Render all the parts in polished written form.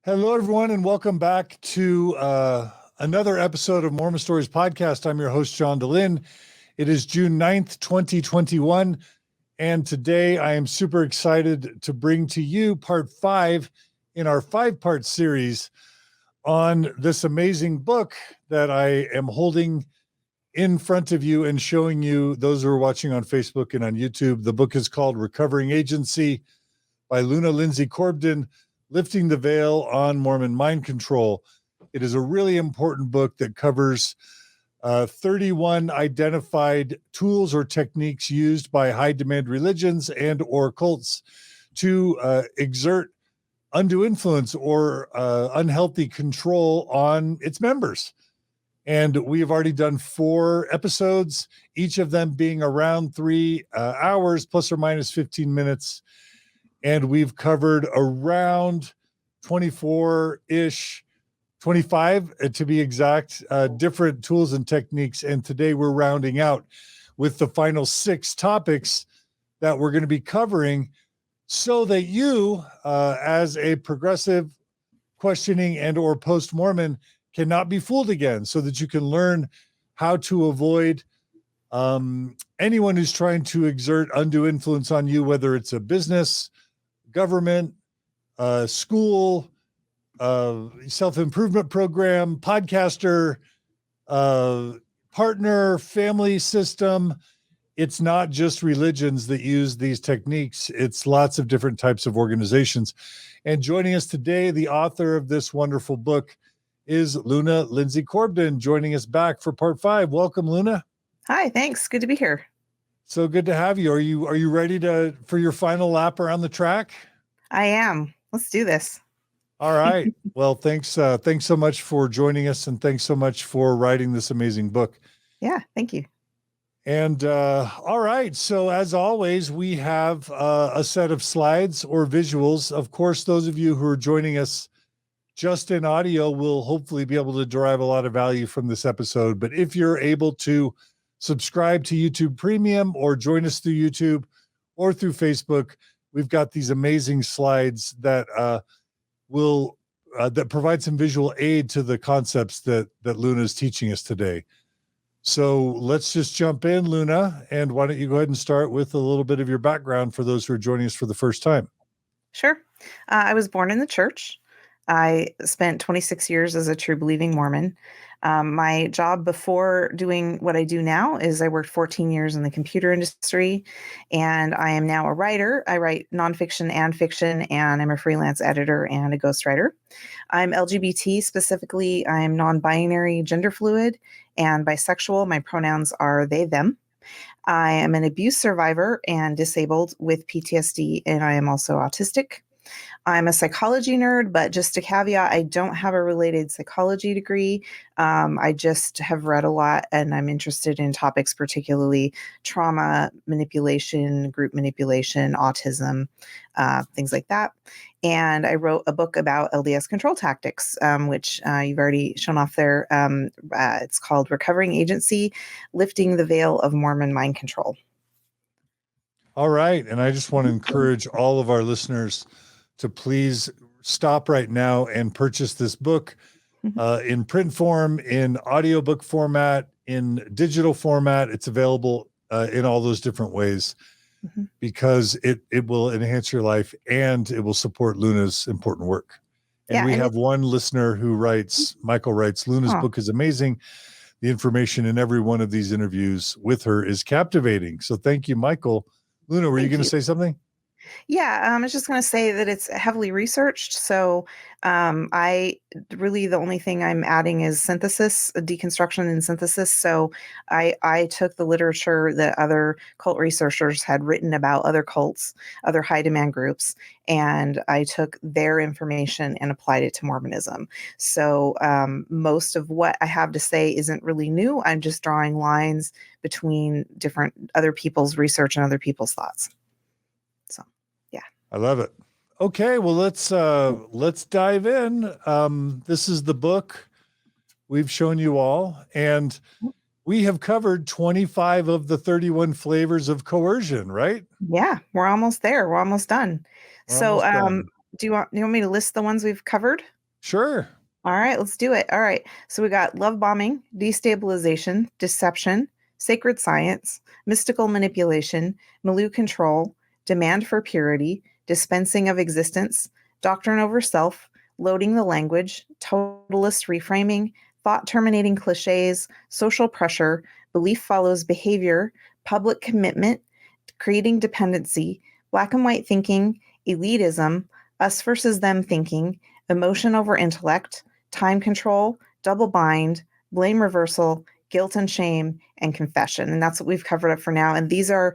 Hello, everyone, and welcome back to another episode of Mormon Stories Podcast. I'm your host, John Dehlin. It is June 9th, 2021, and today I am super excited to bring to you part 5 in our 5-part series on this amazing book that I am holding in front of you and showing you, those who are watching on Facebook and on YouTube. The book is called Recovering Agency by Luna Lindsey Corbden, Lifting the Veil on Mormon Mind Control. It is a really important book that covers 31 identified tools or techniques used by high-demand religions and or cults to exert undue influence or unhealthy control on its members. And we have already done 4 episodes, each of them being around 3 hours, plus or minus 15 minutes. And we've covered around 24-ish, 25 to be exact, different tools and techniques. And today we're rounding out with the final 6 topics that we're going to be covering so that you, as a progressive, questioning and or post-Mormon, cannot be fooled again, so that you can learn how to avoid anyone who's trying to exert undue influence on you, whether it's a business, government, school, self-improvement program, podcaster, partner, family system. It's not just religions that use these techniques. It's lots of different types of organizations. And joining us today, the author of this wonderful book is Luna Lindsey Corbden, joining us back for part 5. Welcome, Luna. Hi, thanks. Good to be here. So good to have you. Are you ready for your final lap around the track? I am. Let's do this. All right. Well, thanks so much for joining us, and thanks so much for writing this amazing book. Yeah, thank you. And all right. So as always, we have a set of slides or visuals. Of course, those of you who are joining us just in audio will hopefully be able to derive a lot of value from this episode. But if you're able to subscribe to YouTube Premium or join us through YouTube or through Facebook, we've got these amazing slides that that provide some visual aid to the concepts that Luna is teaching us today. So let's just jump in, Luna, and why don't you go ahead and start with a little bit of your background for those who are joining us for the first time. Sure. I was born in the church. I spent 26 years as a true believing Mormon. My job before doing what I do now is I worked 14 years in the computer industry, and I am now a writer. I write nonfiction and fiction, and I'm a freelance editor and a ghostwriter. I'm LGBT specifically. I'm non-binary, gender fluid, and bisexual. My pronouns are they, them. I am an abuse survivor and disabled with PTSD, and I am also autistic. I'm a psychology nerd, but just a caveat, I don't have a related psychology degree. I just have read a lot, and I'm interested in topics, particularly trauma, manipulation, group manipulation, autism, things like that. And I wrote a book about LDS control tactics, which you've already shown off there. It's called Recovering Agency, Lifting the Veil of Mormon Mind Control. All right. And I just want to encourage all of our listeners to please stop right now and purchase this book in print form, in audiobook format, in digital format. It's available in all those different ways because it will enhance your life and it will support Luna's important work. And we have one listener who writes, Michael writes, Luna's book is amazing. The information in every one of these interviews with her is captivating. So thank you, Michael. Luna, were you going to say something? Yeah, I was just going to say that it's heavily researched. So the only thing I'm adding is synthesis, deconstruction and synthesis. So I took the literature that other cult researchers had written about other cults, other high demand groups, and I took their information and applied it to Mormonism. So most of what I have to say isn't really new. I'm just drawing lines between different other people's research and other people's thoughts. So, yeah. I love it. Okay, well, let's dive in. This is the book we've shown you all, and we have covered 25 of the 31 flavors of coercion, right? Yeah, we're almost there. We're almost done. Do you want me to list the ones we've covered? Sure. All right, let's do it. All right. So we got love bombing, destabilization, deception, sacred science, mystical manipulation, milieu control, demand for purity, dispensing of existence, doctrine over self, loading the language, totalist reframing, thought terminating cliches, social pressure, belief follows behavior, public commitment, creating dependency, black and white thinking, elitism, us versus them thinking, emotion over intellect, time control, double bind, blame reversal, guilt and shame, and confession. And that's what we've covered up for now. And these are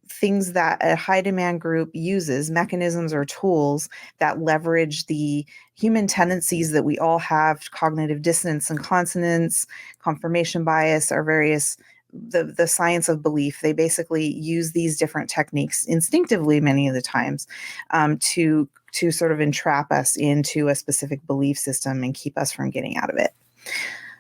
things that a high demand group uses, mechanisms or tools that leverage the human tendencies that we all have, cognitive dissonance and consonance, confirmation bias, our various the science of belief. They basically use these different techniques instinctively many of the times to sort of entrap us into a specific belief system and keep us from getting out of it.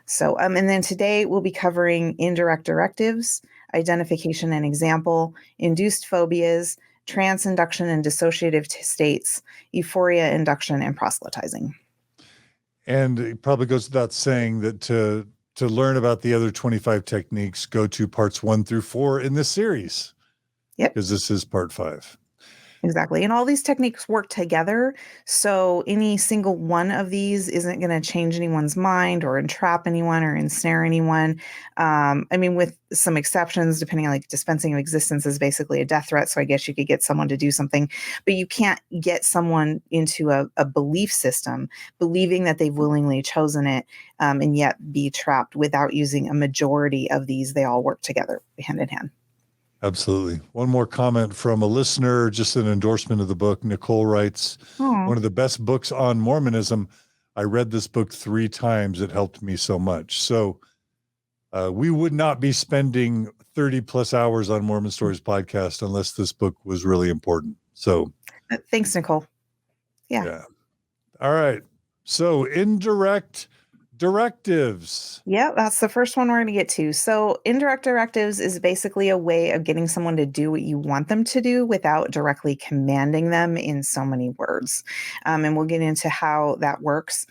So, and then today we'll be covering indirect directives, identification and example, induced phobias, trance induction and dissociative states, euphoria induction, and proselytizing. And it probably goes without saying that to learn about the other 25 techniques, go to parts 1 through 4 in this series. Yep. Because this is part 5. Exactly. And all these techniques work together. So any single one of these isn't going to change anyone's mind or entrap anyone or ensnare anyone. I mean, with some exceptions, depending on like dispensing of existence is basically a death threat. So I guess you could get someone to do something, but you can't get someone into a belief system believing that they've willingly chosen it and yet be trapped without using a majority of these. They all work together hand in hand. Absolutely. One more comment from a listener, just an endorsement of the book. Nicole writes, one of the best books on Mormonism. I read this book 3 times. It helped me so much. So we would not be spending 30 plus hours on Mormon Stories podcast unless this book was really important. So thanks, Nicole. Yeah. All right. So indirect directives. Yeah, that's the first one we're going to get to. So indirect directives is basically a way of getting someone to do what you want them to do without directly commanding them in so many words. And we'll get into how that works.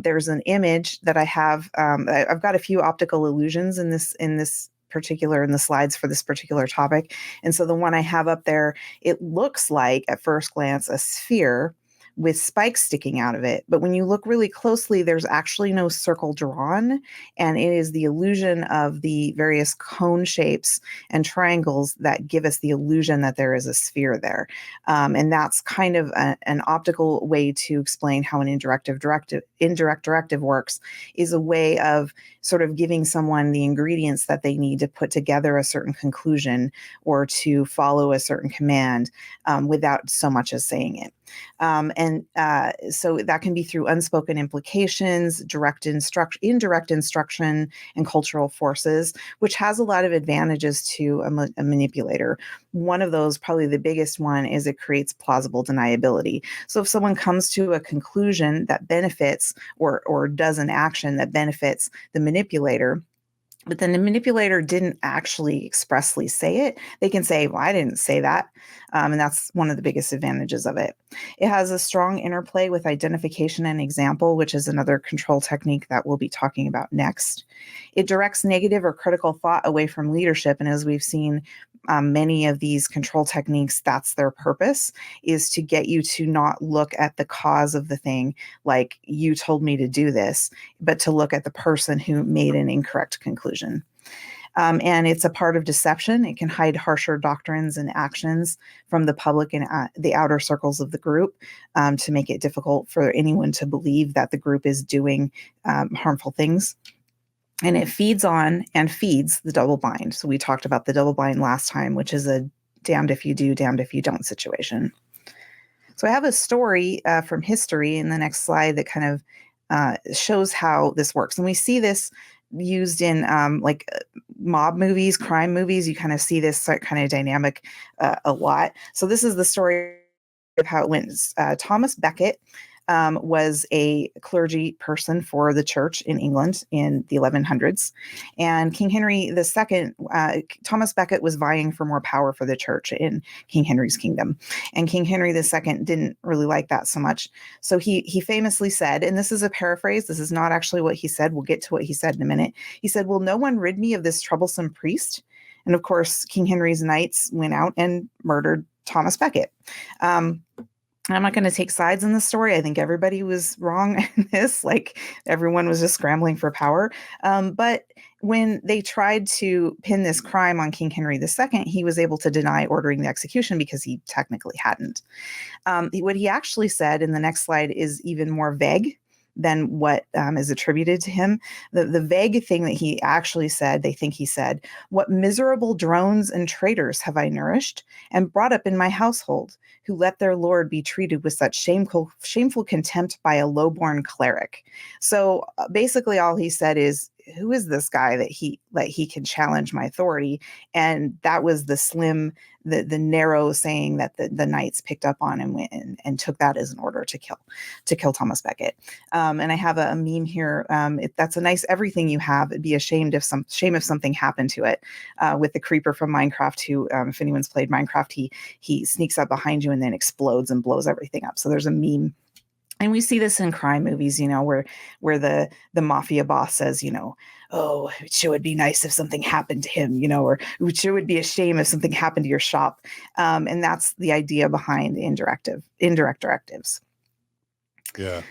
There's an image that I have. I've got a few optical illusions in this particular in the slides for this particular topic. And so the one I have up there, it looks like at first glance a sphere with spikes sticking out of it. But when you look really closely, there's actually no circle drawn. And it is the illusion of the various cone shapes and triangles that give us the illusion that there is a sphere there. And that's kind of an optical way to explain how an indirect directive works, is a way of sort of giving someone the ingredients that they need to put together a certain conclusion or to follow a certain command without so much as saying it. So that can be through unspoken implications, indirect instruction, and cultural forces, which has a lot of advantages to a manipulator. One of those, probably the biggest one, is it creates plausible deniability. So if someone comes to a conclusion that benefits or does an action that benefits the manipulator, but then the manipulator didn't actually expressly say it, they can say, well, I didn't say that. And that's one of the biggest advantages of it. It has a strong interplay with identification and example, which is another control technique that we'll be talking about next. It directs negative or critical thought away from leadership. And as we've seen, many of these control techniques, that's their purpose, is to get you to not look at the cause of the thing, like you told me to do this, but to look at the person who made an incorrect conclusion. And it's a part of deception. It can hide harsher doctrines and actions from the public and the outer circles of the group to make it difficult for anyone to believe that the group is doing harmful things. And it feeds on and feeds the double bind. So we talked about the double bind last time, which is a damned if you do, damned if you don't situation. So I have a story from history in the next slide that kind of shows how this works. And we see this used in like mob movies, crime movies. You kind of see this kind of dynamic a lot. So this is the story of how it went. Thomas Becket was a clergy person for the church in England in the 1100s. And King Henry II, Thomas Becket was vying for more power for the church in King Henry's kingdom. And King Henry II didn't really like that so much. So he famously said, and this is a paraphrase, this is not actually what he said. We'll get to what he said in a minute. He said, "Will no one rid me of this troublesome priest?" And of course, King Henry's knights went out and murdered Thomas Becket. I'm not going to take sides in the story. I think everybody was wrong in this. Like, everyone was just scrambling for power. But when they tried to pin this crime on King Henry II, he was able to deny ordering the execution because he technically hadn't. What he actually said in the next slide is even more vague than what is attributed to him. The vague thing that he actually said, they think he said, "What miserable drones and traitors have I nourished and brought up in my household, who let their lord be treated with such shameful contempt by a low-born cleric." So basically all he said is, who is this guy that he can challenge my authority? And that was the narrow saying that the knights picked up on and went and took that as an order to kill Thomas Becket. And I have a meme here. That's a nice everything you have. It'd be shame if something happened to it. With the creeper from Minecraft, who, if anyone's played Minecraft, he sneaks up behind you and then explodes and blows everything up. So there's a meme. And we see this in crime movies, where the mafia boss says, "Oh, it sure would be nice if something happened to him," or "it sure would be a shame if something happened to your shop." And that's the idea behind indirect directives. Yeah.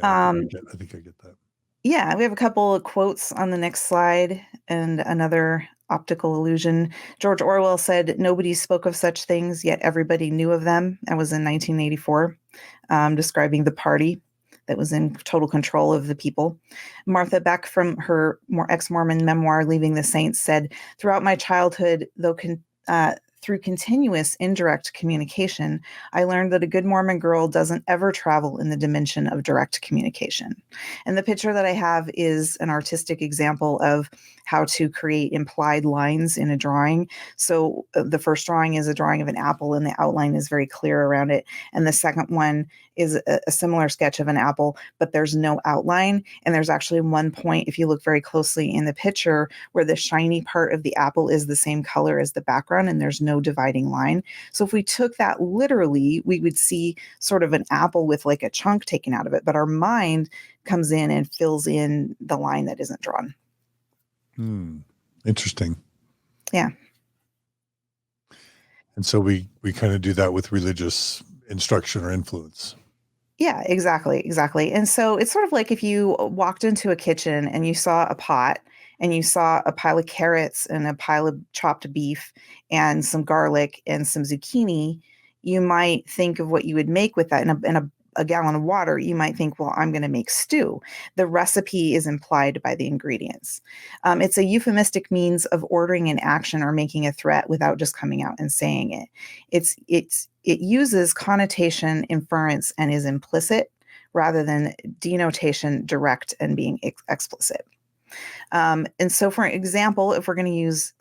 I think I get that. Yeah, we have a couple of quotes on the next slide and another optical illusion. George Orwell said, "Nobody spoke of such things, yet everybody knew of them." That was in 1984, describing the party that was in total control of the people. Martha Beck, from her ex-Mormon memoir, Leaving the Saints, said, "Throughout my childhood, through continuous indirect communication, I learned that a good Mormon girl doesn't ever travel in the dimension of direct communication." And the picture that I have is an artistic example of how to create implied lines in a drawing. So the first drawing is a drawing of an apple, and the outline is very clear around it. And the second one is a similar sketch of an apple, but there's no outline. And there's actually one point, if you look very closely in the picture, where the shiny part of the apple is the same color as the background, and there's no dividing line. So if we took that literally, we would see sort of an apple with like a chunk taken out of it, but our mind comes in and fills in the line that isn't drawn. Interesting. Yeah. And so we kind of do that with religious instruction or influence. Yeah, exactly. And so it's sort of like if you walked into a kitchen and you saw a pot and you saw a pile of carrots and a pile of chopped beef and some garlic and some zucchini, you might think of what you would make with that in a gallon of water. You might think, well, I'm going to make stew. The recipe is implied by the ingredients. It's a euphemistic means of ordering an action or making a threat without just coming out and saying it. It uses connotation, inference, and is implicit rather than denotation, direct, and being explicit. And so, for example, if we're going to use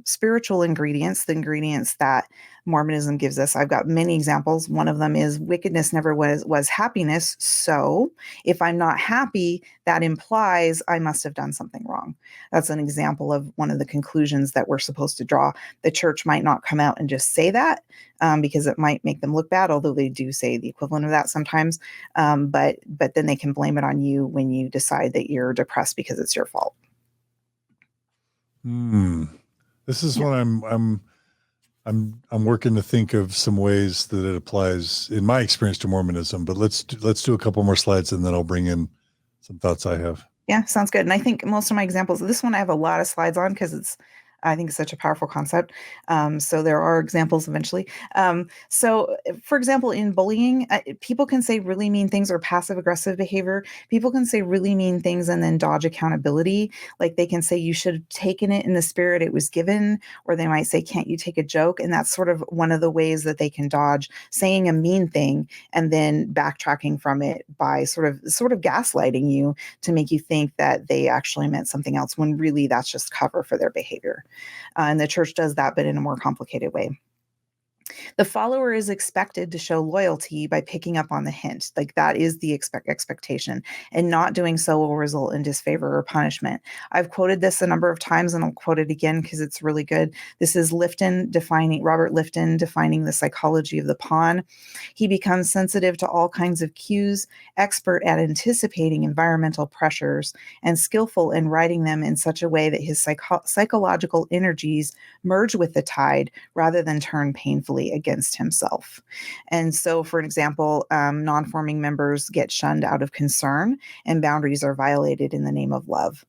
spiritual ingredients, the ingredients that Mormonism gives us, I've got many examples. One of them is wickedness never was happiness. So if I'm not happy, that implies I must have done something wrong. That's an example of one of the conclusions that we're supposed to draw. The church might not come out and just say that because it might make them look bad, although they do say the equivalent of that sometimes. But then they can blame it on you when you decide that you're depressed because it's your fault. This is what I'm working to think of some ways that it applies in my experience to Mormonism, but let's do a couple more slides and then I'll bring in some thoughts I have. Yeah, sounds good. And I think most of my examples, this one I have a lot of slides on because I think it's such a powerful concept. So there are examples eventually. So for example, in bullying, people can say really mean things or passive aggressive behavior. People can say really mean things and then dodge accountability. Like they can say you should have taken it in the spirit it was given, or they might say, can't you take a joke? And that's sort of one of the ways that they can dodge saying a mean thing and then backtracking from it by sort of gaslighting you to make you think that they actually meant something else when really that's just cover for their behavior. And the church does that, but in a more complicated way. The follower is expected to show loyalty by picking up on the hint. Like that is the expectation, and not doing so will result in disfavor or punishment. I've quoted this a number of times and I'll quote it again because it's really good. This is Robert Lifton defining the psychology of the pawn. He becomes sensitive to all kinds of cues, expert at anticipating environmental pressures, and skillful in writing them in such a way that his psychological energies merge with the tide rather than turn painfully against himself. And so, for example, non-forming members get shunned out of concern, and boundaries are violated in the name of love.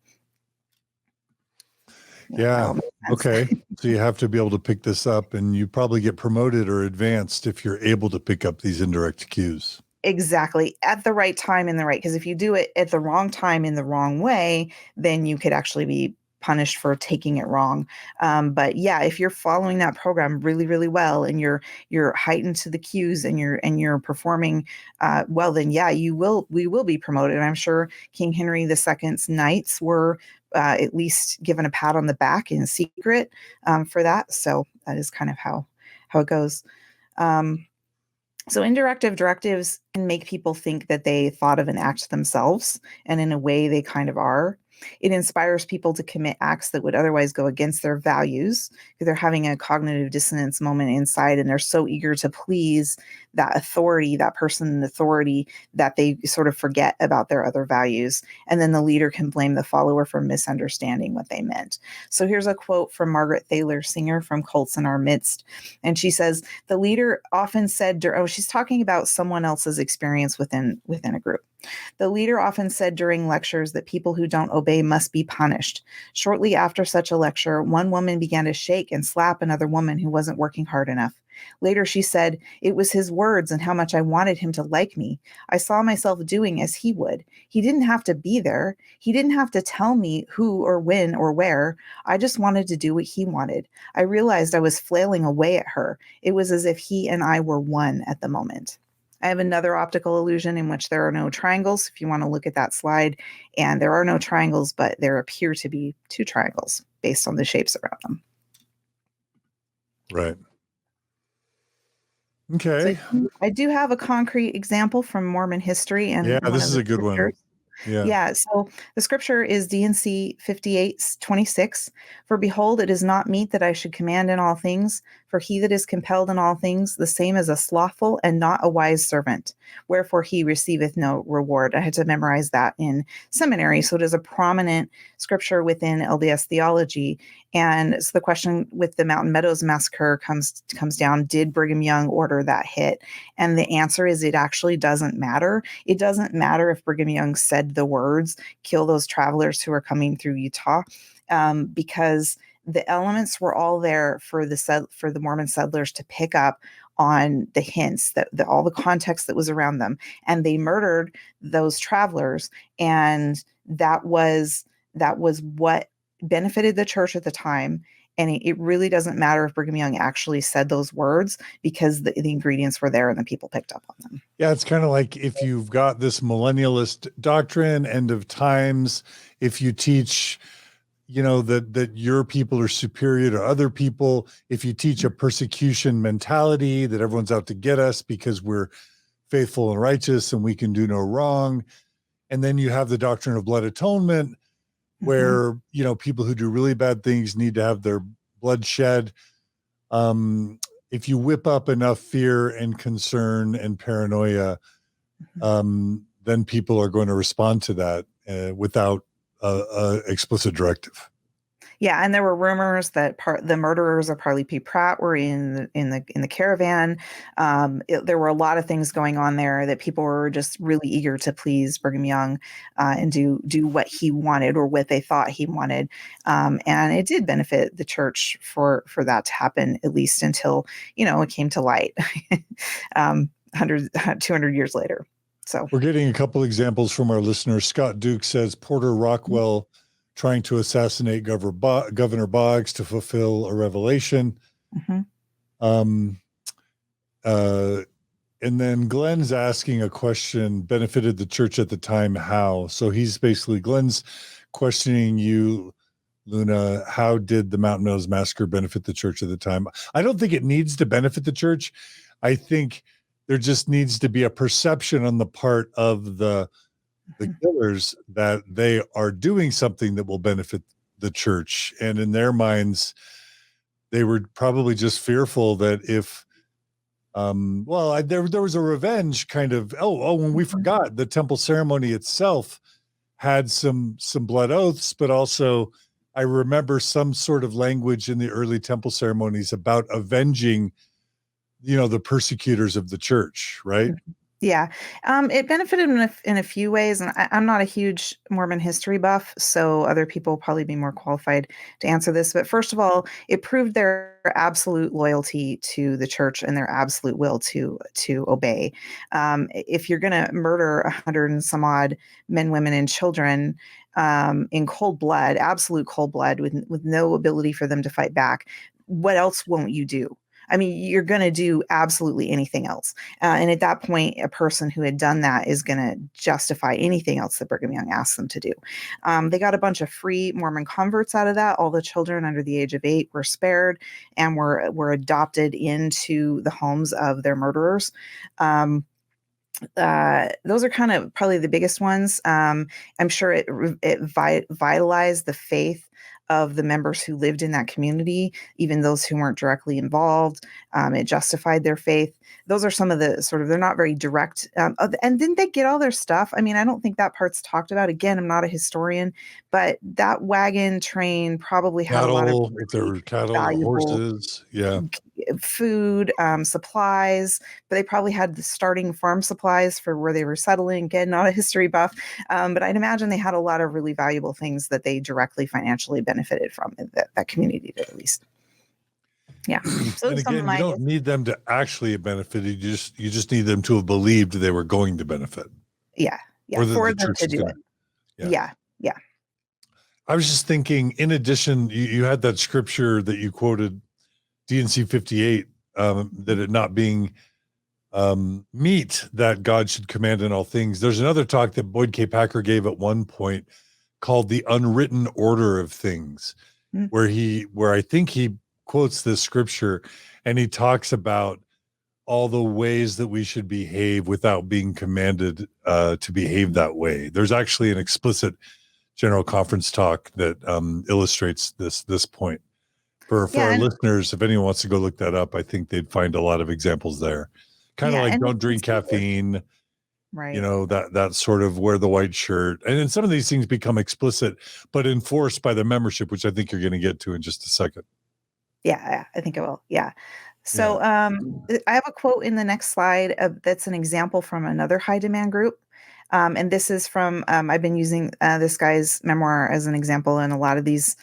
Yeah. Okay. So you have to be able to pick this up, and you probably get promoted or advanced if you're able to pick up these indirect cues. Exactly. At the right time in the right, because if you do it at the wrong time in the wrong way, then you could actually be punished for taking it wrong. But yeah, if you're following that program really, really well, and you're heightened to the cues, and you're performing well, then yeah, we will be promoted. And I'm sure King Henry II's knights were at least given a pat on the back in secret for that. So that is kind of how it goes. So indirective directives can make people think that they thought of an act themselves, and in a way they kind of are. It inspires people to commit acts that would otherwise go against their values, because they're having a cognitive dissonance moment inside, and they're so eager to please that authority, that person in authority, that they sort of forget about their other values. And then the leader can blame the follower for misunderstanding what they meant. So here's a quote from Margaret Thaler, singer from Cults in Our Midst. And she says, the leader often said, she's talking about someone else's experience within a group. The leader often said during lectures that people who don't obey must be punished. Shortly after such a lecture, one woman began to shake and slap another woman who wasn't working hard enough. Later, she said, it was his words and how much I wanted him to like me. I saw myself doing as he would. He didn't have to be there. He didn't have to tell me who or when or where. I just wanted to do what he wanted. I realized I was flailing away at her. It was as if he and I were one at the moment. I have another optical illusion in which there are no triangles, if you want to look at that slide. And there are no triangles, but there appear to be two triangles based on the shapes around them. Right. Okay. So I do have a concrete example from Mormon history. And yeah, this is a good one. Yeah. So the scripture is D&C 58:26. For behold, it is not meet that I should command in all things, for he that is compelled in all things, the same as a slothful and not a wise servant. Wherefore he receiveth no reward. I had to memorize that in seminary. So it is a prominent scripture within LDS theology. And so the question with the Mountain Meadows massacre comes down, did Brigham Young order that hit? And the answer is it actually doesn't matter. It doesn't matter if Brigham Young said the words, kill those travelers who are coming through Utah, because the elements were all there for the Mormon settlers to pick up on the hints, that all the context that was around them. And they murdered those travelers. And that was what benefited the church at the time. And it really doesn't matter if Brigham Young actually said those words, because the ingredients were there and the people picked up on them. Yeah, it's kind of like if you've got this millennialist doctrine, end of times, if you teach, that your people are superior to other people, if you teach a persecution mentality that everyone's out to get us because we're faithful and righteous and we can do no wrong, and then you have the doctrine of blood atonement, where people who do really bad things need to have their blood shed. If you whip up enough fear and concern and paranoia, then people are going to respond to that without a explicit directive. Yeah, and there were rumors that the murderers of Parley P. Pratt were in the caravan. There were a lot of things going on there that people were just really eager to please Brigham Young and do what he wanted, or what they thought he wanted. And it did benefit the church for that to happen, at least until it came to light 200 years later. So we're getting a couple examples from our listeners. Scott Duke says Porter Rockwell trying to assassinate Governor Boggs to fulfill a revelation. And then Glenn's asking a question, benefited the church at the time, how? So he's basically, Glenn's questioning you, Luna, how did the Mountain Meadows Massacre benefit the church at the time? I don't think it needs to benefit the church. I think there just needs to be a perception on the part of the killers that they are doing something that will benefit the church. And in their minds, they were probably just fearful that if there was a revenge kind of, when we forgot, the temple ceremony itself had some blood oaths, but also I remember some sort of language in the early temple ceremonies about avenging, the persecutors of the church, right? Yeah. It benefited in a few ways, and I'm not a huge Mormon history buff, so other people will probably be more qualified to answer this. But first of all, it proved their absolute loyalty to the church and their absolute will to obey. If you're going to murder 100 and some odd men, women, and children in cold blood, absolute cold blood, with no ability for them to fight back, what else won't you do? I mean, you're going to do absolutely anything else. And at that point, a person who had done that is going to justify anything else that Brigham Young asked them to do. They got a bunch of free Mormon converts out of that. All the children under the age of 8 were spared and were adopted into the homes of their murderers. Those are kind of probably the biggest ones. I'm sure it vitalized the faith of the members who lived in that community, even those who weren't directly involved. It justified their faith. Those are some of the they're not very direct. And didn't they get all their stuff? I mean, I don't think that part's talked about. Again, I'm not a historian, but that wagon train probably had a lot of if there were cattle, valuable horses, food, supplies, but they probably had the starting farm supplies for where they were settling. Again, not a history buff, but I'd imagine they had a lot of really valuable things that they directly financially benefited from. That community did, at least. Yeah. So and again, you don't need them to actually have benefited. You just need them to have believed they were going to benefit. Yeah. Or for them to do it. Yeah. I was just thinking, in addition, you had that scripture that you quoted, D&C 58, that it not being meat that God should command in all things. There's another talk that Boyd K. Packer gave at one point called the Unwritten Order of Things, where I think he quotes this scripture and he talks about all the ways that we should behave without being commanded to behave that way. There's actually an explicit General Conference talk that illustrates this point. For our listeners, if anyone wants to go look that up, I think they'd find a lot of examples there. Kind of like don't drink caffeine, right? That sort of wear the white shirt. And then some of these things become explicit, but enforced by the membership, which I think you're going to get to in just a second. Yeah, I think it will. Yeah. So I have a quote in the next slide that's an example from another high demand group. And this is from, I've been using this guy's memoir as an example in a lot of these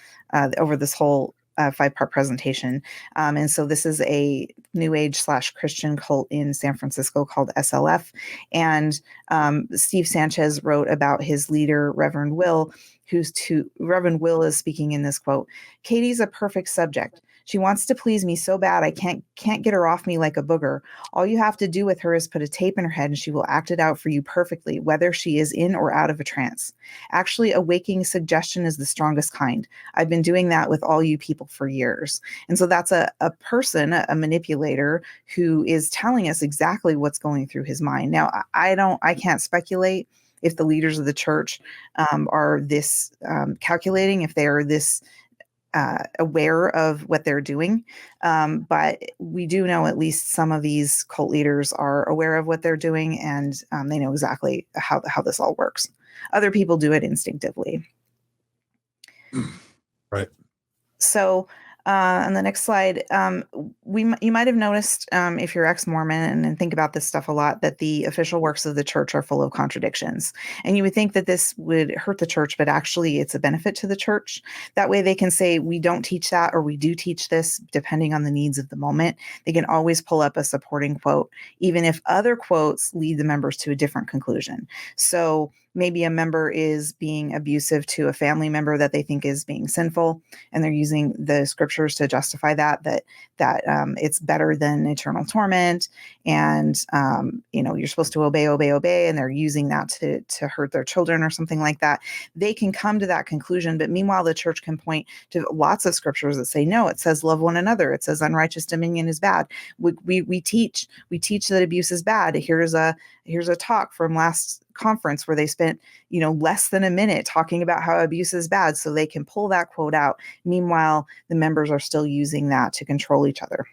over this whole 5-part presentation. And so this is a New Age / Christian cult in San Francisco called SLF. And Steve Sanchez wrote about his leader, Reverend Will, Reverend Will is speaking in this quote. Katie's a perfect subject. She wants to please me so bad I can't get her off me like a booger. All you have to do with her is put a tape in her head and she will act it out for you perfectly, whether she is in or out of a trance. Actually, a waking suggestion is the strongest kind. I've been doing that with all you people for years. And so that's a person, a manipulator, who is telling us exactly what's going through his mind. Now, I can't speculate if the leaders of the church are this calculating, if they are this aware of what they're doing. But we do know at least some of these cult leaders are aware of what they're doing, and they know exactly how this all works. Other people do it instinctively. Right. So on the next slide, you might have noticed, if you're ex-Mormon and think about this stuff a lot, that the official works of the church are full of contradictions. And you would think that this would hurt the church, but actually it's a benefit to the church. That way they can say, we don't teach that, or we do teach this, depending on the needs of the moment. They can always pull up a supporting quote, even if other quotes lead the members to a different conclusion. So maybe a member is being abusive to a family member that they think is being sinful, and they're using the scriptures to justify that it's better than eternal torment, and you're supposed to obey, and they're using that to hurt their children or something like that. They can come to that conclusion, but meanwhile, the church can point to lots of scriptures that say, no, it says love one another. It says unrighteous dominion is bad. We teach that abuse is bad. Here's a talk from last conference where they spent less than a minute talking about how abuse is bad, so they can pull that quote out. Meanwhile, the members are still using that to control each other.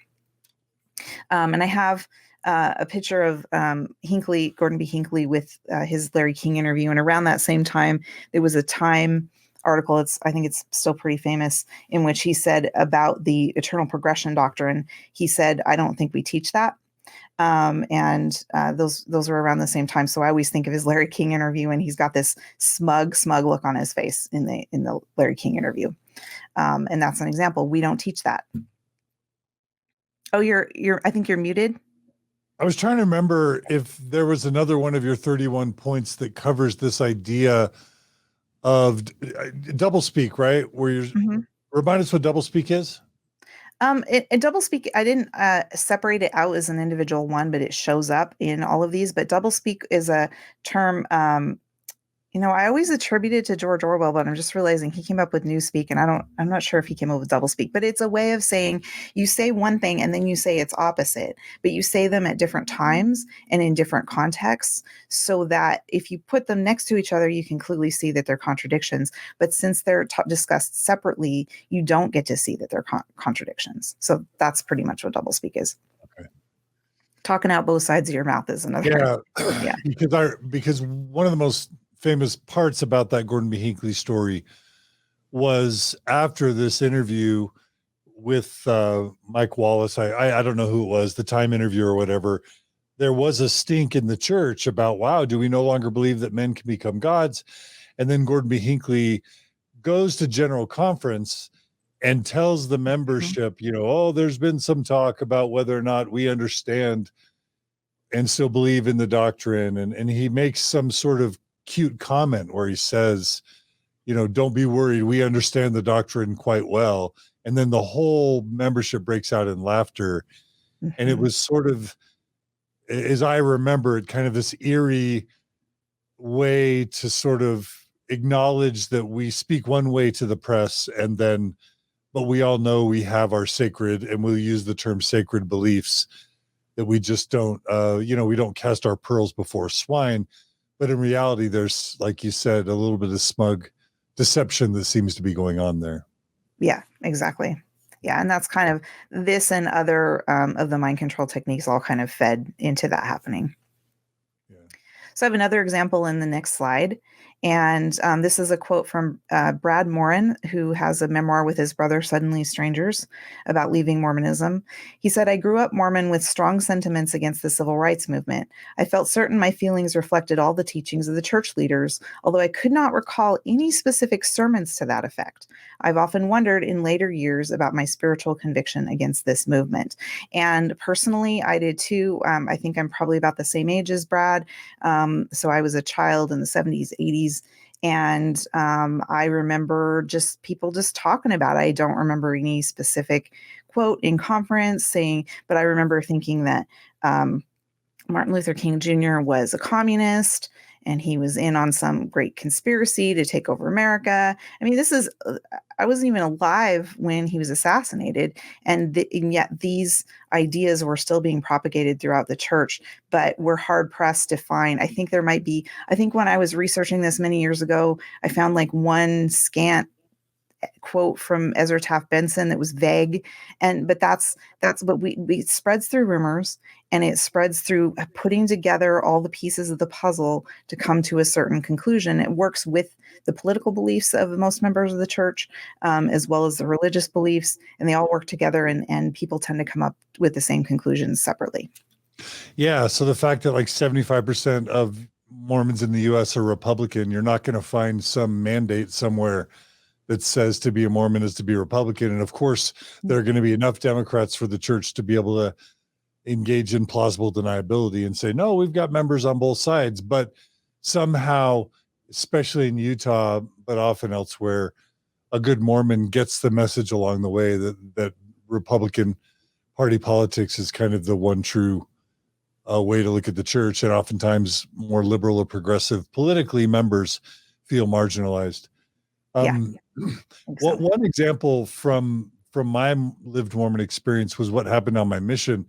And I have a picture of Gordon B. Hinckley with his Larry King interview, and around that same time there was a Time article, I think it's still pretty famous, in which he said about the eternal progression doctrine, he said, I don't think we teach that. Those were around the same time. So I always think of his Larry King interview, and he's got this smug look on his face in the Larry King interview. And that's an example. We don't teach that. Oh, I think you're muted. I was trying to remember if there was another one of your 31 points that covers this idea of doublespeak, right? Where you're remind us what doublespeak is. Doublespeak, I didn't separate it out as an individual one, but it shows up in all of these. But doublespeak is a term, I always attribute it to George Orwell, but I'm just realizing he came up with newspeak, and I'm not sure if he came up with doublespeak, but it's a way of saying you say one thing and then you say its opposite, but you say them at different times and in different contexts, so that if you put them next to each other, you can clearly see that they're contradictions. But since they're discussed separately, you don't get to see that they're contradictions. So that's pretty much what doublespeak is. Okay. Talking out both sides of your mouth is another. Yeah. Because one of the most famous parts about that Gordon B. Hinckley story was after this interview with Mike Wallace. I don't know who it was, the Time interview or whatever. There was a stink in the church about, wow, do we no longer believe that men can become gods? And then Gordon B. Hinckley goes to General Conference and tells the membership, there's been some talk about whether or not we understand and still believe in the doctrine. And he makes some sort of cute comment where he says, don't be worried, we understand the doctrine quite well. And then the whole membership breaks out in laughter. And it was sort of, as I remember it, kind of this eerie way to sort of acknowledge that we speak one way to the press, but we all know we have our sacred, and we'll use the term sacred beliefs, that we just don't, we don't cast our pearls before swine. But in reality, there's, like you said, a little bit of smug deception that seems to be going on there. Yeah, exactly. Yeah, and that's kind of this and other of the mind control techniques all kind of fed into that happening. Yeah. So I have another example in the next slide. And this is a quote from Brad Morin, who has a memoir with his brother, Suddenly Strangers, about leaving Mormonism. He said, I grew up Mormon with strong sentiments against the civil rights movement. I felt certain my feelings reflected all the teachings of the church leaders, although I could not recall any specific sermons to that effect. I've often wondered in later years about my spiritual conviction against this movement. And personally, I did too. I think I'm probably about the same age as Brad. So I was a child in the 70s, 80s. And I remember just people just talking about it. I don't remember any specific quote in conference saying, but I remember thinking that Martin Luther King Jr. was a communist and he was in on some great conspiracy to take over America. I mean, I wasn't even alive when he was assassinated. And yet these ideas were still being propagated throughout the church, but we're hard pressed to find. I think when I was researching this many years ago, I found like one scant quote from Ezra Taft Benson that was vague, but it spreads through rumors, and it spreads through putting together all the pieces of the puzzle to come to a certain conclusion. It works with the political beliefs of most members of the church, as well as the religious beliefs, and they all work together, and people tend to come up with the same conclusions separately. Yeah, so the fact that like 75% of Mormons in the U.S. are Republican, you're not going to find some mandate somewhere that says to be a Mormon is to be a Republican. And of course, there are going to be enough Democrats for the church to be able to engage in plausible deniability and say, no, we've got members on both sides. But somehow especially in Utah, but often elsewhere, a good Mormon gets the message along the way that Republican Party politics is kind of the one true way to look at the church, and oftentimes more liberal or progressive politically members feel marginalized. Yeah. One example from my lived Mormon experience was what happened on my mission,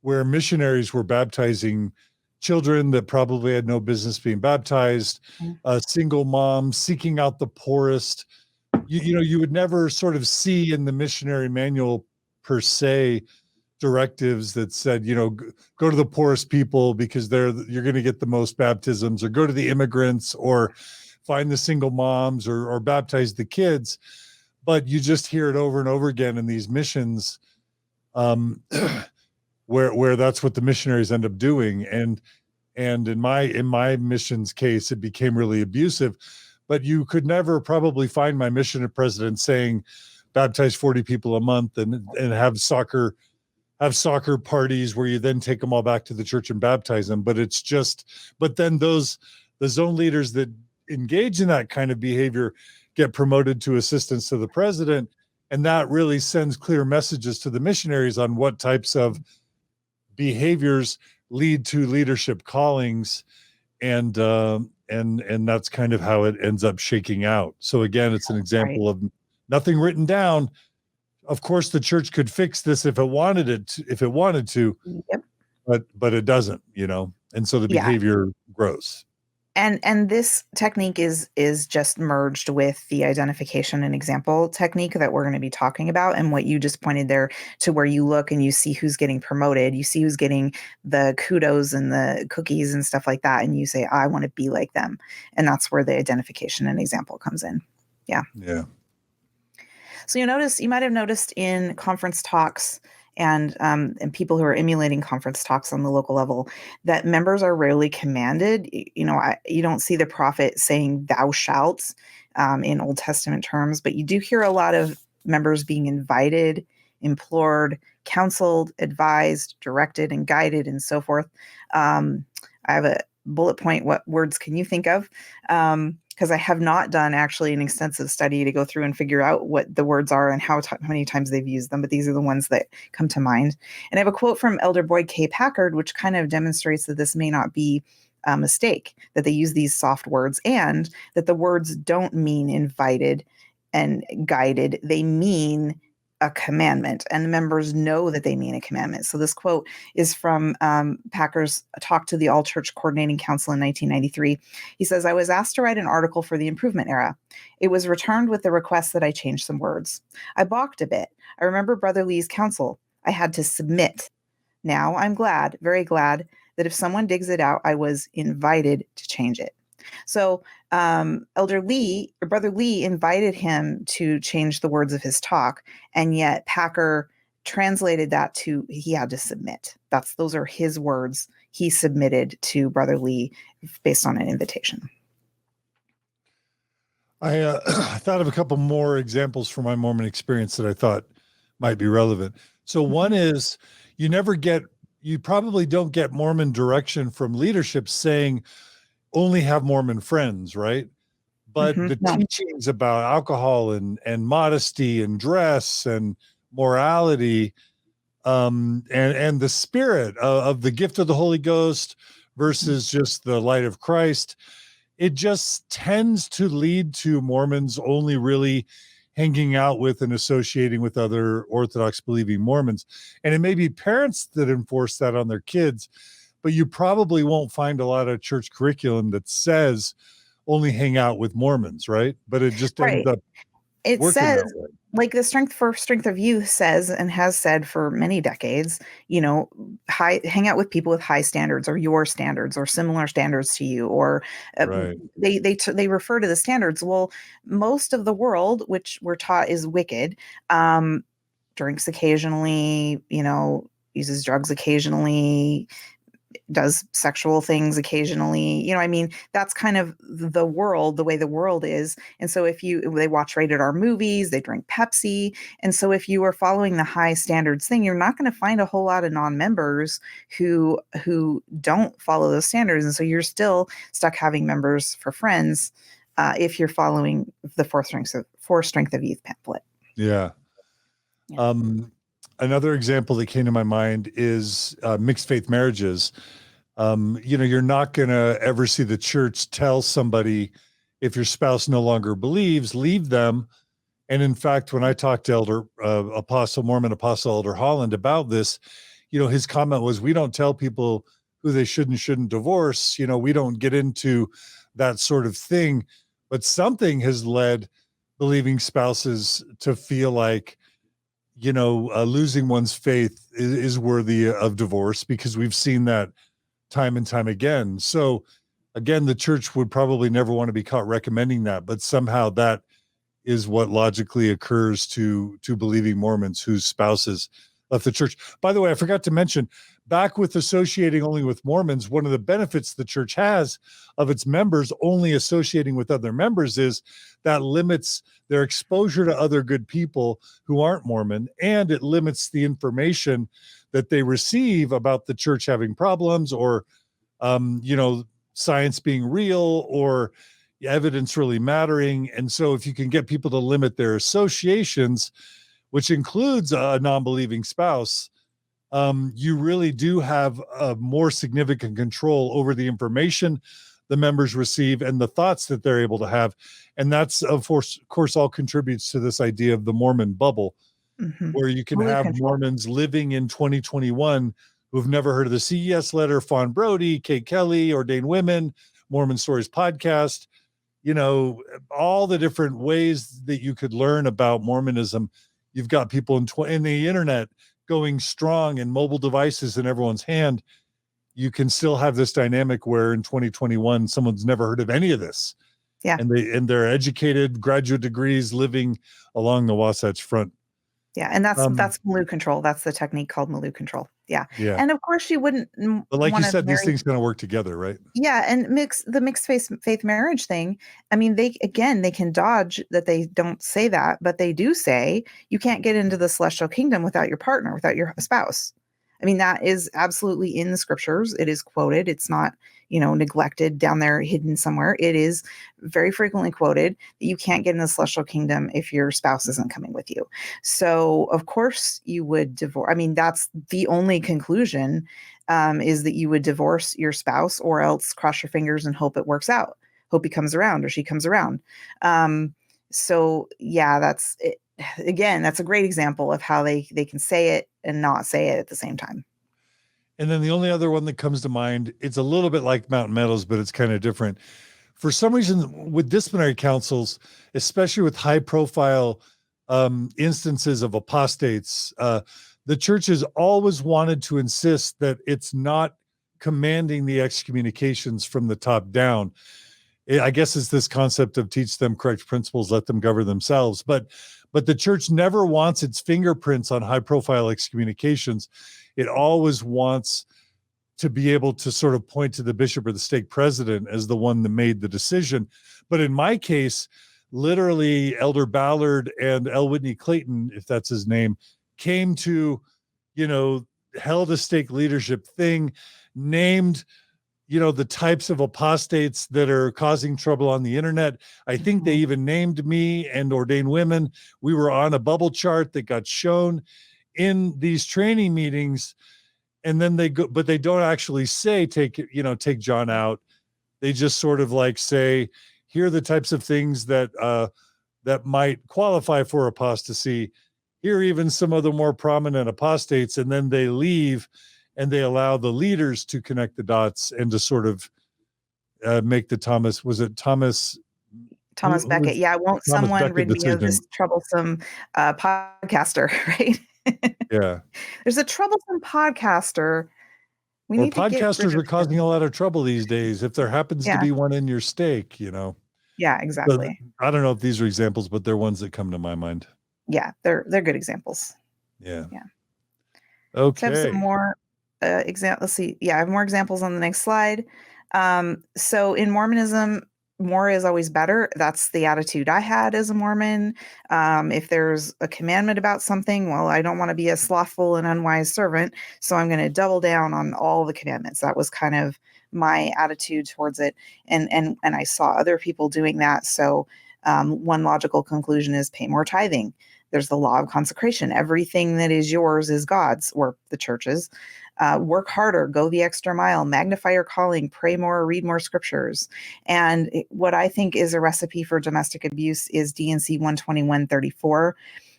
where missionaries were baptizing children that probably had no business being baptized, single moms seeking out the poorest. You would never sort of see in the missionary manual per se directives that said, go to the poorest people because you're going to get the most baptisms, or go to the immigrants, or find the single moms, or baptize the kids. But you just hear it over and over again in these missions, where that's what the missionaries end up doing. And in my mission's case, it became really abusive. But you could never probably find my mission president saying, baptize 40 people a month and have soccer parties where you then take them all back to the church and baptize them. But then the zone leaders that engage in that kind of behavior get promoted to assistants to the president. And that really sends clear messages to the missionaries on what types of behaviors lead to leadership callings. And that's kind of how it ends up shaking out. So again, it's an example of nothing written down. Of course, the church could fix this if it wanted to, Yep. but it doesn't, and so the behavior grows. And this technique is just merged with the identification and example technique that we're going to be talking about. And what you just pointed there to, where you look and you see who's getting promoted, you see who's getting the kudos and the cookies and stuff like that, and you say, I want to be like them. And that's where the identification and example comes in. Yeah. So you might have noticed in conference talks and people who are emulating conference talks on the local level that members are rarely commanded. You don't see the prophet saying "thou shalt" in Old Testament terms, but you do hear a lot of members being invited, implored, counseled, advised, directed, and guided, and so forth. I have a bullet point. What words can you think of? Because I have not done actually an extensive study to go through and figure out what the words are and how many times they've used them, but these are the ones that come to mind. And I have a quote from Elder Boyd K. Packard, which kind of demonstrates that this may not be a mistake, that they use these soft words, and that the words don't mean invited and guided. They mean a commandment, and the members know that they mean a commandment. So this quote is from Packer's talk to the All Church Coordinating Council in 1993. He says, I was asked to write an article for the Improvement Era. It was returned with the request that I change some words. I balked a bit. I remember Brother Lee's counsel. I had to submit. Now I'm glad, very glad, that if someone digs it out, I was invited to change it. So Brother Lee invited him to change the words of his talk, and yet Packer translated that to he had to submit. Those are his words. He submitted to Brother Lee based on an invitation. I thought of a couple more examples from my Mormon experience that I thought might be relevant. So one is you probably don't get Mormon direction from leadership saying only have Mormon friends, right? But the teachings about alcohol and modesty and dress and morality, and the spirit of the gift of the Holy Ghost versus just the light of Christ, it just tends to lead to Mormons only really hanging out with and associating with other Orthodox believing Mormons. And it may be parents that enforce that on their kids, but you probably won't find a lot of church curriculum that says only hang out with Mormons, right? But it just ends up it working says, that way. Like the Strength of Youth says and has said for many decades, hang out with people with high standards or your standards or similar standards to you, or Right. they refer to the standards. Well, most of the world, which we're taught is wicked, drinks occasionally, uses drugs occasionally, does sexual things occasionally. I mean, that's kind of the world, the way the world is. And so they watch rated R movies, they drink Pepsi. And so if you are following the high standards thing, you're not going to find a whole lot of non-members who don't follow those standards. And so you're still stuck having members for friends if you're following the four strength of youth pamphlet. Yeah. Another example that came to my mind is mixed faith marriages. You're not going to ever see the church tell somebody, if your spouse no longer believes, leave them. And in fact, when I talked to Mormon Apostle Elder Holland about this, his comment was, we don't tell people who they should and shouldn't divorce. We don't get into that sort of thing. But something has led believing spouses to feel like, losing one's faith is worthy of divorce, because we've seen that time and time again. So again, the church would probably never want to be caught recommending that, but somehow that is what logically occurs to believing Mormons whose spouses left the church. By the way, I forgot to mention, back with associating only with Mormons, one of the benefits the church has of its members only associating with other members is that limits their exposure to other good people who aren't Mormon, and it limits the information that they receive about the church having problems, or science being real, or evidence really mattering. And so if you can get people to limit their associations, which includes a non-believing spouse, you really do have a more significant control over the information the members receive and the thoughts that they're able to have. And that's, of course, all contributes to this idea of the Mormon bubble, where you can have Mormons living in 2021 who've never heard of the CES letter, Fawn Brody, Kate Kelly, Ordained Women, Mormon Stories podcast, all the different ways that you could learn about Mormonism. You've got people in the internet going strong, and mobile devices in everyone's hand. You can still have this dynamic where in 2021, someone's never heard of any of this. Yeah. And they're educated, graduate degrees, living along the Wasatch Front. Yeah. And that's Maloo control. That's the technique called Maloo control. Yeah. Yeah. And of course you wouldn't. But like you said, these things kind of work together, right? Yeah. And the mixed faith marriage thing. I mean, they can dodge that they don't say that, but they do say you can't get into the celestial kingdom without your partner, without your spouse. I mean, that is absolutely in the scriptures. It is quoted. It's not, neglected down there, hidden somewhere. It is very frequently quoted that you can't get in the celestial kingdom if your spouse isn't coming with you. So of course you would divorce. I mean, that's the only conclusion, is that you would divorce your spouse, or else cross your fingers and hope it works out. Hope he comes around or she comes around. So yeah, that's it. Again, that's a great example of how they can say it and not say it at the same time. And then the only other one that comes to mind, it's a little bit like Mountain Meadows, but it's kind of different. For some reason, with disciplinary councils, especially with high profile instances of apostates, the church has always wanted to insist that it's not commanding the excommunications from the top down. I guess it's this concept of teach them correct principles, let them govern themselves. But the church never wants its fingerprints on high profile excommunications. It always wants to be able to sort of point to the bishop or the stake president as the one that made the decision. But in my case, literally Elder Ballard and L. Whitney Clayton, if that's his name, came to, held a stake leadership thing, named, the types of apostates that are causing trouble on the internet. I think they even named me and Ordained Women. We were on a bubble chart that got shown in these training meetings. And then they go, but they don't actually say, take John out. They just sort of like say, here are the types of things that might qualify for apostasy. Here are even some of the more prominent apostates. And then they leave, and they allow the leaders to connect the dots and to sort of make the Thomas Beckett. Yeah. Won't someone rid me of this troublesome podcaster, right? Yeah. There's a troublesome podcaster. Podcasters are causing a lot of trouble these days. If there happens to be one in your stake, Yeah, exactly. But I don't know if these are examples, but they're ones that come to my mind. Yeah, they're good examples. Yeah. Yeah. Okay. So I have some more Let's see. Yeah, I have more examples on the next slide. So in Mormonism, more is always better. That's the attitude I had as a Mormon. If there's a commandment about something, well, I don't want to be a slothful and unwise servant, so I'm going to double down on all the commandments. That was kind of my attitude towards it, and I saw other people doing that. So one logical conclusion is pay more tithing. There's the law of consecration. Everything that is yours is God's, or the church's. Work harder, go the extra mile, magnify your calling, pray more, read more scriptures. And what I think is a recipe for domestic abuse is D&C 121:34.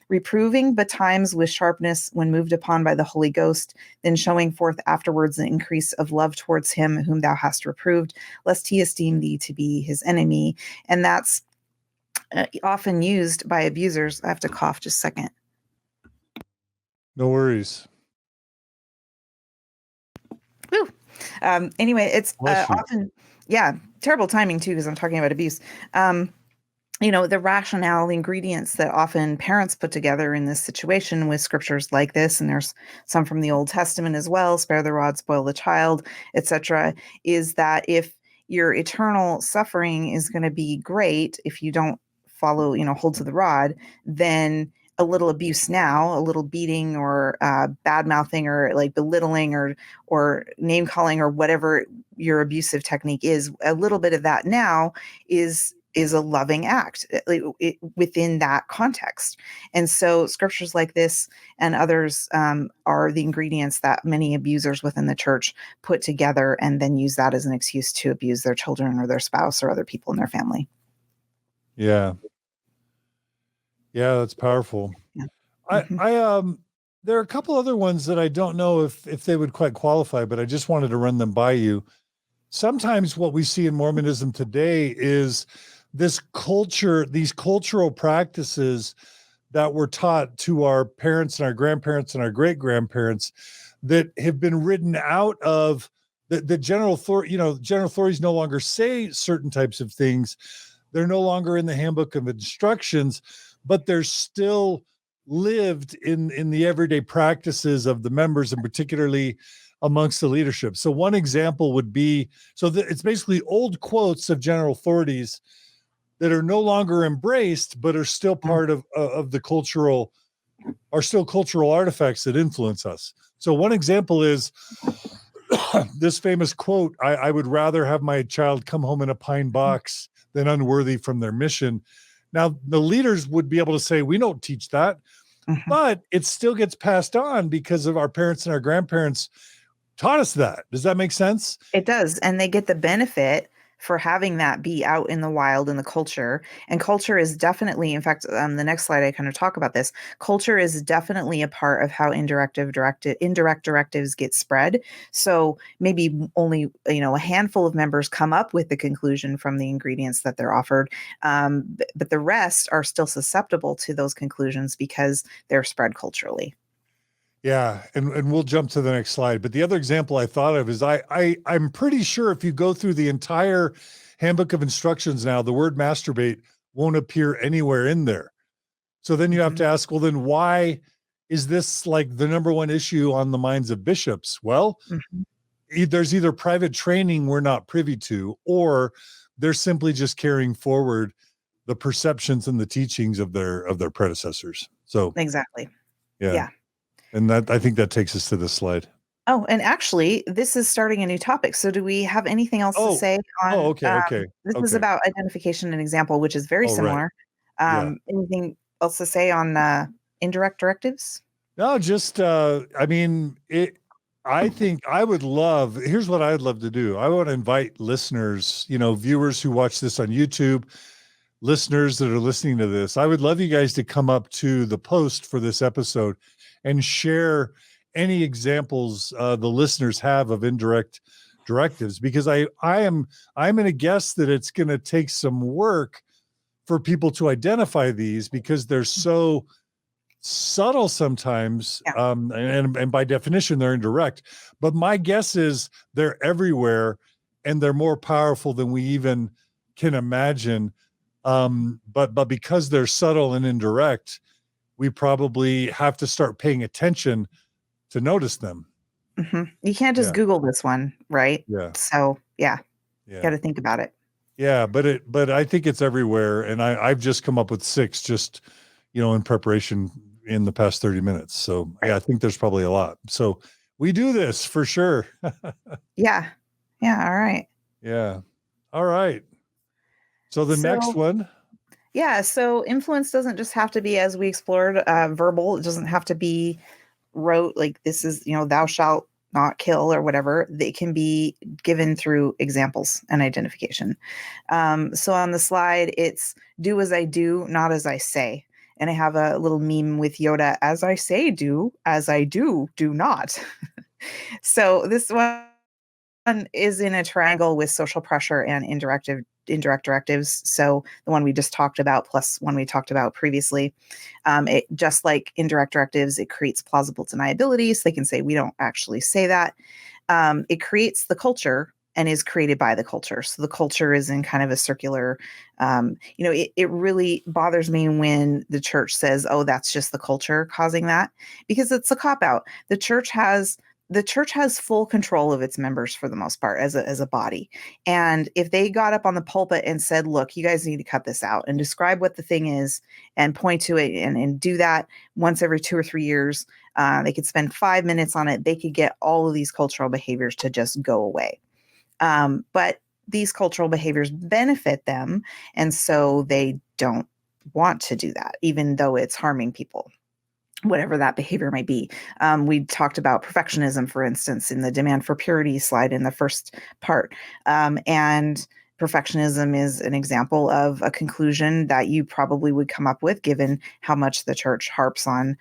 Reproving betimes with sharpness when moved upon by the Holy Ghost, then showing forth afterwards an increase of love towards him whom thou hast reproved, lest he esteem thee to be his enemy. And that's often used by abusers. I have to cough just a second. No worries. Woo. Anyway, it's often, terrible timing too, because I'm talking about abuse. The rationale, the ingredients that often parents put together in this situation with scriptures like this, and there's some from the Old Testament as well, spare the rod, spoil the child, etc., is that if your eternal suffering is going to be great if you don't follow, hold to the rod, then a little abuse now, a little beating or bad mouthing or like belittling or name calling or whatever your abusive technique is, a little bit of that now is a loving act within that context. And so scriptures like this and others are the ingredients that many abusers within the church put together and then use that as an excuse to abuse their children or their spouse or other people in their family. Yeah. Yeah, that's powerful. Yeah. Mm-hmm. There are a couple other ones that I don't know if they would quite qualify, but I just wanted to run them by you. Sometimes what we see in Mormonism today is this culture, these cultural practices that were taught to our parents and our grandparents and our great-grandparents that have been written out of the general authority. General authorities no longer say certain types of things. They're no longer in the handbook of instructions, but they're still lived in the everyday practices of the members, and particularly amongst the leadership. So one example would be, it's basically old quotes of general authorities that are no longer embraced, but are still part of the cultural, are still cultural artifacts that influence us. So one example is this famous quote, I would rather have my child come home in a pine box than unworthy from their mission. Now, the leaders would be able to say, we don't teach that, but it still gets passed on because of our parents and our grandparents taught us that. Does that make sense? It does. And they get the benefit for having that be out in the wild in the culture. And culture is definitely, in fact, the next slide, I kind of talk about this. Culture is definitely a part of how indirect directives get spread. So maybe only, a handful of members come up with the conclusion from the ingredients that they're offered. But the rest are still susceptible to those conclusions because they're spread culturally. Yeah, and we'll jump to the next slide. But the other example I thought of is I'm pretty sure if you go through the entire handbook of instructions now, the word masturbate won't appear anywhere in there. So then you have to ask, well, then why is this like the number one issue on the minds of bishops? Well, there's either private training we're not privy to, or they're simply just carrying forward the perceptions and the teachings of their predecessors. So exactly. Yeah. And that, I think that takes us to this slide. Oh, and actually, this is starting a new topic. So do we have anything else to say on okay. This is about identification and example, which is very similar. Right. Anything else to say on indirect directives? No, just I think I would love, here's what I'd love to do. I want to invite listeners, viewers who watch this on YouTube, listeners that are listening to this. I would love you guys to come up to the post for this episode and share any examples the listeners have of indirect directives, because I'm going to guess that it's going to take some work for people to identify these because they're so subtle sometimes, and by definition they're indirect. But my guess is they're everywhere and they're more powerful than we even can imagine. But because they're subtle and indirect, we probably have to start paying attention to notice them. You can't just Yeah. Google this one, right? Yeah. So yeah, Yeah. got to think about it. Yeah. But I think it's everywhere. And I've just come up with 6 just, in preparation in the past 30 minutes. So yeah, I think there's probably a lot. So we do this for sure. Yeah. Yeah. All right. Yeah. All right. So the next So one. yeah, so influence doesn't just have to be, as we explored, verbal. It doesn't have to be rote, like this is, thou shalt not kill or whatever. They can be given through examples and identification. So on the slide, it's do as I do, not as I say. And I have a little meme with Yoda, as I say, do, as I do not. So this one is in a triangle with social pressure and indirect directives. So the one we just talked about plus one we talked about previously. It just like indirect directives, it creates plausible deniability. So they can say we don't actually say that. It creates the culture and is created by the culture. So the culture is in kind of a circular, it really bothers me when the church says, oh, that's just the culture causing that, because it's a cop out. The church has full control of its members for the most part as a body. And if they got up on the pulpit and said, look, you guys need to cut this out and describe what the thing is and point to it and do that once every 2 or 3 years, they could spend 5 minutes on it. They could get all of these cultural behaviors to just go away. But these cultural behaviors benefit them. And so they don't want to do that, even though it's harming people, whatever that behavior might be. We talked about perfectionism, for instance, in the demand for purity slide in the first part. And perfectionism is an example of a conclusion that you probably would come up with given how much the church harps on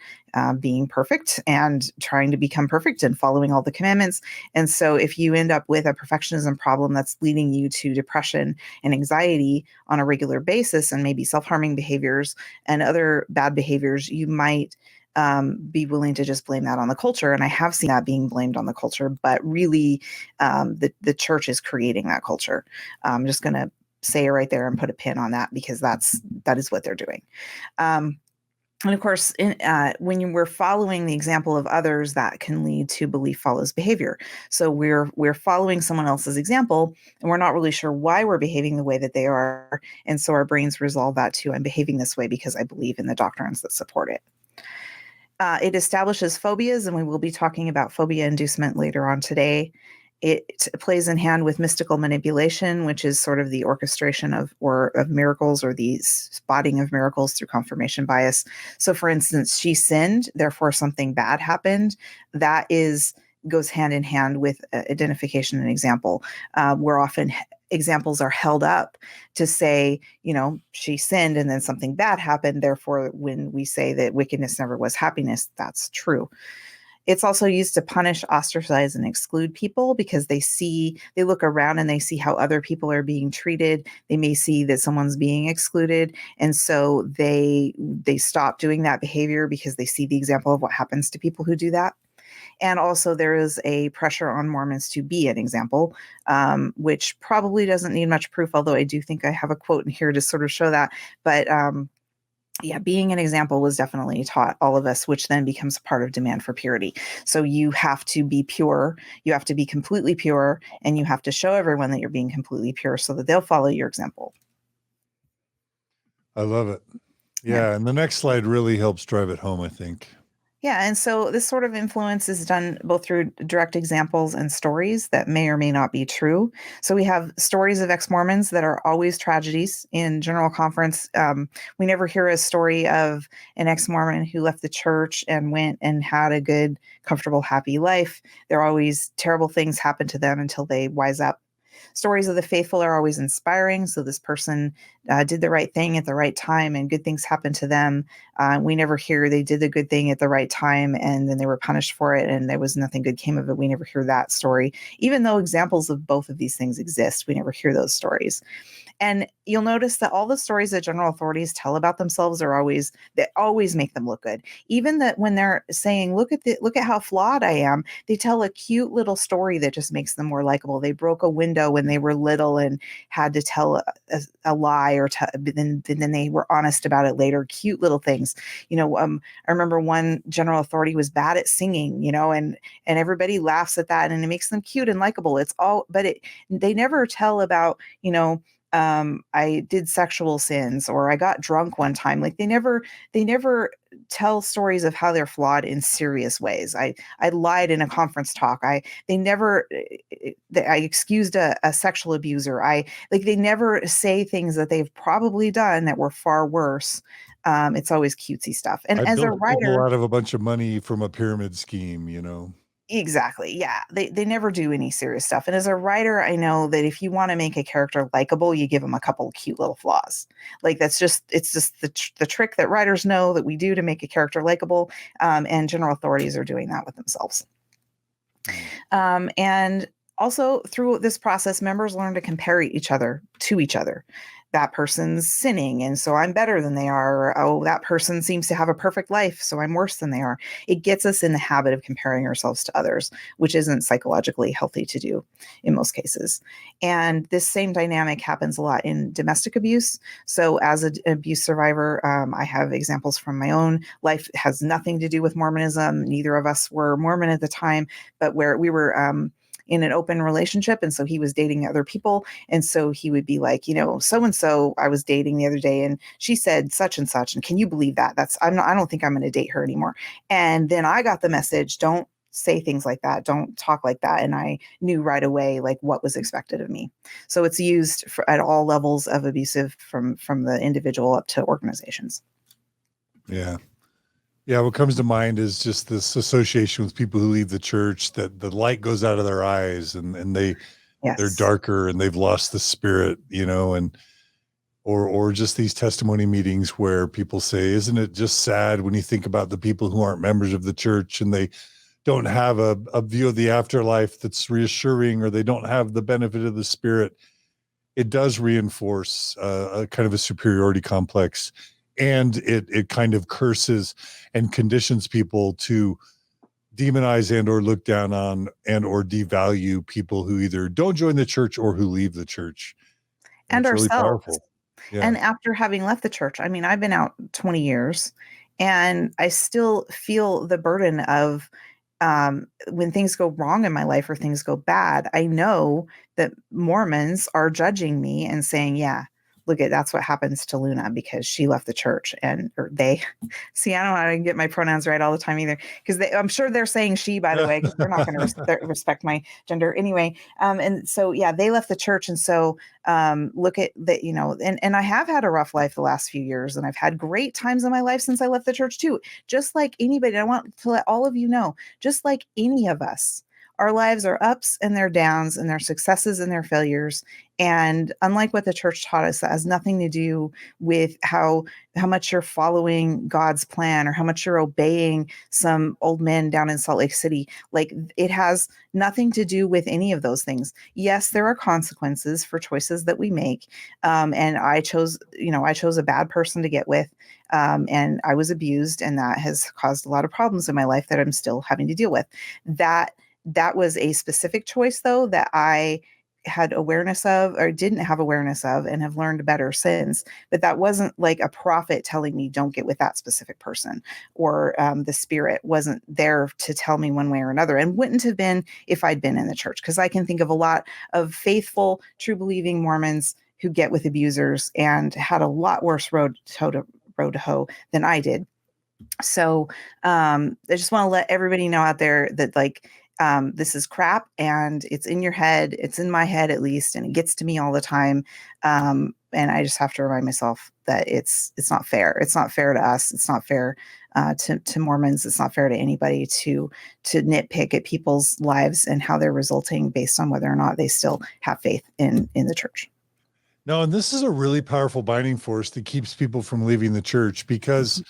being perfect and trying to become perfect and following all the commandments. And so if you end up with a perfectionism problem that's leading you to depression and anxiety on a regular basis and maybe self-harming behaviors and other bad behaviors, you might be willing to just blame that on the culture. And I have seen that being blamed on the culture, but really the church is creating that culture. I'm just going to say it right there and put a pin on that because that is what they're doing. And of course, when we're following the example of others, that can lead to belief follows behavior. So we're following someone else's example, and we're not really sure why we're behaving the way that they are. And so our brains resolve that to, I'm behaving this way because I believe in the doctrines that support it. It establishes phobias, and we will be talking about phobia inducement later on today. It plays in hand with mystical manipulation, which is sort of the orchestration of miracles or the spotting of miracles through confirmation bias. So, for instance, she sinned, therefore something bad happened. That goes hand in hand with identification and example. Where often examples are held up to say, she sinned and then something bad happened. Therefore, when we say that wickedness never was happiness, that's true. It's also used to punish, ostracize, and exclude people because they look around and they see how other people are being treated. They may see that someone's being excluded. And so they stop doing that behavior because they see the example of what happens to people who do that. And also there is a pressure on Mormons to be an example, which probably doesn't need much proof, although I do think I have a quote in here to sort of show that. But being an example was definitely taught all of us, which then becomes part of demand for purity. So you have to be pure, you have to be completely pure, and you have to show everyone that you're being completely pure so that they'll follow your example. I love it. Yeah. And the next slide really helps drive it home, I think. Yeah, and so this sort of influence is done both through direct examples and stories that may or may not be true. So we have stories of ex-Mormons that are always tragedies. In General Conference, we never hear a story of an ex-Mormon who left the church and went and had a good, comfortable, happy life. There are always terrible things happen to them until they wise up. Stories of the faithful are always inspiring. So this person did the right thing at the right time and good things happened to them. We never hear they did the good thing at the right time and then they were punished for it and there was nothing good came of it. We never hear that story. Even though examples of both of these things exist, we never hear those stories. And you'll notice that all the stories that general authorities tell about themselves they always make them look good. Even that when they're saying, look at how flawed I am, they tell a cute little story that just makes them more likable. They broke a window ago when they were little and had to tell a lie, or then they were honest about it later. Cute little things. I remember one general authority was bad at singing, and everybody laughs at that, and it makes them cute and likable. They never tell about, I did sexual sins, or I got drunk one time. Like they never tell stories of how they're flawed in serious ways. I lied in a conference talk. I excused a sexual abuser. They never say things that they've probably done that were far worse. It's always cutesy stuff. And I as a built people writer, out of a bunch of money from a pyramid scheme, exactly. Yeah. They never do any serious stuff. And as a writer, I know that if you want to make a character likable, you give them a couple of cute little flaws. Like it's just the trick that writers know that we do to make a character likable. And general authorities are doing that with themselves. And also through this process, members learn to compare each other to each other. That person's sinning, and so I'm better than they are. Or, oh, that person seems to have a perfect life, so I'm worse than they are. It gets us in the habit of comparing ourselves to others, which isn't psychologically healthy to do in most cases. And this same dynamic happens a lot in domestic abuse. So as an abuse survivor, I have examples from my own life. It has nothing to do with Mormonism. Neither of us were Mormon at the time, but where we were in an open relationship. And so he was dating other people. And so he would be like, so-and-so I was dating the other day, and she said such and such. And can you believe that? I don't think I'm going to date her anymore. And then I got the message, don't say things like that. Don't talk like that. And I knew right away, like, what was expected of me. So it's used at all levels of abusive, from the individual up to organizations. Yeah. Yeah, what comes to mind is just this association with people who leave the church, that the light goes out of their eyes, and they're darker, and they've lost the spirit, and or just these testimony meetings where people say, isn't it just sad when you think about the people who aren't members of the church, and they don't have a view of the afterlife that's reassuring, or they don't have the benefit of the spirit. It does reinforce a kind of a superiority complex. And it kind of curses and conditions people to demonize and or look down on and or devalue people who either don't join the church or who leave the church. And it's really ourselves. powerful. Yeah. And after having left the church, I mean, I've been out 20 years, and I still feel the burden of when things go wrong in my life or things go bad. I know that Mormons are judging me and saying, yeah, look that's what happens to Luna because she left the church. Or they see, I don't know how to get my pronouns right all the time either, because I'm sure they're saying she, by the way, because they're not going to respect my gender anyway. And so, yeah, they left the church. And so look at that, and I have had a rough life the last few years, and I've had great times in my life since I left the church too. Just like anybody, I want to let all of you know, just like any of us, our lives are ups and their downs, and their successes and their failures. And unlike what the church taught us, that has nothing to do with how much you're following God's plan or how much you're obeying some old men down in Salt Lake City. Like, it has nothing to do with any of those things. Yes, there are consequences for choices that we make. And I chose a bad person to get with. And I was abused, and that has caused a lot of problems in my life that I'm still having to deal with. That was a specific choice, though, that I had awareness of, or didn't have awareness of, and have learned better since. But that wasn't like a prophet telling me don't get with that specific person, or the spirit wasn't there to tell me one way or another, and wouldn't have been if I'd been in the church. Because I can think of a lot of faithful, true believing Mormons who get with abusers and had a lot worse road to hoe than I did. So I just want to let everybody know out there that, like, this is crap, and it's in your head. It's in my head, at least, and it gets to me all the time. And I just have to remind myself that it's not fair. It's not fair to us. It's not fair to Mormons. It's not fair to anybody to nitpick at people's lives and how they're resulting based on whether or not they still have faith in the church. No, and this is a really powerful binding force that keeps people from leaving the church, because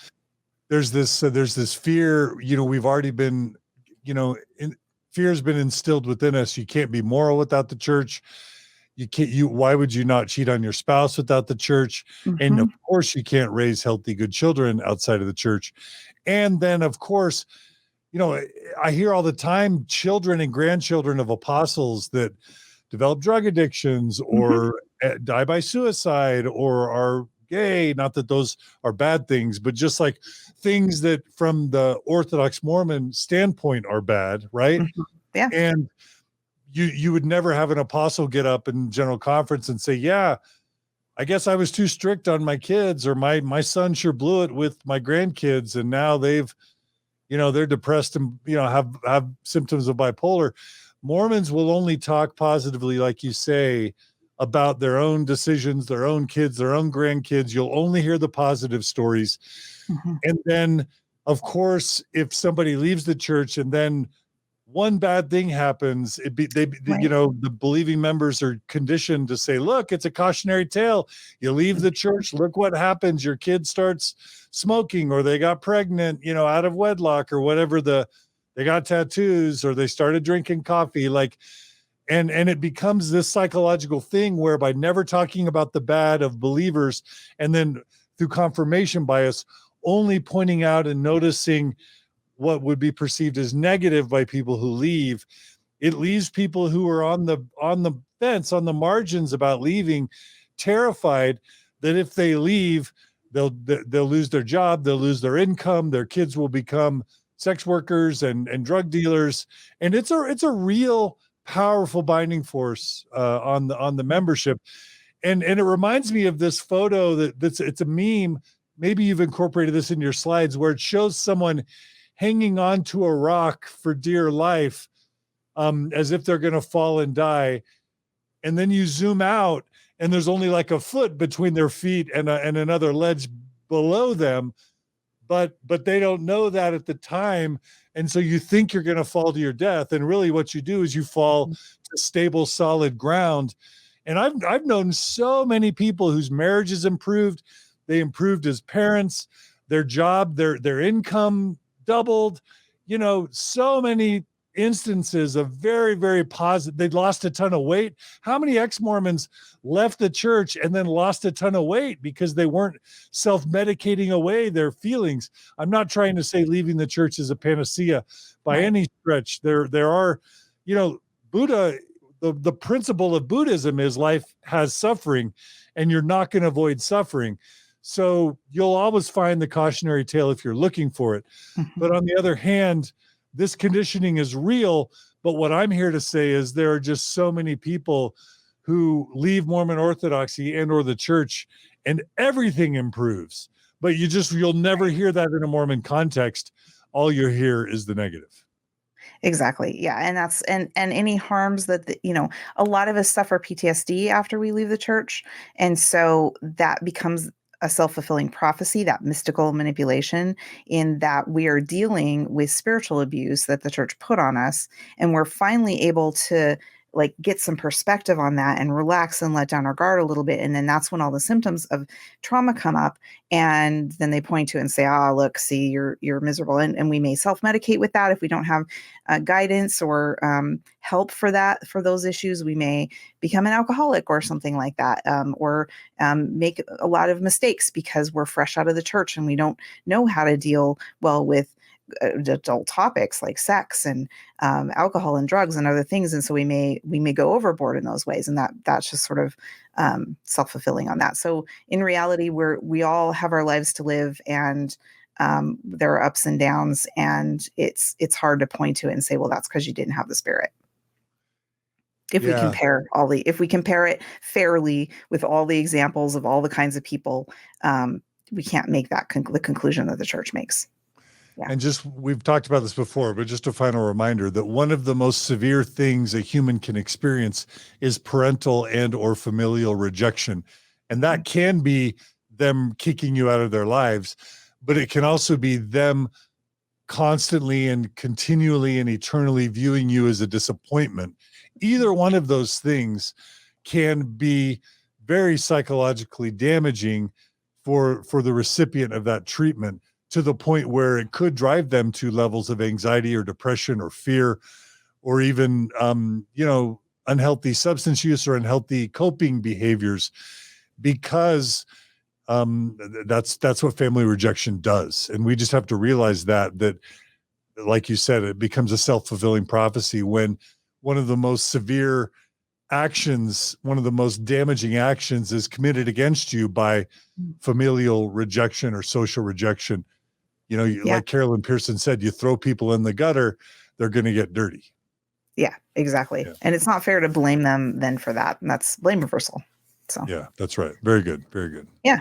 there's this fear. We've already been, fear has been instilled within us. You can't be moral without the church. Why would you not cheat on your spouse without the church? Mm-hmm. And of course you can't raise healthy, good children outside of the church. And then of course, I hear all the time, children and grandchildren of apostles that develop drug addictions or die by suicide or are gay. Not that those are bad things, but just like things that from the Orthodox Mormon standpoint are bad, right? Yeah. And you would never have an apostle get up in general conference and say, yeah, I guess I was too strict on my kids, or my son sure blew it with my grandkids, and now they've, they're depressed and, have symptoms of bipolar. Mormons will only talk positively, like you say, about their own decisions, their own kids, their own grandkids. You'll only hear the positive stories. And then, of course, if somebody leaves the church and then one bad thing happens, the believing members are conditioned to say, look, it's a cautionary tale. You leave the church, look what happens. Your kid starts smoking, or they got pregnant, out of wedlock, or whatever, they got tattoos, or they started drinking coffee. And it becomes this psychological thing where by never talking about the bad of believers, and then through confirmation bias, only pointing out and noticing what would be perceived as negative by people who leave, it leaves people who are on the fence, on the margins about leaving, terrified that if they leave, they'll lose their job, they'll lose their income, their kids will become sex workers and drug dealers. And it's a real powerful binding force on the membership. And it reminds me of this photo it's a meme. Maybe you've incorporated this in your slides, where it shows someone hanging on to a rock for dear life, as if they're going to fall and die. And then you zoom out and there's only like a foot between their feet and another ledge below them. But they don't know that at the time. And so you think you're going to fall to your death. And really what you do is you fall to stable, solid ground. And I've known so many people whose marriage has improved. They improved as parents, their job, their income doubled, so many instances of very, very positive. They'd lost a ton of weight. How many ex-Mormons left the church and then lost a ton of weight because they weren't self-medicating away their feelings? I'm not trying to say leaving the church is a panacea by any stretch. There are, Buddha, the principle of Buddhism is life has suffering, and you're not going to avoid suffering. So you'll always find the cautionary tale if you're looking for it. But on the other hand, this conditioning is real. But what I'm here to say is there are just so many people who leave Mormon Orthodoxy and or the church, and everything improves. But you'll never hear that in a Mormon context. All you hear is the negative. Exactly. Yeah. And that's, and any harms that, a lot of us suffer PTSD after we leave the church. And so that becomes a self-fulfilling prophecy, that mystical manipulation, in that we are dealing with spiritual abuse that the church put on us. And we're finally able to get some perspective on that and relax and let down our guard a little bit. And then that's when all the symptoms of trauma come up, and then they point to it and say, look, see, you're miserable. And we may self-medicate with that. If we don't have guidance or help for those issues, we may become an alcoholic or something like that, or make a lot of mistakes because we're fresh out of the church and we don't know how to deal well with adult topics like sex and alcohol and drugs and other things. And so we may go overboard in those ways. And that's just sort of self-fulfilling on that. So in reality, we all have our lives to live, and there are ups and downs, and it's hard to point to it and say, well, that's because you didn't have the Spirit. If we compare it fairly with all the examples of all the kinds of people, we can't make that the conclusion that the church makes. Yeah. And we've talked about this before, but just a final reminder that one of the most severe things a human can experience is parental and or familial rejection. And that can be them kicking you out of their lives, but it can also be them constantly and continually and eternally viewing you as a disappointment. Either one of those things can be very psychologically damaging for the recipient of that treatment, to the point where it could drive them to levels of anxiety or depression or fear, or even, unhealthy substance use or unhealthy coping behaviors, because that's what family rejection does. And we just have to realize that, like you said, it becomes a self-fulfilling prophecy when one of the most severe actions, one of the most damaging actions is committed against you by familial rejection or social rejection. You know, like Carolyn Pearson said, you throw people in the gutter, they're going to get dirty. Yeah, exactly. Yeah. And it's not fair to blame them then for that. And that's blame reversal. So yeah, that's right. Very good. Very good. Yeah.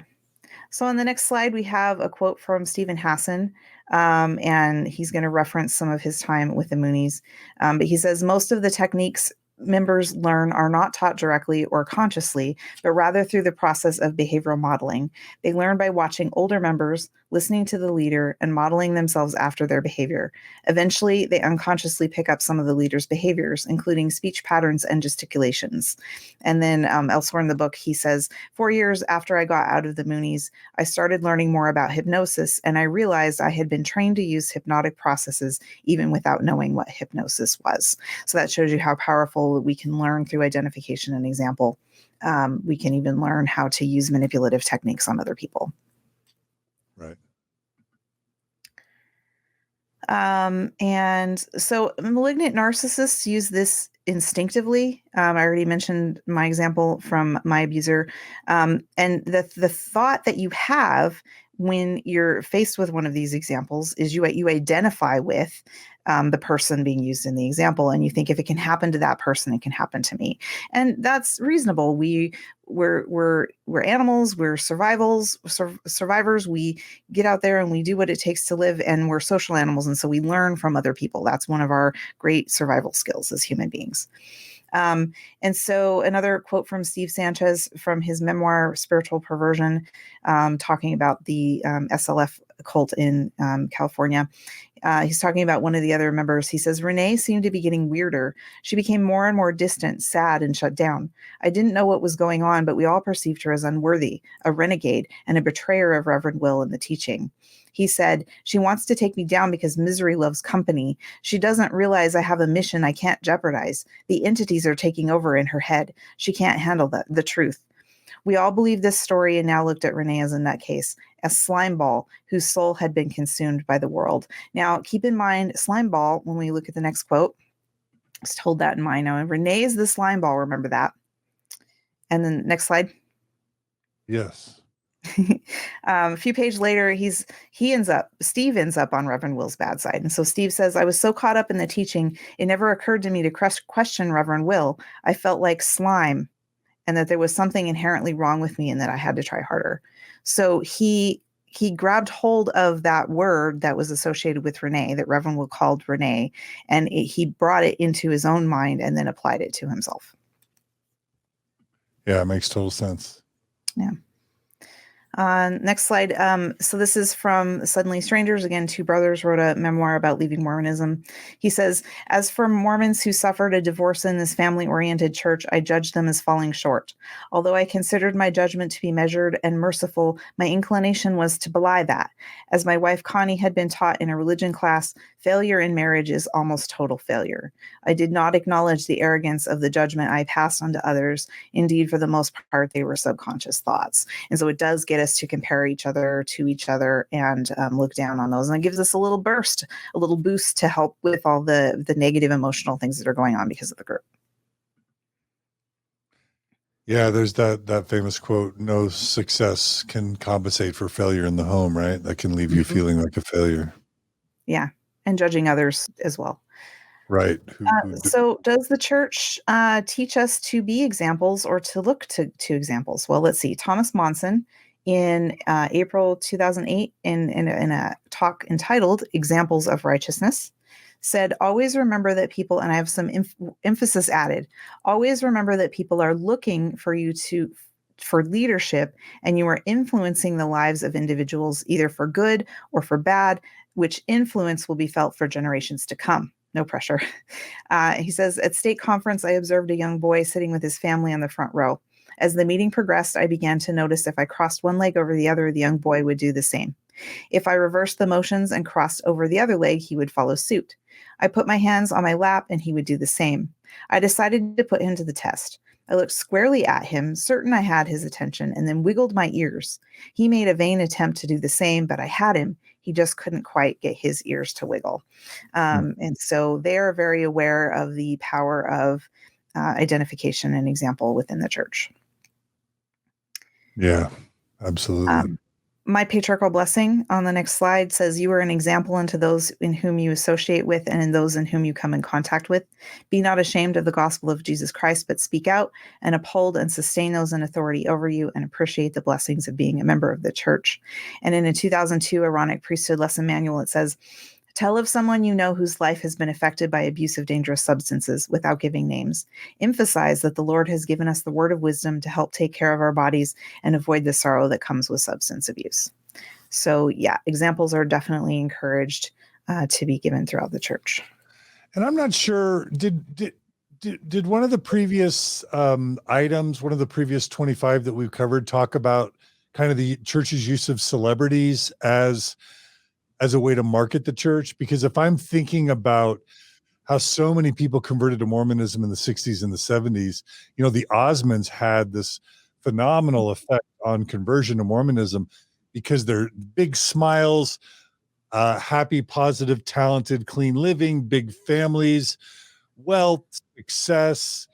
So on the next slide, we have a quote from Stephen Hassan, and he's going to reference some of his time with the Moonies. But he says, most of the techniques members learn are not taught directly or consciously, but rather through the process of behavioral modeling. They learn by watching older members, listening to the leader, and modeling themselves after their behavior. Eventually, they unconsciously pick up some of the leader's behaviors, including speech patterns and gesticulations. And then elsewhere in the book, he says, 4 years after I got out of the Moonies, I started learning more about hypnosis, and I realized I had been trained to use hypnotic processes even without knowing what hypnosis was. So that shows you how powerful we can learn through identification and example. We can even learn how to use manipulative techniques on other people. Right. And so malignant narcissists use this instinctively. I already mentioned my example from my abuser. And the thought that you have when you're faced with one of these examples is you identify with the person being used in the example, and you think, if it can happen to that person, it can happen to me. And that's reasonable. We're animals, we're survivors. We get out there and we do what it takes to live, and we're social animals. And so we learn from other people. That's one of our great survival skills as human beings. And so another quote from Steve Sanchez from his memoir, Spiritual Perversion, talking about the SLF cult in California. He's talking about one of the other members. He says, Renee seemed to be getting weirder. She became more and more distant, sad, and shut down. I didn't know what was going on, but we all perceived her as unworthy, a renegade, and a betrayer of Reverend Will and the teaching. He said, she wants to take me down because misery loves company. She doesn't realize I have a mission I can't jeopardize. The entities are taking over in her head. She can't handle the truth. We all believed this story and now looked at Renee as a nutcase, a slimeball whose soul had been consumed by the world. Now, keep in mind, slimeball, when we look at the next quote, just hold that in mind now. And Renee is the slimeball, remember that. And then next slide. Yes. A few pages later, Steve ends up on Reverend Will's bad side. And so Steve says, I was so caught up in the teaching, it never occurred to me to question Reverend Will. I felt like slime, and that there was something inherently wrong with me and that I had to try harder. So he grabbed hold of that word that was associated with Renee, that Reverend Will called Renee, and he brought it into his own mind and then applied it to himself. Yeah, it makes total sense. Yeah. Next slide. So this is from Suddenly Strangers. Again, two brothers wrote a memoir about leaving Mormonism. He says, as for Mormons who suffered a divorce in this family-oriented church, I judged them as falling short. Although I considered my judgment to be measured and merciful, my inclination was to belie that. As my wife Connie had been taught in a religion class, failure in marriage is almost total failure. I did not acknowledge the arrogance of the judgment I passed on to others. Indeed, for the most part, they were subconscious thoughts. And so it does get us to compare each other to each other and look down on those. And it gives us a little boost to help with all the negative emotional things that are going on because of the group. Yeah, there's that famous quote, no success can compensate for failure in the home, right? That can leave you feeling like a failure. Yeah, and judging others as well. Right. So does the church teach us to be examples or to look to examples? Well, let's see. Thomas Monson in April 2008 in a talk entitled Examples of Righteousness said, always remember that people, and I have some emphasis added, always remember that people are looking for you for leadership, and you are influencing the lives of individuals either for good or for bad, which influence will be felt for generations to come. No pressure. He says, at state conference, I observed a young boy sitting with his family on the front row. As the meeting progressed, I began to notice if I crossed one leg over the other, the young boy would do the same. If I reversed the motions and crossed over the other leg, he would follow suit. I put my hands on my lap and he would do the same. I decided to put him to the test. I looked squarely at him, certain I had his attention, and then wiggled my ears. He made a vain attempt to do the same, but I had him. He just couldn't quite get his ears to wiggle. And so they are very aware of the power of identification and example within the church. Yeah, absolutely. My patriarchal blessing on the next slide says, you are an example unto those in whom you associate with and in those in whom you come in contact with. Be not ashamed of the gospel of Jesus Christ, but speak out and uphold and sustain those in authority over you and appreciate the blessings of being a member of the church. And in a 2002 Aaronic priesthood lesson manual, it says, tell of someone you know whose life has been affected by abuse of dangerous substances without giving names. Emphasize that the Lord has given us the word of wisdom to help take care of our bodies and avoid the sorrow that comes with substance abuse. So yeah, examples are definitely encouraged to be given throughout the church. And I'm not sure, did one of the previous items, one of the previous 25 that we've covered, talk about kind of the church's use of celebrities as a way to market the church? Because if I'm thinking about how so many people converted to Mormonism in the 60s and the 70s, the Osmonds had this phenomenal effect on conversion to Mormonism because they're big smiles, happy, positive, talented, clean living, big families, wealth, success.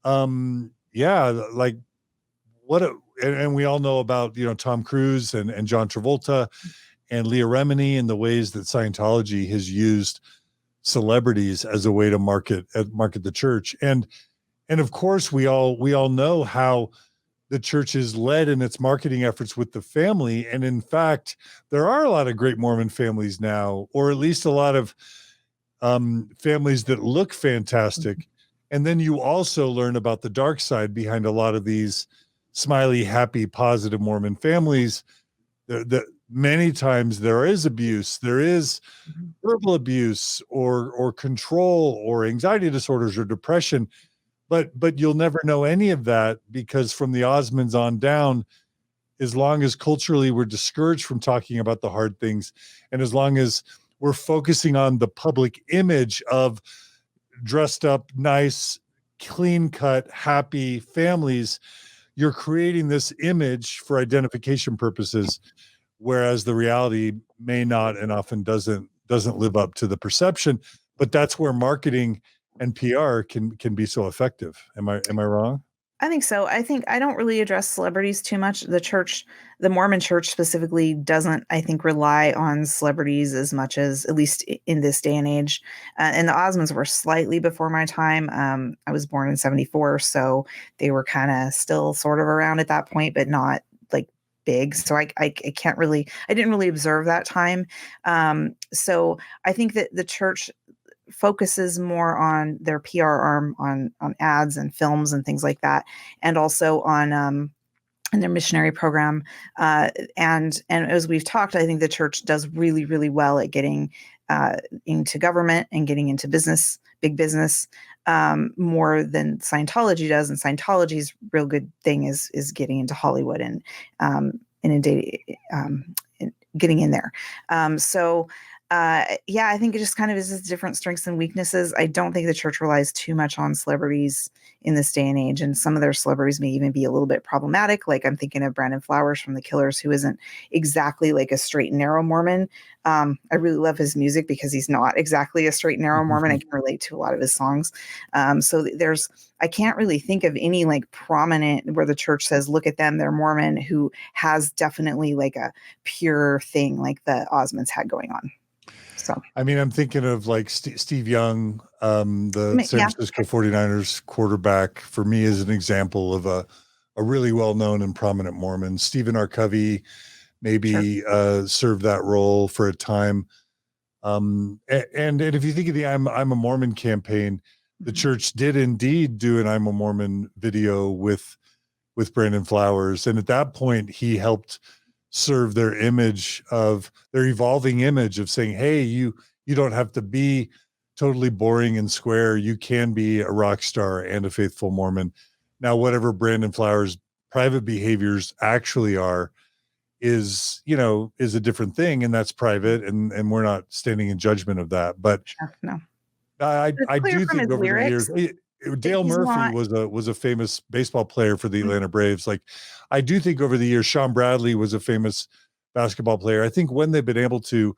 Like and we all know about, Tom Cruise and John Travolta and Leah Remini and the ways that Scientology has used celebrities as a way to market the church. And of course we all know how the church is led in its marketing efforts with the family. And in fact, there are a lot of great Mormon families now, or at least a lot of families that look fantastic. And then you also learn about the dark side behind a lot of these smiley, happy, positive Mormon families. That many times there is abuse, there is verbal abuse or control or anxiety disorders or depression, but you'll never know any of that because from the Osmonds on down, as long as culturally we're discouraged from talking about the hard things, and as long as we're focusing on the public image of dressed up, nice, clean cut, happy families, you're creating this image for identification purposes, whereas the reality may not and often doesn't live up to the perception. But that's where marketing and PR can be so effective. Am I wrong? I think so. I think I don't really address celebrities too much. The Mormon Church specifically doesn't, I think, rely on celebrities as much as, at least in this day and age. And the Osmonds were slightly before my time. I was born in 74, so they were kind of still sort of around at that point, but not like big. So I can't really, I didn't really observe that time. So I think that the church focuses more on their PR arm on ads and films and things like that, and also on in their missionary program. And as we've talked, I think the church does really, really well at getting into government and getting into business, big business, more than Scientology does. And Scientology's real good thing is getting into Hollywood and getting in there. I think it just kind of is different strengths and weaknesses. I don't think the church relies too much on celebrities in this day and age. And some of their celebrities may even be a little bit problematic. Like I'm thinking of Brandon Flowers from The Killers, who isn't exactly like a straight and narrow Mormon. I really love his music because he's not exactly a straight and narrow Mormon. I can relate to a lot of his songs. I can't really think of any like prominent where the church says, look at them, they're Mormon, who has definitely like a pure thing like the Osmonds had going on. So, I mean, I'm thinking of like Steve Young, the San Francisco 49ers quarterback, for me is an example of a really well-known and prominent Mormon. Stephen R. Covey maybe served that role for a time. And if you think of the I'm a Mormon campaign, the church did indeed do an I'm a Mormon video with Brandon Flowers. And at that point, he helped serve their evolving image of saying, hey, you don't have to be totally boring and square. You can be a rock star and a faithful Mormon. Now, whatever Brandon Flowers' private behaviors actually are is a different thing, and that's private, and we're not standing in judgment of that. But no. I do think over the years, Dale Murphy was a famous baseball player for the Atlanta Braves. Like, I do think over the years, Sean Bradley was a famous basketball player. I think when they've been able to,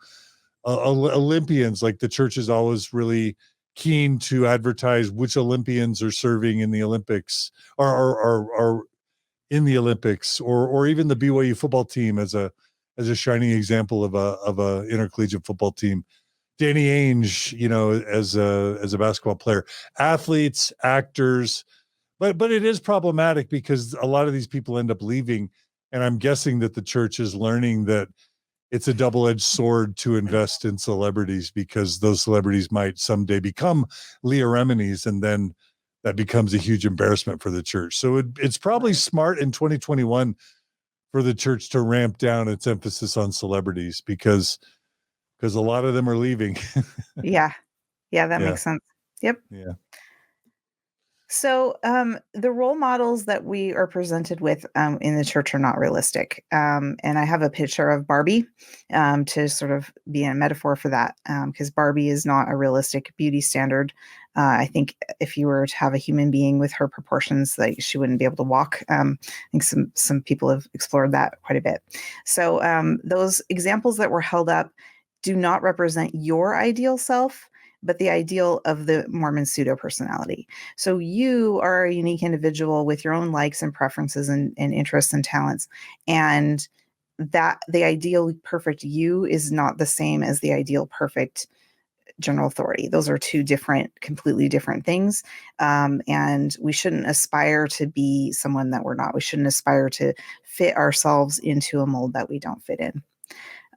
Olympians, like the church has always really keen to advertise which Olympians are serving in the Olympics or in the Olympics, or even the BYU football team as a shining example of a intercollegiate football team. Danny Ainge, as a basketball player, athletes, actors, but it is problematic because a lot of these people end up leaving, and I'm guessing that the church is learning that it's a double-edged sword to invest in celebrities, because those celebrities might someday become Leah Remini's, and then that becomes a huge embarrassment for the church. So it's probably smart in 2021 for the church to ramp down its emphasis on celebrities, because a lot of them are leaving. Yeah, that makes sense. Yep. Yeah. So the role models that we are presented with in the church are not realistic. And I have a picture of Barbie to sort of be a metaphor for that, because Barbie is not a realistic beauty standard. I think if you were to have a human being with her proportions, like, she wouldn't be able to walk. I think some people have explored that quite a bit. So those examples that were held up do not represent your ideal self, but the ideal of the Mormon pseudo personality. So you are a unique individual with your own likes and preferences and interests and talents. And that the ideal perfect you is not the same as the ideal perfect general authority. Those are two completely different things. And we shouldn't aspire to be someone that we're not. We shouldn't aspire to fit ourselves into a mold that we don't fit in.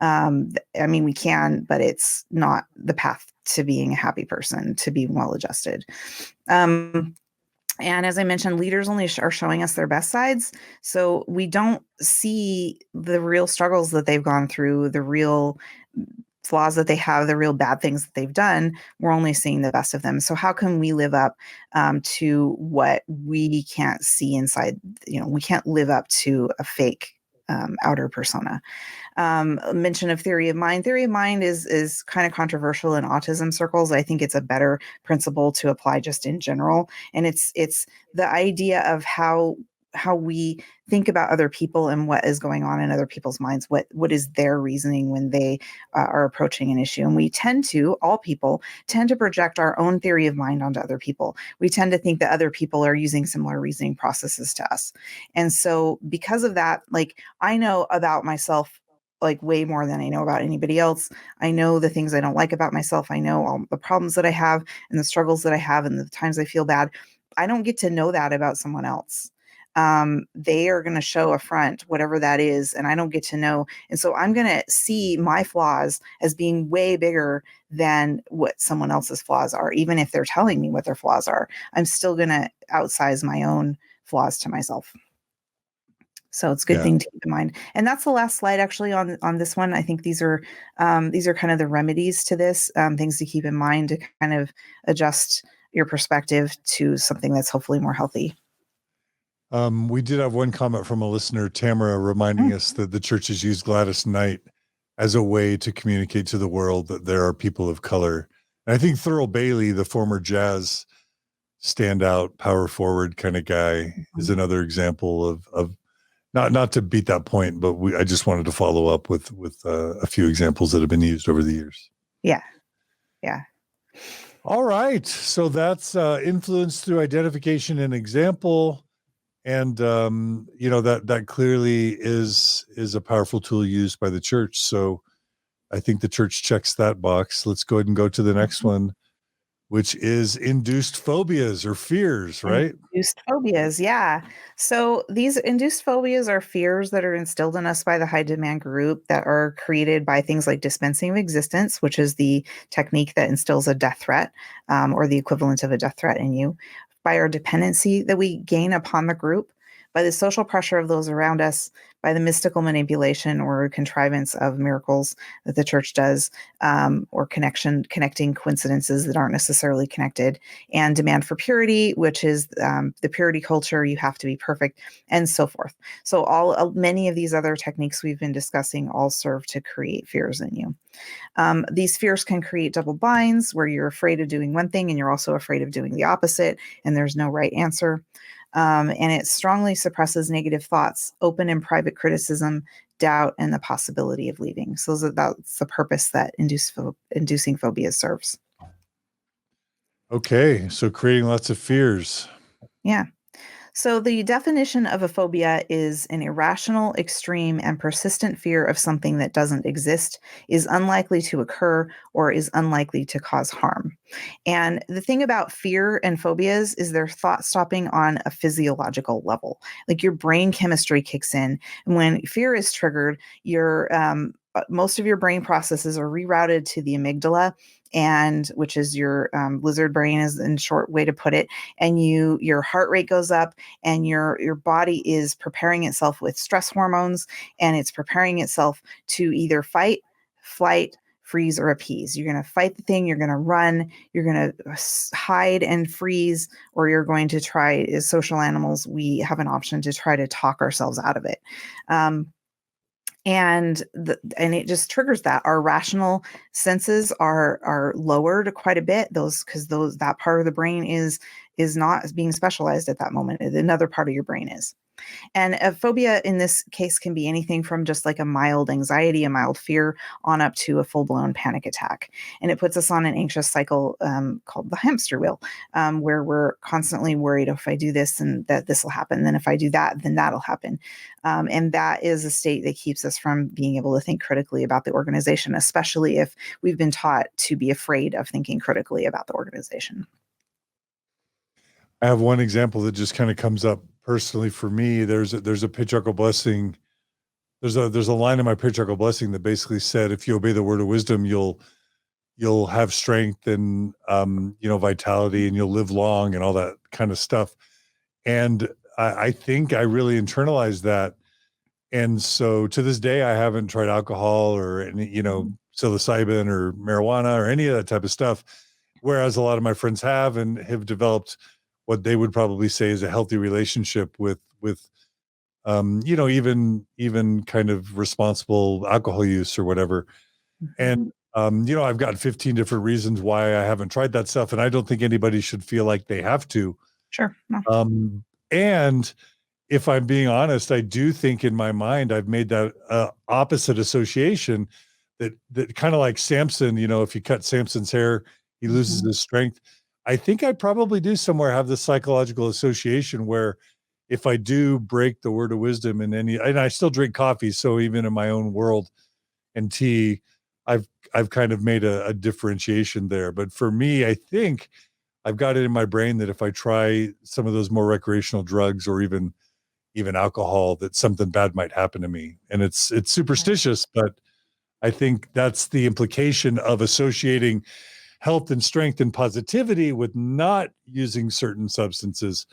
I mean, we can, but it's not the path to being a happy person, to be well-adjusted. And as I mentioned, leaders only are showing us their best sides. So we don't see the real struggles that they've gone through, the real flaws that they have, the real bad things that they've done. We're only seeing the best of them. So how can we live up to what we can't see inside? We can't live up to a fake outer persona. Mention of theory of mind. Theory of mind is kind of controversial in autism circles. I think it's a better principle to apply just in general. And it's the idea of how we think about other people and what is going on in other people's minds. What is their reasoning when they are approaching an issue? And all people tend to project our own theory of mind onto other people. We tend to think that other people are using similar reasoning processes to us. And so because of that, like, I know about myself like way more than I know about anybody else. I know the things I don't like about myself. I know all the problems that I have and the struggles that I have and the times I feel bad. I don't get to know that about someone else. They are going to show a front, whatever that is, and I don't get to know. And so I'm going to see my flaws as being way bigger than what someone else's flaws are. Even if they're telling me what their flaws are, I'm still going to outsize my own flaws to myself. So it's a good thing to keep in mind. And that's the last slide actually on this one. I think these are kind of the remedies to this, things to keep in mind to kind of adjust your perspective to something that's hopefully more healthy. We did have one comment from a listener, Tamara, reminding us that the church has used Gladys Knight as a way to communicate to the world that there are people of color. And I think Thurl Bailey, the former jazz standout, power forward kind of guy, is another example of not to beat that point, but I just wanted to follow up with a few examples that have been used over the years. Yeah. All right. So that's influence through identification and example. And, that clearly is a powerful tool used by the church. So I think the church checks that box. Let's go ahead and go to the next one, which is induced phobias or fears, right? Induced phobias, yeah. So these induced phobias are fears that are instilled in us by the high demand group that are created by things like dispensing of existence, which is the technique that instills a death threat or the equivalent of a death threat in you, by our dependency that we gain upon the group, by the social pressure of those around us, by the mystical manipulation or contrivance of miracles that the church does, or connecting coincidences that aren't necessarily connected, and demand for purity, which is the purity culture, you have to be perfect, and so forth. So many of these other techniques we've been discussing all serve to create fears in you. These fears can create double binds where you're afraid of doing one thing and you're also afraid of doing the opposite, and there's no right answer. And it strongly suppresses negative thoughts, open and private criticism, doubt, and the possibility of leaving. So that's the purpose that inducing phobia serves. Okay, so creating lots of fears. Yeah. So, the definition of a phobia is an irrational, extreme, and persistent fear of something that doesn't exist, is unlikely to occur, or is unlikely to cause harm. And the thing about fear and phobias is they're thought stopping on a physiological level. Like your brain chemistry kicks in. And when fear is triggered, most of your brain processes are rerouted to the amygdala, and which is your lizard brain, is in short way to put it. And your heart rate goes up, and your body is preparing itself with stress hormones, and it's preparing itself to either fight, flight, freeze, or appease. You're going to fight the thing, you're going to run, you're going to hide and freeze, or you're going to try. As social animals, we have an option to try to talk ourselves out of it. um, and it just triggers that our rational senses are lowered quite a bit, those because those that part of the brain is not being specialized at that moment. Another part of your brain is. And a phobia in this case can be anything from just like a mild anxiety, a mild fear, on up to a full blown panic attack. And it puts us on an anxious cycle called the hamster wheel, where we're constantly worried, if I do this, and that this will happen. Then if I do that, then that'll happen. And that is a state that keeps us from being able to think critically about the organization, especially if we've been taught to be afraid of thinking critically about the organization. I have one example that just kind of comes up personally for me. There's a patriarchal blessing. There's a line in my patriarchal blessing that basically said, if you obey the word of wisdom, you'll have strength and vitality, and you'll live long and all that kind of stuff. And I think I really internalized that. And so to this day, I haven't tried alcohol or any, psilocybin or marijuana or any of that type of stuff. Whereas a lot of my friends have developed what they would probably say is a healthy relationship with even kind of responsible alcohol use or whatever. Mhm. And I've got 15 different reasons why I haven't tried that stuff, and I don't think anybody should feel like they have to. Sure. No. And if I'm being honest, I do think in my mind I've made that opposite association that kind of like Samson, if you cut Samson's hair, he loses Mhm. his strength. I think I probably do somewhere have this psychological association where if I do break the word of wisdom and I still drink coffee, so even in my own world and tea, I've I've kind of made a differentiation there. But for me, I think I've got it in my brain that if I try some of those more recreational drugs or even alcohol, that something bad might happen to me. And it's Right. superstitious, but I think that's the implication of associating health and strength and positivity with not using certain substances.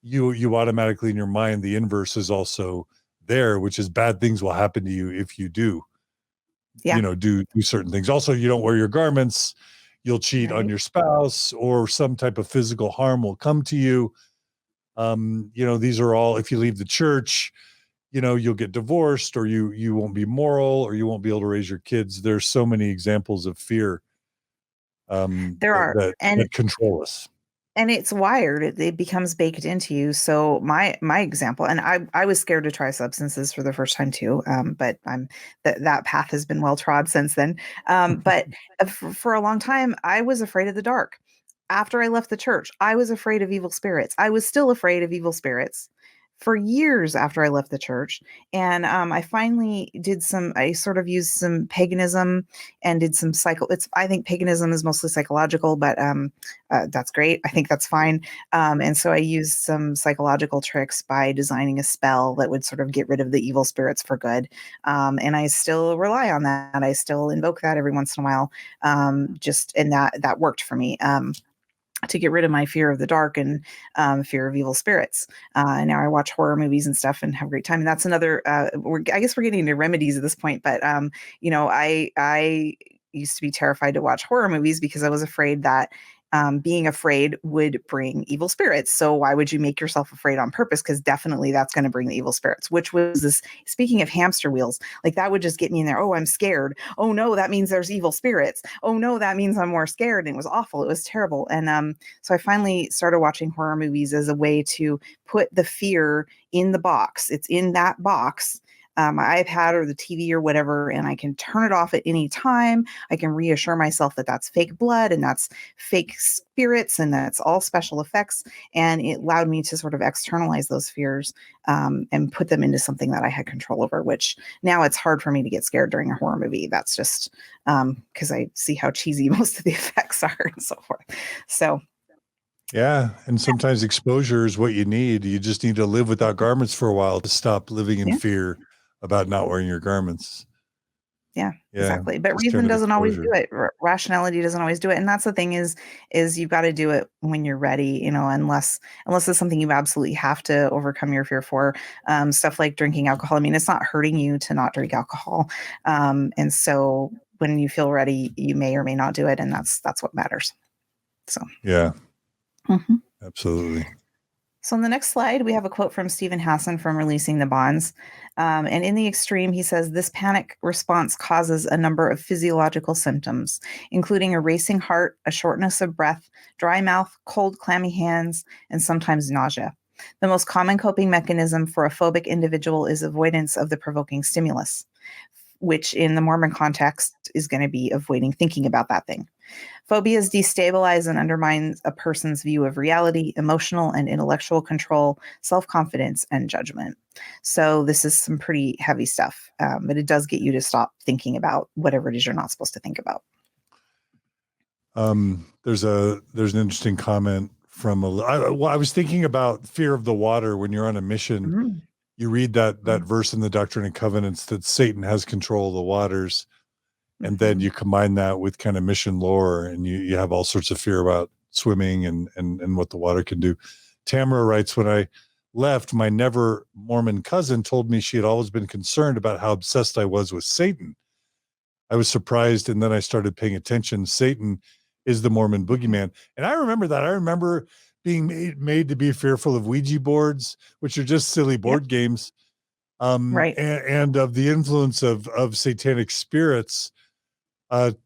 You automatically in your mind, the inverse is also there, which is bad things will happen to you if you do, Yeah. do certain things. Also, you don't wear your garments, you'll cheat on Right. your spouse, or some type of physical harm will come to you. These are all, if you leave the church, you'll get divorced, or you won't be moral, or you won't be able to raise your kids. There's so many examples of fear There that are. that control us. And it's wired. It becomes baked into you. So my example, and I was scared to try substances for the first time too, but that path has been well trod since then. But for a long time, I was afraid of the dark. After I left the church, I was afraid of evil spirits. I was still afraid of evil spirits for years after I left the church. And I finally I sort of used some paganism and did some I think paganism is mostly psychological, but that's great. I think that's fine. And so I used some psychological tricks by designing a spell that would sort of get rid of the evil spirits for good. And I still rely on that. I still invoke that every once in a while. And that worked for me. To get rid of my fear of the dark and fear of evil spirits. And now I watch horror movies and stuff and have a great time. And that's another. I guess we're getting into remedies at this point, but I used to be terrified to watch horror movies because I was afraid that. Being afraid would bring evil spirits. So why would you make yourself afraid on purpose? Because definitely that's going to bring the evil spirits. Which was this. Speaking of hamster wheels, like that would just get me in there. Oh, I'm scared. Oh no, that means there's evil spirits. Oh no, that means I'm more scared. And it was awful. It was terrible. And so I finally started watching horror movies as a way to put the fear in the box. It's in that box. my iPad or the TV or whatever, and I can turn it off at any time. I can reassure myself that that's fake blood and that's fake spirits and that's all special effects. And it allowed me to sort of externalize those fears and put them into something that I had control over, which now it's hard for me to get scared during a horror movie. That's just because I see how cheesy most of the effects are and so forth. So, yeah. And sometimes exposure is what you need. You just need to live without garments for a while to stop living in fear about not wearing your garments. Yeah, exactly. But just reason kind of doesn't always exposure. do it. Rationality doesn't always do it. And that's the thing is you've got to do it when you're ready, unless it's something you absolutely have to overcome your fear for. Stuff like drinking alcohol. I mean, it's not hurting you to not drink alcohol. And so when you feel ready, you may or may not do it. And that's what matters. So, yeah, mhm. absolutely. So on the next slide, we have a quote from Stephen Hassan from Releasing the Bonds. And in the extreme, he says, this panic response causes a number of physiological symptoms, including a racing heart, a shortness of breath, dry mouth, cold, clammy hands, and sometimes nausea. The most common coping mechanism for a phobic individual is avoidance of the provoking stimulus, which in the Mormon context is going to be avoiding thinking about that thing. Phobias destabilize and undermine a person's view of reality, emotional and intellectual control, self-confidence, and judgment. So this is some pretty heavy stuff, but it does get you to stop thinking about whatever it is you're not supposed to think about. There's an interesting comment from I was thinking about fear of the water when you're on a mission. Mm-hmm. You read that verse in the Doctrine and Covenants that Satan has control of the waters. And then you combine that with kind of mission lore, and you have all sorts of fear about swimming and what the water can do. Tamara writes, when I left, my never Mormon cousin told me she had always been concerned about how obsessed I was with Satan. I was surprised, and then I started paying attention. Satan is the Mormon boogeyman. And I remember that. I remember being made to be fearful of Ouija boards, which are just silly board games, Right. and of the influence of satanic spirits. To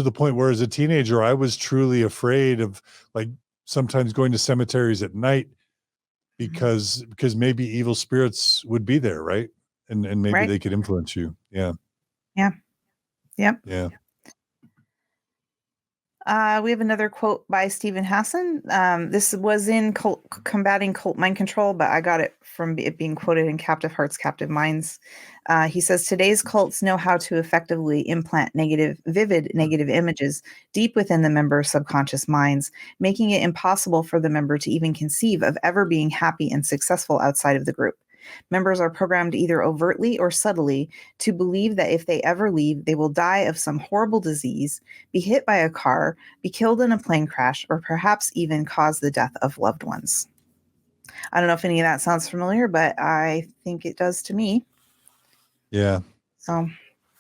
the point where as a teenager, I was truly afraid of like sometimes going to cemeteries at night because maybe evil spirits would be there. Right. And maybe they could influence you. Yeah. Yeah. Yep. Yeah. We have another quote by Stephen Hassan. This was in Combating Cult Mind Control, but I got it from it being quoted in Captive Hearts, Captive Minds. He says, today's cults know how to effectively implant vivid negative images deep within the member's subconscious minds, making it impossible for the member to even conceive of ever being happy and successful outside of the group. Members are programmed either overtly or subtly to believe that if they ever leave, they will die of some horrible disease, be hit by a car, be killed in a plane crash, or perhaps even cause the death of loved ones. I don't know if any of that sounds familiar, but I think it does to me. Yeah. So, all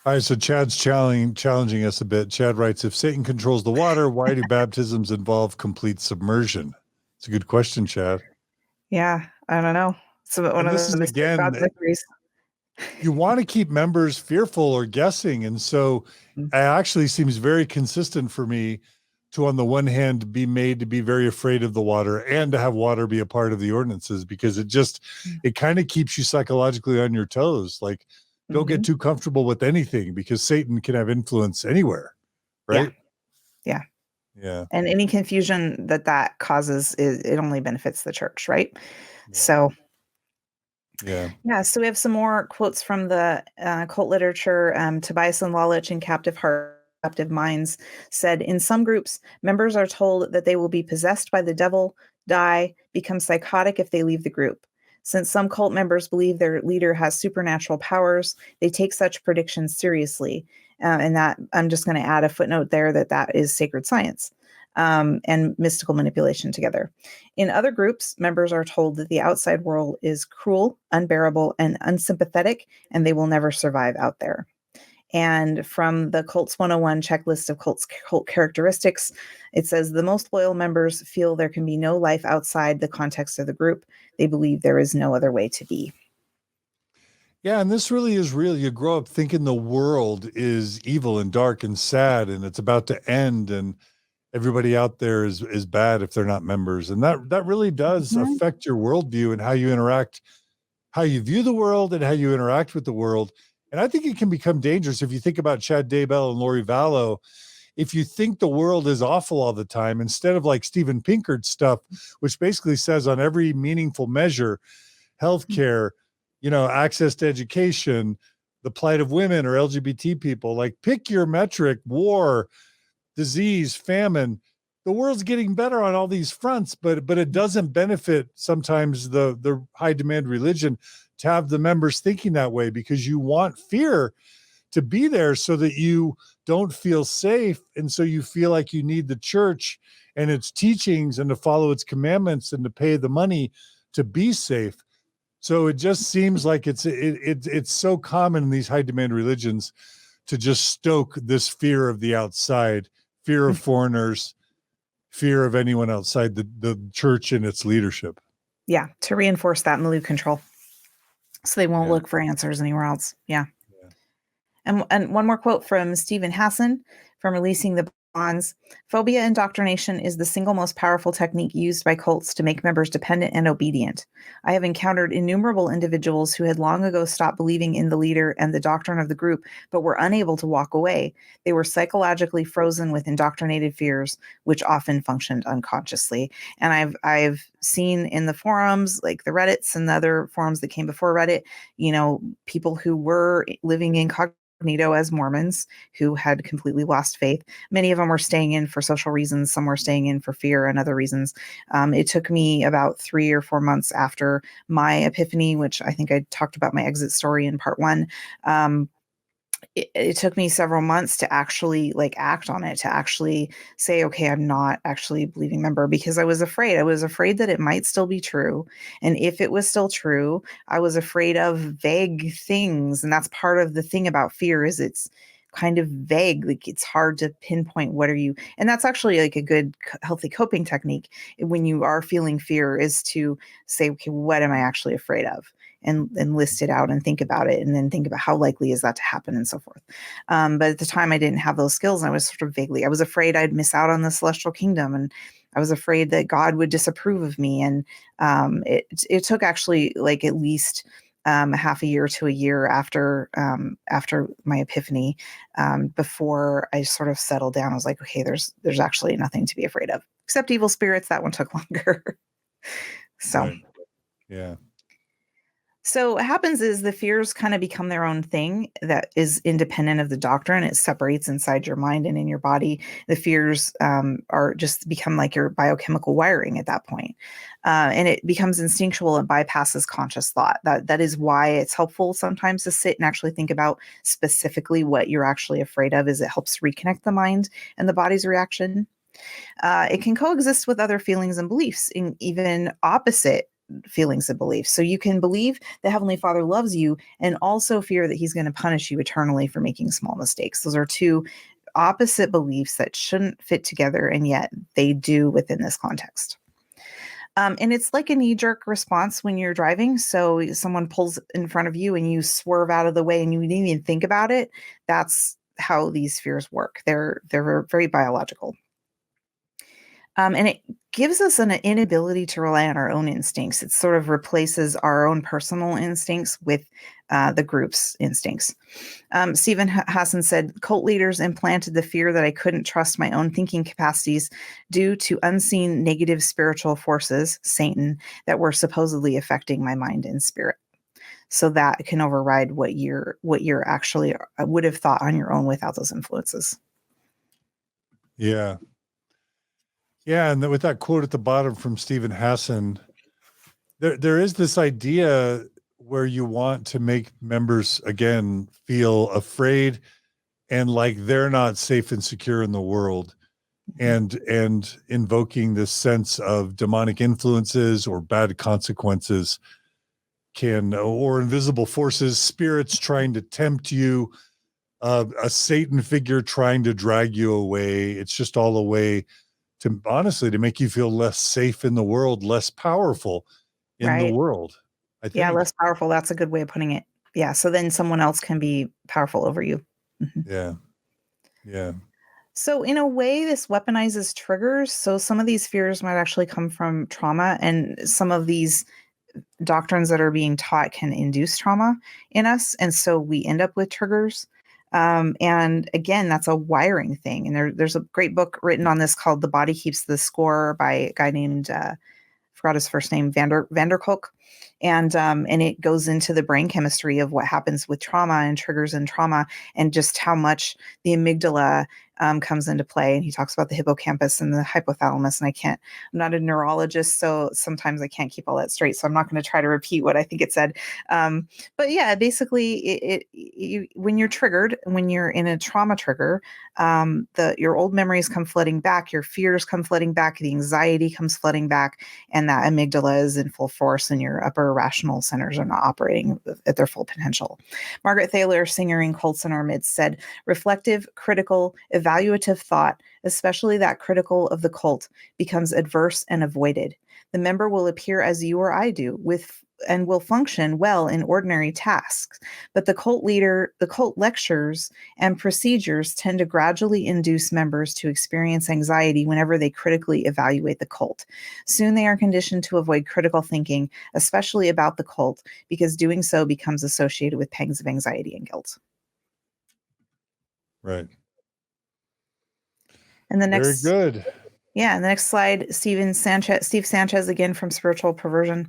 right. So Chad's challenging us a bit. Chad writes, if Satan controls the water, why do baptisms involve complete submersion? It's a good question, Chad. Yeah, I don't know. So one of this is the God mysteries. You want to keep members fearful or guessing. And so it actually seems very consistent for me to, on the one hand, be made to be very afraid of the water and to have water be a part of the ordinances, because it kind of keeps you psychologically on your toes. Like, don't get too comfortable with anything because Satan can have influence anywhere. Right. Yeah. Yeah. And any confusion that causes, it only benefits the church. Right. Yeah. So. Yeah. So we have some more quotes from the cult literature. Tobias and Lalich in Captive Heart, Captive Minds said, in some groups, members are told that they will be possessed by the devil, die, become psychotic if they leave the group. Since some cult members believe their leader has supernatural powers, they take such predictions seriously. And that I'm just going to add a footnote there that is sacred science. And mystical manipulation together. In other groups, members are told that the outside world is cruel, unbearable, and unsympathetic, and they will never survive out there. And from the Cults 101 checklist of cult characteristics, it says the most loyal members feel there can be no life outside the context of the group. They believe there is no other way to be. Yeah, and this really is real. You grow up thinking the world is evil and dark and sad and it's about to end, and everybody out there is bad if they're not members. And that really does affect your worldview and how you interact how you view the world and how you interact with the world. And I think it can become dangerous if you think about Chad Daybell and Lori Vallow. If you think the world is awful all the time, instead of like Steven Pinker's stuff, which basically says on every meaningful measure, healthcare, access to education, the plight of women or LGBT people, like pick your metric, war, disease, famine. The world's getting better on all these fronts, but it doesn't benefit sometimes the high demand religion to have the members thinking that way, because you want fear to be there so that you don't feel safe. And so you feel like you need the church and its teachings and to follow its commandments and to pay the money to be safe. So it just seems like it's so common in these high demand religions to just stoke this fear of the outside, fear of foreigners, fear of anyone outside the church and its leadership. Yeah, to reinforce that milieu control, so they won't look for answers anywhere else. Yeah. And one more quote from Stephen Hassan from Releasing the Bonds. Phobia indoctrination is the single most powerful technique used by cults to make members dependent and obedient. I have encountered innumerable individuals who had long ago stopped believing in the leader and the doctrine of the group, but were unable to walk away. They were psychologically frozen with indoctrinated fears, which often functioned unconsciously. And I've seen in the forums, like the Reddits and the other forums that came before Reddit, people who were living incognito as Mormons who had completely lost faith. Many of them were staying in for social reasons. Some were staying in for fear and other reasons. It took me about 3 or 4 months after my epiphany, which I think I talked about my exit story in part 1. It took me several months to actually act on it, to actually say, okay, I'm not actually a believing member, because I was afraid. I was afraid that it might still be true. And if it was still true, I was afraid of vague things. And that's part of the thing about fear, is it's kind of vague. Like, it's hard to pinpoint and that's actually like a good healthy coping technique when you are feeling fear, is to say, okay, what am I actually afraid of? And list it out and think about it, and then think about how likely is that to happen and so forth. But at the time I didn't have those skills, and I was sort of I was afraid I'd miss out on the celestial kingdom, and I was afraid that God would disapprove of me. And it took actually like at least half a year to a year after my epiphany, before I sort of settled down. I was like, okay, there's actually nothing to be afraid of except evil spirits. That one took longer. So, right. Yeah. So what happens is the fears kind of become their own thing that is independent of the doctrine. It separates inside your mind and in your body. The fears are just become like your biochemical wiring at that point. And it becomes instinctual and bypasses conscious thought. That is why it's helpful sometimes to sit and actually think about specifically what you're actually afraid of, is it helps reconnect the mind and the body's reaction. It can coexist with other feelings and beliefs, in even opposite feelings and beliefs. So you can believe the Heavenly Father loves you and also fear that he's going to punish you eternally for making small mistakes. Those are two opposite beliefs that shouldn't fit together, and yet they do within this context. And it's like a knee-jerk response when you're driving. So someone pulls in front of you and you swerve out of the way and you didn't even think about it. That's how these fears work. They're very biological. And it gives us an inability to rely on our own instincts. It sort of replaces our own personal instincts with the group's instincts. Stephen Hassan said, cult leaders implanted the fear that I couldn't trust my own thinking capacities due to unseen negative spiritual forces, Satan, that were supposedly affecting my mind and spirit. So that can override what you're actually would have thought on your own without those influences. Yeah. Yeah, and with that quote at the bottom from Stephen Hassan, there is this idea where you want to make members again feel afraid and like they're not safe and secure in the world, and invoking this sense of demonic influences or bad consequences or invisible forces, spirits trying to tempt you, a Satan figure trying to drag you away. It's just all a way to honestly to make you feel less safe in the world, less powerful in the Right. world. I think. Yeah, less powerful. That's a good way of putting it. Yeah. So then someone else can be powerful over you. Mhm. Yeah. Yeah. So in a way, this weaponizes triggers. So some of these fears might actually come from trauma, and some of these doctrines that are being taught can induce trauma in us. And so we end up with triggers. And again, that's a wiring thing. And there's a great book written on this called The Body Keeps the Score by a guy named, forgot his first name, Vanderkolk. And it goes into the brain chemistry of what happens with trauma and triggers and trauma, and just how much the amygdala comes into play. And he talks about the hippocampus and the hypothalamus. And I'm not a neurologist, so sometimes I can't keep all that straight. So I'm not going to try to repeat what I think it said. But yeah, basically, when you're triggered, when you're in a trauma trigger, your old memories come flooding back, your fears come flooding back, the anxiety comes flooding back, and that amygdala is in full force, and your upper rational centers are not operating at their full potential. Margaret Thaler, singer in Cults in Our Midst, said, reflective, critical, evaluative thought, especially that critical of the cult, becomes adverse and avoided. The member will appear as you or I do, and will function well in ordinary tasks. But the cult lectures and procedures tend to gradually induce members to experience anxiety whenever they critically evaluate the cult. Soon they are conditioned to avoid critical thinking, especially about the cult, because doing so becomes associated with pangs of anxiety and guilt. Right. And the Very next, good. yeah, and the next slide, Steve Sanchez, again from Spiritual Perversion,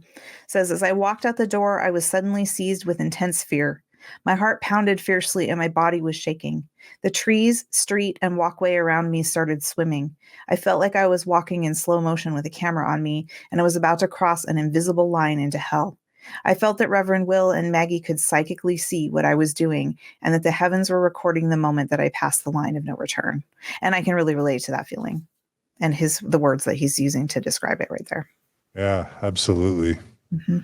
says, as I walked out the door, I was suddenly seized with intense fear. My heart pounded fiercely and my body was shaking. The trees, street, and walkway around me started swimming. I felt like I was walking in slow motion with a camera on me, and I was about to cross an invisible line into hell. I felt that Reverend Will and Maggie could psychically see what I was doing, and that the heavens were recording the moment that I passed the line of no return. And I can really relate to that feeling and the words that he's using to describe it right there. Yeah, absolutely. Mm-hmm.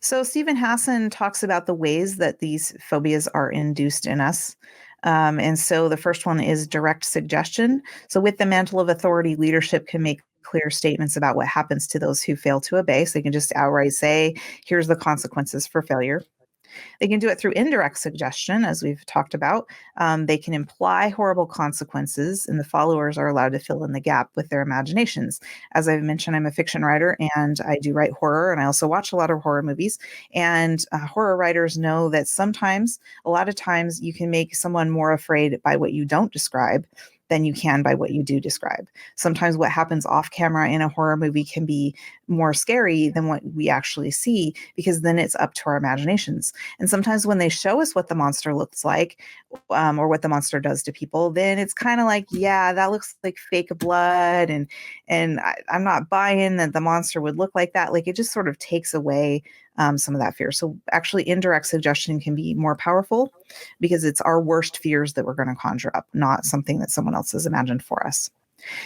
So Stephen Hassan talks about the ways that these phobias are induced in us. And so the first one is direct suggestion. So with the mantle of authority, leadership can make clear statements about what happens to those who fail to obey. So they can just outright say, here's the consequences for failure. They can do it through indirect suggestion, as we've talked about. They can imply horrible consequences, and the followers are allowed to fill in the gap with their imaginations. As I've mentioned, I'm a fiction writer, and I do write horror, and I also watch a lot of horror movies. And horror writers know that a lot of times, you can make someone more afraid by what you don't describe than you can by what you do describe. Sometimes what happens off camera in a horror movie can be more scary than what we actually see, because then it's up to our imaginations. And sometimes when they show us what the monster looks like, or what the monster does to people, then it's kind of like, yeah, that looks like fake blood, and I'm not buying that the monster would look like that. Like, it just sort of takes away some of that fear. So actually, indirect suggestion can be more powerful because it's our worst fears that we're going to conjure up, not something that someone else has imagined for us.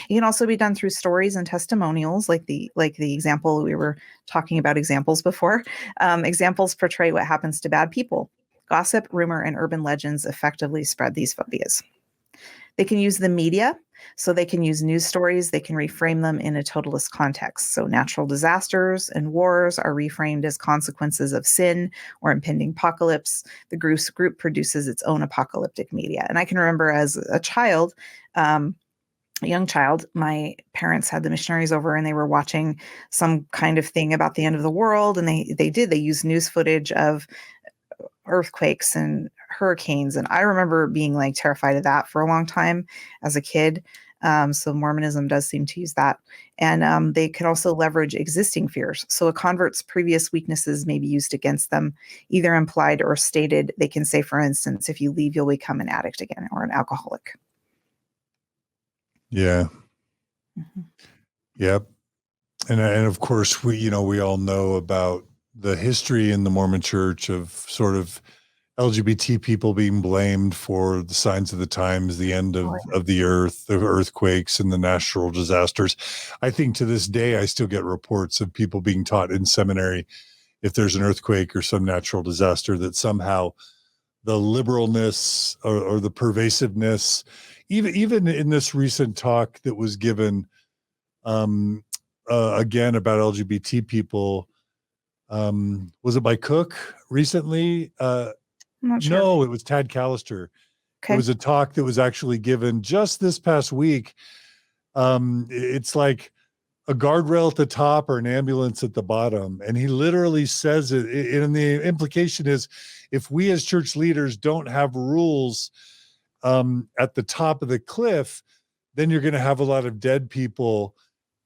It can also be done through stories and testimonials, like the example we were talking about examples before. Examples portray what happens to bad people. Gossip, rumor, and urban legends effectively spread these phobias. They can use the media, so they can use news stories. They can reframe them in a totalist context. So natural disasters and wars are reframed as consequences of sin or impending apocalypse. The group produces its own apocalyptic media. And I can remember as a child, a young child, my parents had the missionaries over and they were watching some kind of thing about the end of the world. And they used news footage of earthquakes and hurricanes. And I remember being like terrified of that for a long time as a kid. So Mormonism does seem to use that. And they can also leverage existing fears. So a convert's previous weaknesses may be used against them, either implied or stated. They can say, for instance, if you leave, you'll become an addict again or an alcoholic. Yeah. Mm-hmm. Yep. And of course, we all know about the history in the Mormon Church of sort of LGBT people being blamed for the signs of the times, the end of the earth, the earthquakes and the natural disasters. I think to this day, I still get reports of people being taught in seminary, if there's an earthquake or some natural disaster, that somehow the liberalness or the pervasiveness, even in this recent talk that was given again about LGBT people, was it by Cook recently? I'm not sure. No, it was Tad Callister. Okay. It was a talk that was actually given just this past week. It's like, a guardrail at the top or an ambulance at the bottom. And he literally says it. And the implication is, if we as church leaders don't have rules at the top of the cliff, then you're going to have a lot of dead people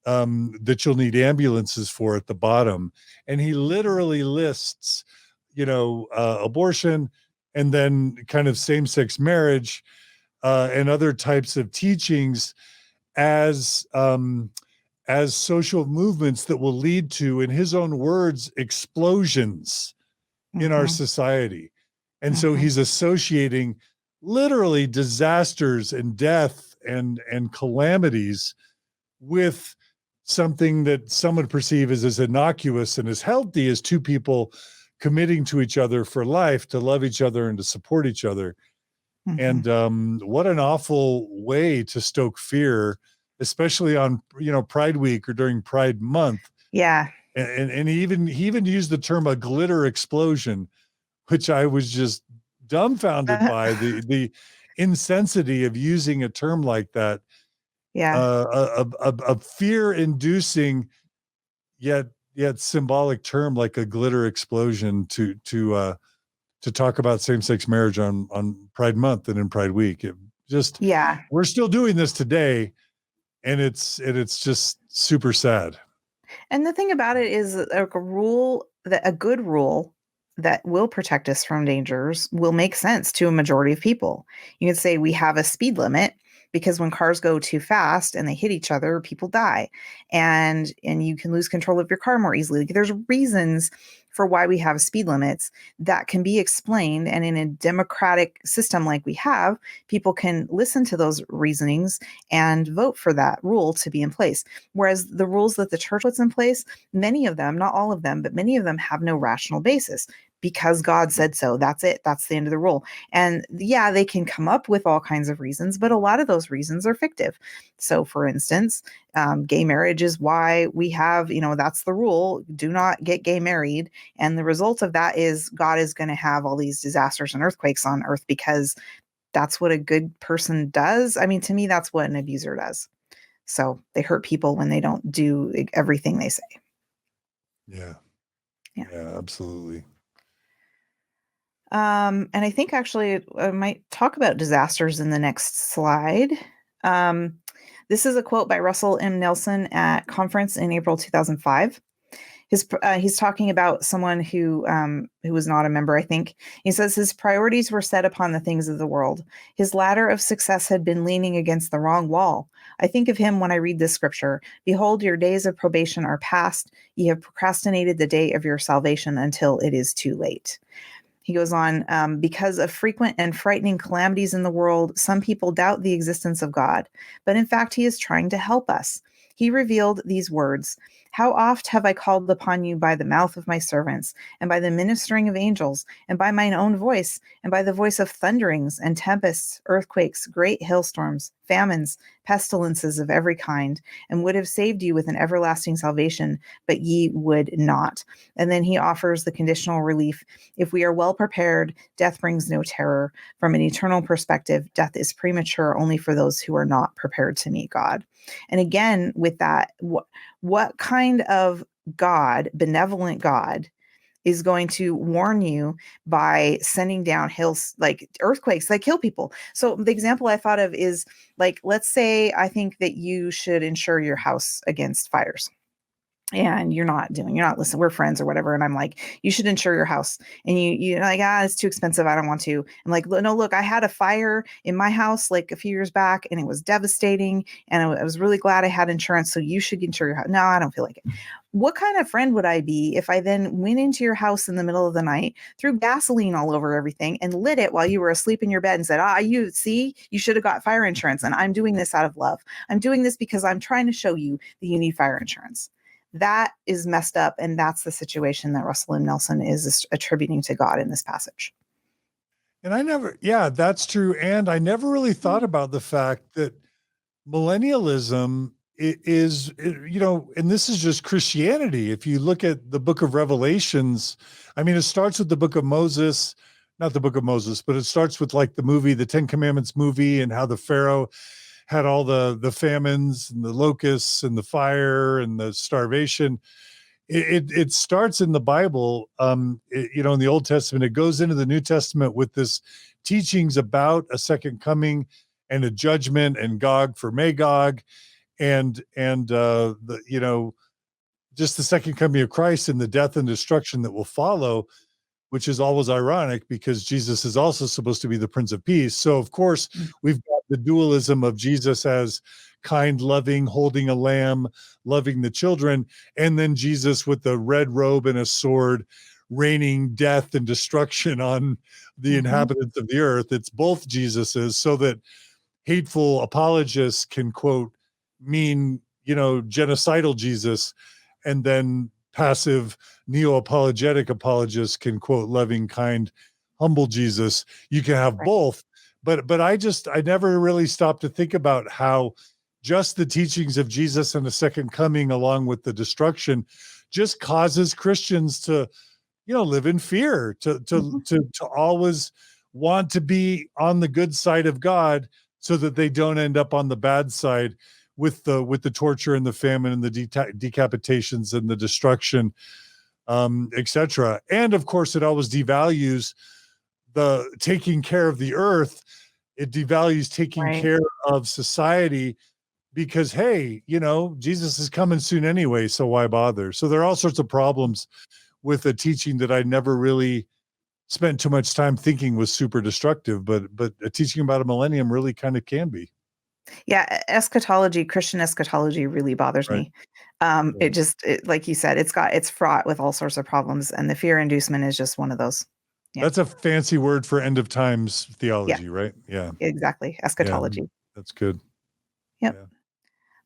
that you'll need ambulances for at the bottom. And he literally lists, abortion, and then kind of same-sex marriage and other types of teachings as social movements that will lead to, in his own words, explosions in our society. And so he's associating literally disasters and death and calamities with something that some would perceive as innocuous and as healthy as two people committing to each other for life, to love each other and to support each other. And what an awful way to stoke fear, especially on, Pride Week or during Pride Month. Yeah. And he even used the term a glitter explosion, which I was just dumbfounded by the insensity of using a term like that. Yeah. A fear-inducing yet symbolic term like a glitter explosion to talk about same-sex marriage on Pride Month and in Pride Week. We're still doing this today, and it's just super sad. And the thing about it is a good rule that will protect us from dangers will make sense to a majority of people. You could say we have a speed limit because when cars go too fast and they hit each other, people die, and you can lose control of your car more easily. Like, there's reasons for why we have speed limits that can be explained. And in a democratic system like we have, people can listen to those reasonings and vote for that rule to be in place. Whereas the rules that the church puts in place, many of them, not all of them, but many of them have no rational basis. Because God said so. That's it. That's the end of the rule. And yeah, they can come up with all kinds of reasons, but a lot of those reasons are fictive. So for instance, gay marriage is why we have, that's the rule. Do not get gay married. And the result of that is God is going to have all these disasters and earthquakes on earth because that's what a good person does. I mean, to me, that's what an abuser does. So they hurt people when they don't do everything they say. Yeah, absolutely. And I think actually I might talk about disasters in the next slide. This is a quote by Russell M. Nelson at conference in April 2005. He's talking about someone who was not a member, I think. He says his priorities were set upon the things of the world. His ladder of success had been leaning against the wrong wall. I think of him when I read this scripture. Behold, your days of probation are past. Ye have procrastinated the day of your salvation until it is too late. He goes on, because of frequent and frightening calamities in the world, some people doubt the existence of God, but in fact, he is trying to help us. He revealed these words, "How oft have I called upon you by the mouth of my servants, and by the ministering of angels, and by mine own voice, and by the voice of thunderings and tempests, earthquakes, great hailstorms, famines, pestilences of every kind, and would have saved you with an everlasting salvation, but ye would not." And then he offers the conditional relief. If we are well prepared, death brings no terror. From an eternal perspective, death is premature only for those who are not prepared to meet God. And again, with that, what kind of God, benevolent God, is going to warn you by sending down hails, like earthquakes that kill people? So the example I thought of is, like, let's say I think that you should insure your house against fires. And you're not listening, we're friends or whatever. And I'm like, you should insure your house. And you're like, it's too expensive, I don't want to. I'm like, no, look, I had a fire in my house like a few years back and it was devastating. And I was really glad I had insurance. So you should insure your house. No, I don't feel like it. What kind of friend would I be if I then went into your house in the middle of the night, threw gasoline all over everything and lit it while you were asleep in your bed and said, you should have got fire insurance. And I'm doing this out of love. I'm doing this because I'm trying to show you that you need fire insurance. That is messed up. And that's the situation that Russell M. Nelson is attributing to God in this passage. And that's true. And I never really thought about the fact that millennialism is, and this is just Christianity. If you look at the book of Revelations, I mean, it starts with the book of Moses, not the book of Moses, but it starts with like the 10 Commandments movie and how the Pharaoh had all the famines and the locusts and the fire and the starvation. It starts in the Bible, in the Old Testament. It goes into the New Testament with this teachings about a second coming and a judgment and Gog for Magog, and just the second coming of Christ and the death and destruction that will follow, which is always ironic because Jesus is also supposed to be the Prince of Peace. So, of course, we've got the dualism of Jesus as kind, loving, holding a lamb, loving the children, and then Jesus with the red robe and a sword, raining death and destruction on the inhabitants of the earth. It's both Jesuses, so that hateful apologists can quote mean, genocidal Jesus, and then passive neo-apologetic apologists can quote loving, kind, humble Jesus. You can have both, but I never really stopped to think about how just the teachings of Jesus and the second coming, along with the destruction, just causes Christians to, live in fear, to always want to be on the good side of God, so that they don't end up on the bad side with the torture and the famine and the decapitations and the destruction, etc. And of course, it always devalues the taking care of the earth. It devalues taking care of society because, hey, Jesus is coming soon anyway, so why bother? So there are all sorts of problems with a teaching that I never really spent too much time thinking was super destructive, but a teaching about a millennium really kind of can be. Yeah, eschatology, Christian eschatology really bothers me. Like you said, it's fraught with all sorts of problems, and the fear inducement is just one of those. Yeah. That's a fancy word for end of times theology, right? Yeah, exactly. Eschatology. Yeah, that's good. Yep. Yeah.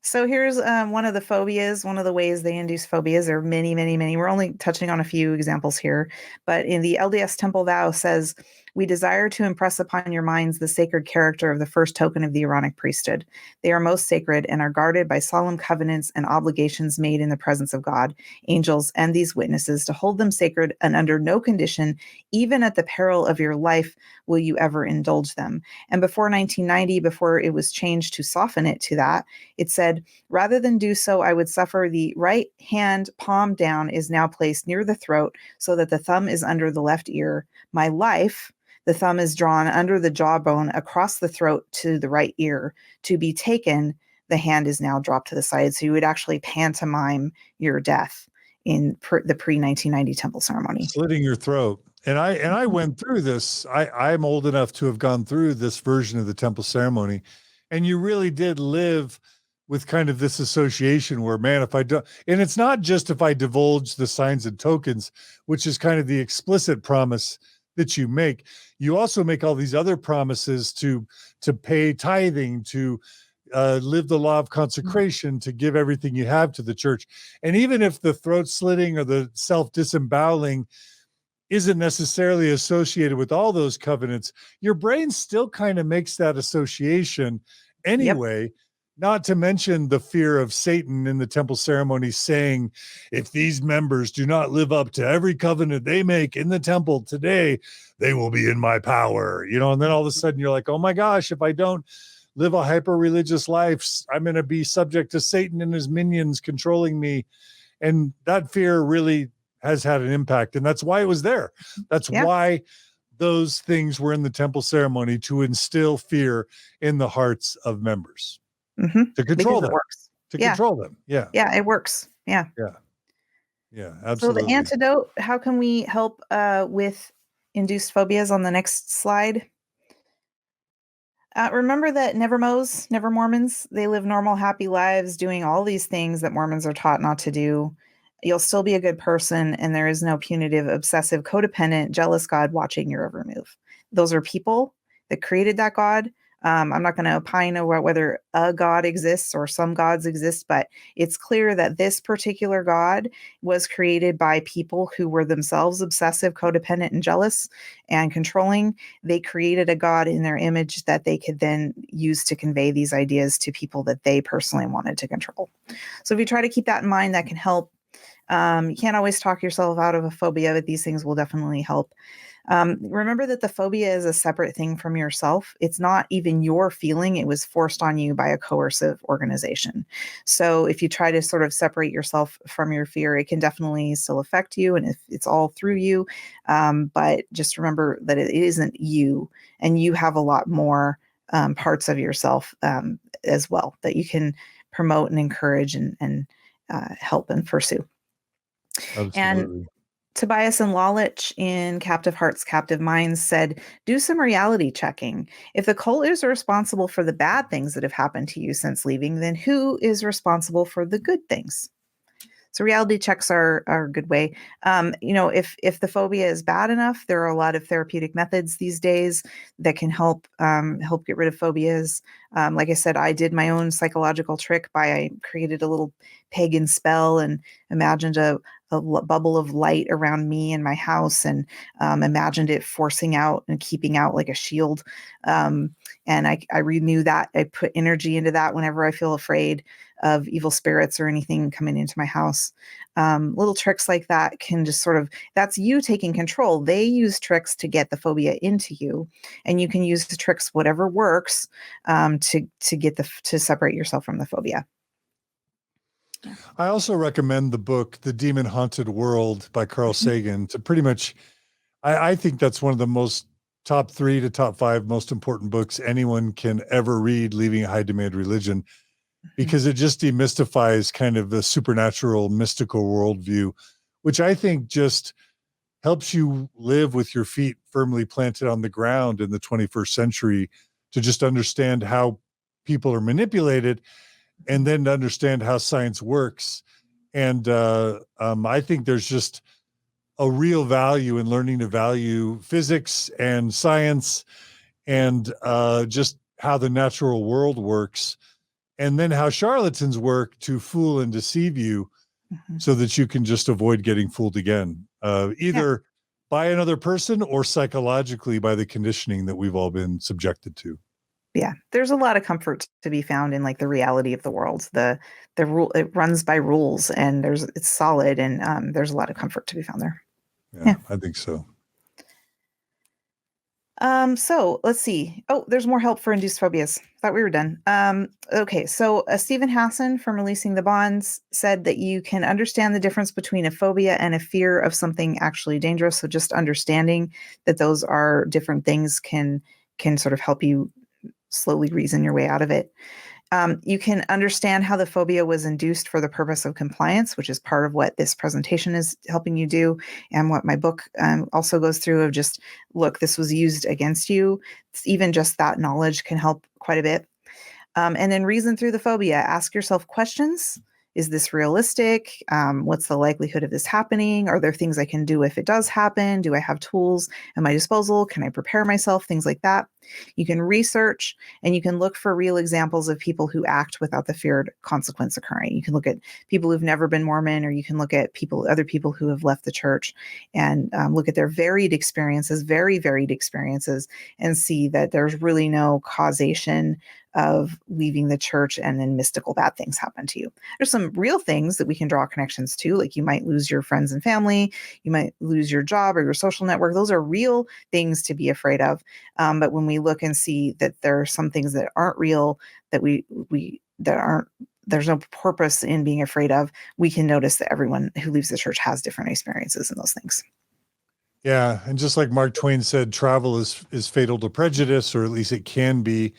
So here's one of the phobias, one of the ways they induce phobias. There are many, many, many. We're only touching on a few examples here. But in the LDS Temple Vow says, we desire to impress upon your minds the sacred character of the first token of the Aaronic priesthood. They are most sacred and are guarded by solemn covenants and obligations made in the presence of God, angels, and these witnesses to hold them sacred, and under no condition, even at the peril of your life, will you ever indulge them. And before 1990, before it was changed to soften it to that, it said, rather than do so, I would suffer the right hand palm down is now placed near the throat so that the thumb is under the left ear. My life, the thumb is drawn under the jawbone across the throat to the right ear. To be taken, the hand is now dropped to the side. So you would actually pantomime your death in the pre-1990 temple ceremony. Slitting your throat. And I went through this. I'm old enough to have gone through this version of the temple ceremony. And you really did live with kind of this association where, man, if I don't, and it's not just if I divulge the signs and tokens, which is kind of the explicit promise that you make. You also make all these other promises to pay tithing, to live the law of consecration, to give everything you have to the church. And even if the throat slitting or the self-disemboweling isn't necessarily associated with all those covenants, your brain still kind of makes that association anyway. Yep. Not to mention the fear of Satan in the temple ceremony saying, if these members do not live up to every covenant they make in the temple today, they will be in my power, and then all of a sudden you're like, oh my gosh, if I don't live a hyper-religious life, I'm going to be subject to Satan and his minions controlling me. And that fear really has had an impact. And that's why it was there. That's why those things were in the temple ceremony, to instill fear in the hearts of members. To control them. Works. Control them. Yeah. Yeah, it works. Yeah. Yeah. Yeah, absolutely. So the antidote, how can we help with induced phobias on the next slide? Remember that never Mormons, they live normal, happy lives doing all these things that Mormons are taught not to do. You'll still be a good person, and there is no punitive, obsessive, codependent, jealous God watching your every move. Those are people that created that God. I'm not going to opine about whether a God exists or some gods exist, but it's clear that this particular God was created by people who were themselves obsessive, codependent, and jealous and controlling. They created a God in their image that they could then use to convey these ideas to people that they personally wanted to control. So if you try to keep that in mind, that can help. You can't always talk yourself out of a phobia, but these things will definitely help. Remember that the phobia is a separate thing from yourself. It's not even your feeling. It was forced on you by a coercive organization. So if you try to sort of separate yourself from your fear, it can definitely still affect you. And if it's all through you, but just remember that it isn't you, and you have a lot more parts of yourself as well that you can promote and encourage and help and pursue. Absolutely. And Tobias and Lalich in Captive Hearts, Captive Minds said, do some reality checking. If the cult is responsible for the bad things that have happened to you since leaving, then who is responsible for the good things? So reality checks are a good way. If the phobia is bad enough, there are a lot of therapeutic methods these days that can help get rid of phobias. Like I said, I did my own psychological trick I created a little pagan spell and imagined a bubble of light around me and my house, and imagined it forcing out and keeping out like a shield. And I renew that. I put energy into that whenever I feel afraid of evil spirits or anything coming into my house. Little tricks like that can just that's you taking control. They use tricks to get the phobia into you, and you can use the tricks, whatever works, to separate yourself from the phobia. I also recommend the book, The Demon Haunted World by Carl Sagan. To pretty much, I think that's one of the most top 3 to top 5 most important books anyone can ever read, leaving a high demand religion, because it just demystifies kind of the supernatural, mystical worldview, which I think just helps you live with your feet firmly planted on the ground in the 21st century, to just understand how people are manipulated, and then to understand how science works. And I think there's just a real value in learning to value physics and science, and just how the natural world works, and then how charlatans work to fool and deceive you, so that you can just avoid getting fooled again, either by another person or psychologically by the conditioning that we've all been subjected to. Yeah, there's a lot of comfort to be found in like the reality of the world. The rule, it runs by rules, and it's solid, and there's a lot of comfort to be found there. Yeah, I think so. So let's see. Oh, there's more help for induced phobias. Thought we were done. Okay. So Stephen Hassan from Releasing the Bonds said that you can understand the difference between a phobia and a fear of something actually dangerous. So just understanding that those are different things can sort of help you slowly reason your way out of it. You can understand how the phobia was induced for the purpose of compliance, which is part of what this presentation is helping you do, and what my book also goes through of just, look, this was used against you. Even just that knowledge can help quite a bit. And then reason through the phobia. Ask yourself questions. Is this realistic? What's the likelihood of this happening? Are there things I can do if it does happen? Do I have tools at my disposal? Can I prepare myself? Things like that. You can research, and you can look for real examples of people who act without the feared consequence occurring. You can look at people who've never been Mormon, or you can look at other people who have left the church, and look at their very varied experiences, and see that there's really no causation of leaving the church and then mystical bad things happen to you. There's some real things that we can draw connections to, like you might lose your friends and family, you might lose your job or your social network. Those are real things to be afraid of. But when we look and see that there are some things that aren't real, that there's no purpose in being afraid of, we can notice that everyone who leaves the church has different experiences in those things. Yeah. And just like Mark Twain said, travel is fatal to prejudice, or at least it can be.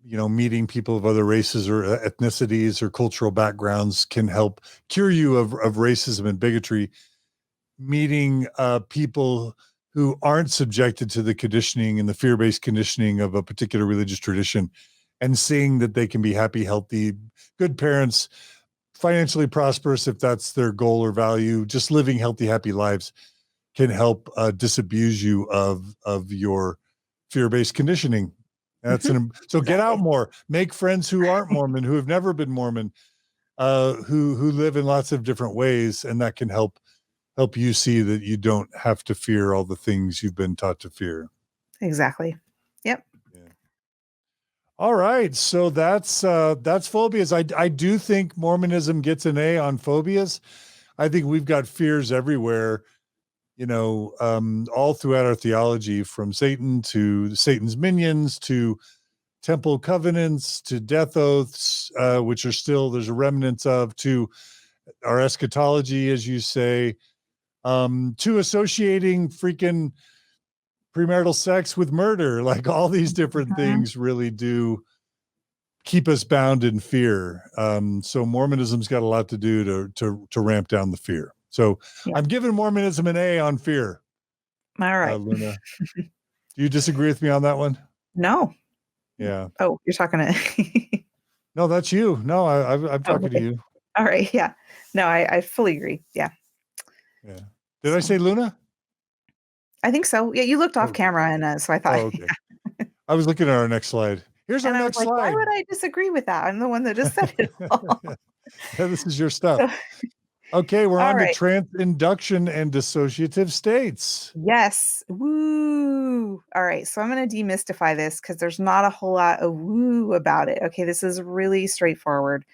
Meeting people of other races or ethnicities or cultural backgrounds can help cure you of racism and bigotry. Meeting people who aren't subjected to the conditioning and the fear-based conditioning of a particular religious tradition, and seeing that they can be happy, healthy, good parents, financially prosperous if that's their goal or value, just living healthy, happy lives, can help disabuse you of your fear-based conditioning. So get out more, make friends who aren't Mormon, who have never been Mormon, who live in lots of different ways, and that can help you see that you don't have to fear all the things you've been taught to fear. Exactly. Yep. Yeah. All right, so that's phobias. I do think Mormonism gets an A on phobias. I think we've got fears everywhere. all throughout our theology, from Satan to Satan's minions to temple covenants to death oaths, which are still, there's a remnants of, to our eschatology, as you say, to associating freaking premarital sex with murder. Like, all these different things really do keep us bound in fear. So Mormonism's got a lot to do to ramp down the fear. So yeah. I'm giving Mormonism an A on fear. All right. Luna, do you disagree with me on that one? No. Yeah. Oh, you're talking to... No, that's you. No, I'm talking to you. All right. Yeah. No, I fully agree. Yeah. Yeah. Did I say Luna? I think so. Yeah, you looked off camera, and so I thought. Oh, okay. I was looking at our next slide. Here's our next slide. Why would I disagree with that? I'm the one that just said it all. Yeah, this is your stuff. Okay, we're on to trans-induction and dissociative states. Yes. Woo. All right. So I'm going to demystify this because there's not a whole lot of woo about it. Okay, this is really straightforward.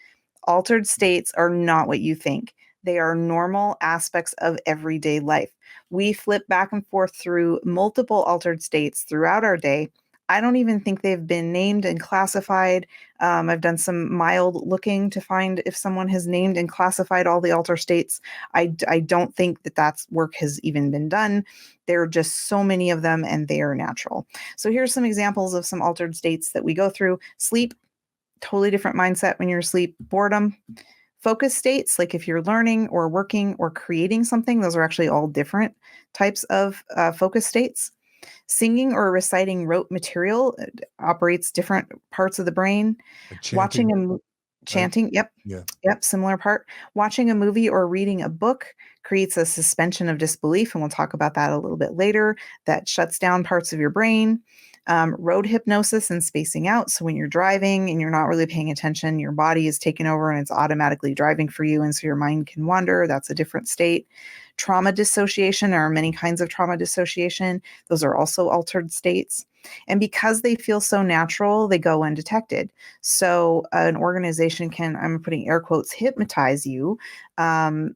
Altered states are not what you think. They are normal aspects of everyday life. We flip back and forth through multiple altered states throughout our day. I don't even think they've been named and classified. I've done some mild looking to find if someone has named and classified all the altered states. I don't think that work has even been done. There are just so many of them, and they are natural. So here's some examples of some altered states that we go through. Sleep, totally different mindset when you're asleep. Boredom. Focus states, like if you're learning or working or creating something, those are actually all different types of focus states. Singing or reciting rote material operates different parts of the brain. Like chanting. Chanting, right? Yep. Yeah. Yep, similar part. Watching a movie or reading a book creates a suspension of disbelief, and we'll talk about that a little bit later. That shuts down parts of your brain. Road hypnosis and spacing out. So when you're driving and you're not really paying attention, your body is taken over and it's automatically driving for you, and so your mind can wander. That's a different state. Trauma dissociation, there are many kinds of trauma dissociation. Those are also altered states. And because they feel so natural, they go undetected. So an organization can, I'm putting air quotes, hypnotize you,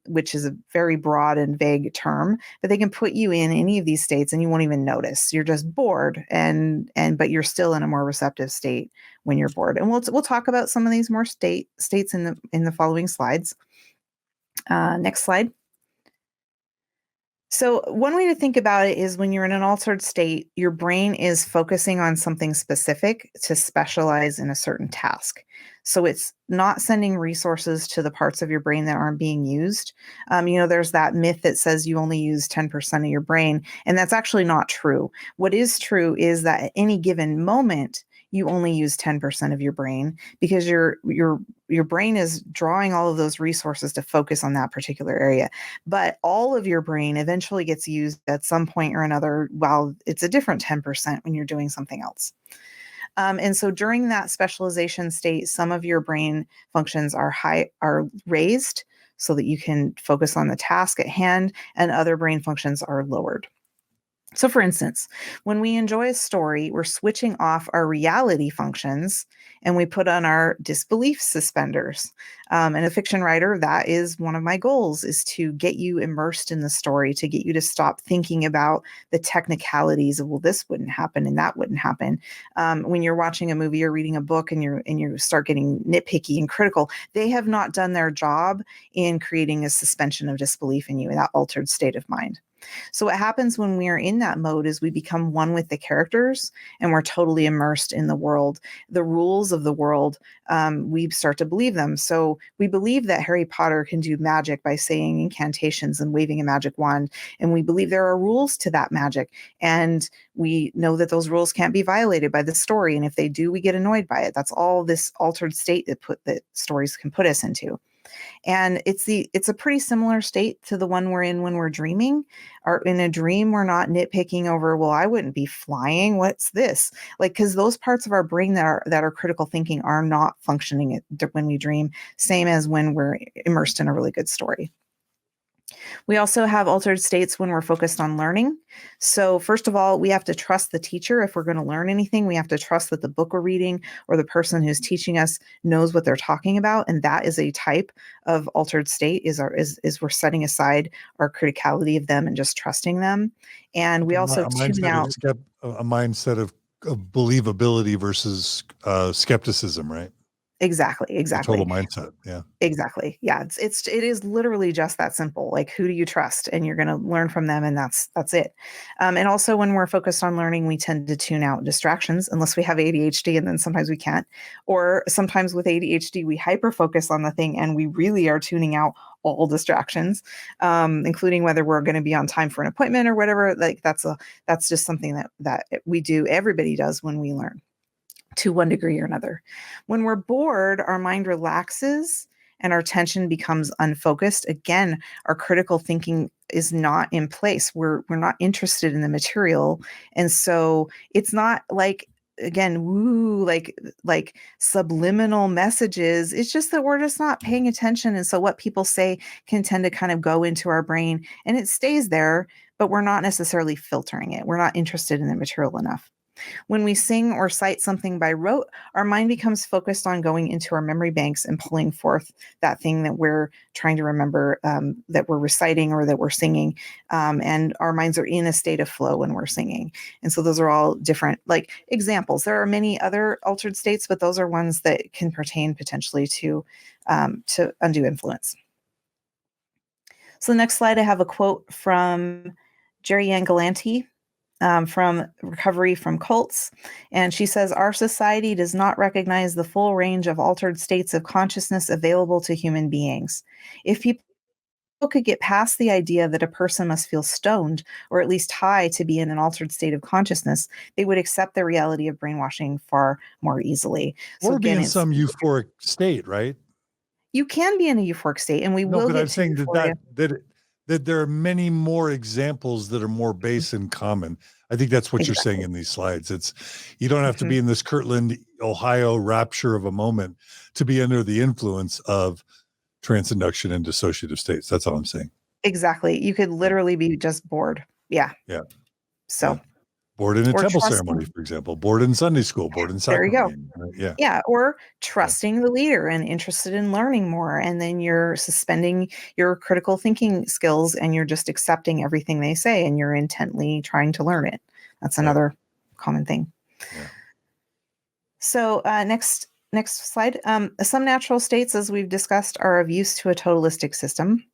which is a very broad and vague term, but they can put you in any of these states and you won't even notice. You're just bored, but you're still in a more receptive state when you're bored. And we'll talk about some of these more states in the following slides. Next slide. So one way to think about it is when you're in an altered state, your brain is focusing on something specific to specialize in a certain task. So it's not sending resources to the parts of your brain that aren't being used. There's that myth that says you only use 10% of your brain, and that's actually not true. What is true is that at any given moment, you only use 10% of your brain because your brain is drawing all of those resources to focus on that particular area. But all of your brain eventually gets used at some point or another, while it's a different 10% when you're doing something else. And so during that specialization state, some of your brain functions are raised so that you can focus on the task at hand, and other brain functions are lowered. So for instance, when we enjoy a story, we're switching off our reality functions and we put on our disbelief suspenders. And a fiction writer, that is one of my goals, is to get you immersed in the story, to get you to stop thinking about the technicalities of, well, this wouldn't happen and that wouldn't happen. When you're watching a movie or reading a book and you start getting nitpicky and critical, they have not done their job in creating a suspension of disbelief in you, in that altered state of mind. So what happens when we are in that mode is we become one with the characters and we're totally immersed in the world. The rules of the world, we start to believe them. So we believe that Harry Potter can do magic by saying incantations and waving a magic wand. And we believe there are rules to that magic. And we know that those rules can't be violated by the story. And if they do, we get annoyed by it. That's all this altered state that stories can put us into. And it's a pretty similar state to the one we're in when we're dreaming. Or in a dream, we're not nitpicking over, well, I wouldn't be flying. What's this? Like, because those parts of our brain that are critical thinking are not functioning when we dream, same as when we're immersed in a really good story. We also have altered states when we're focused on learning. So first of all, we have to trust the teacher. If we're going to learn anything, we have to trust that the book we're reading or the person who's teaching us knows what they're talking about. And that is a type of altered state, is we're setting aside our criticality of them and just trusting them. And we also tune out. A mindset of believability versus skepticism, right? Exactly. The total mindset. Yeah. Exactly. Yeah. It is literally just that simple. Like, who do you trust? And you're going to learn from them. And that's it. And also when we're focused on learning, we tend to tune out distractions unless we have ADHD, and then sometimes we can't. Or sometimes with ADHD, we hyper focus on the thing and we really are tuning out all distractions, including whether we're going to be on time for an appointment or whatever. Like that's just something that we do. Everybody does when we learn, to one degree or another. When we're bored, our mind relaxes and our attention becomes unfocused. Again, our critical thinking is not in place. We're not interested in the material. And so it's not like, again, like subliminal messages. It's just that we're just not paying attention. And so what people say can tend to kind of go into our brain and it stays there, but we're not necessarily filtering it. We're not interested in the material enough. When we sing or cite something by rote, our mind becomes focused on going into our memory banks and pulling forth that thing that we're trying to remember, that we're reciting or that we're singing. And our minds are in a state of flow when we're singing. And so those are all different, like, examples. There are many other altered states, but those are ones that can pertain potentially to undue influence. So the next slide, I have a quote from Jerry Ann Galanti, from Recovery from Cults. And she says, "Our society does not recognize the full range of altered states of consciousness available to human beings. If people could get past the idea that a person must feel stoned or at least high to be in an altered state of consciousness, they would accept the reality of brainwashing far more easily." Or be in some euphoric state, right? You can be in a euphoric state, and we will but get I'm to saying euphoria. that there are many more examples that are more base and common. I think that's what you're saying Exactly. in these slides. You don't have to Mhm. be in this Kirtland, Ohio rapture of a moment to be under the influence of transinduction and dissociative states. That's all I'm saying. Exactly. You could literally be just bored. Yeah. Yeah. So, Yeah. Bored in a or temple trusting. ceremony, for example, bored in Sunday school, bored in There you sacrament go. meeting, right? Yeah. Yeah, or trusting the leader and interested in learning more, and then you're suspending your critical thinking skills and you're just accepting everything they say and you're intently trying to learn it. That's another common thing. Yeah. So next slide. Some natural states, as we've discussed, are of use to a totalistic system.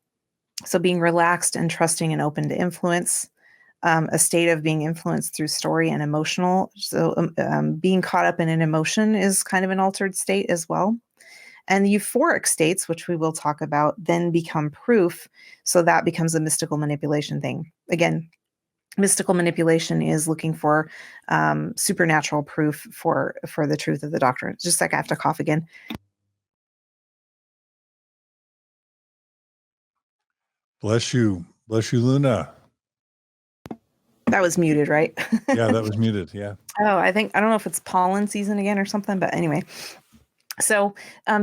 So being relaxed and trusting and open to influence. A state of being influenced through story and emotional. So being caught up in an emotion is kind of an altered state as well. And the euphoric states, which we will talk about, then become proof. So that becomes a mystical manipulation thing. Again, mystical manipulation is looking for supernatural proof for the truth of the doctrine. Just like I have to cough again. Bless you, Luna. That was muted, right? Yeah, that was muted. Yeah. Oh, I don't know if it's pollen season again or something, but anyway. So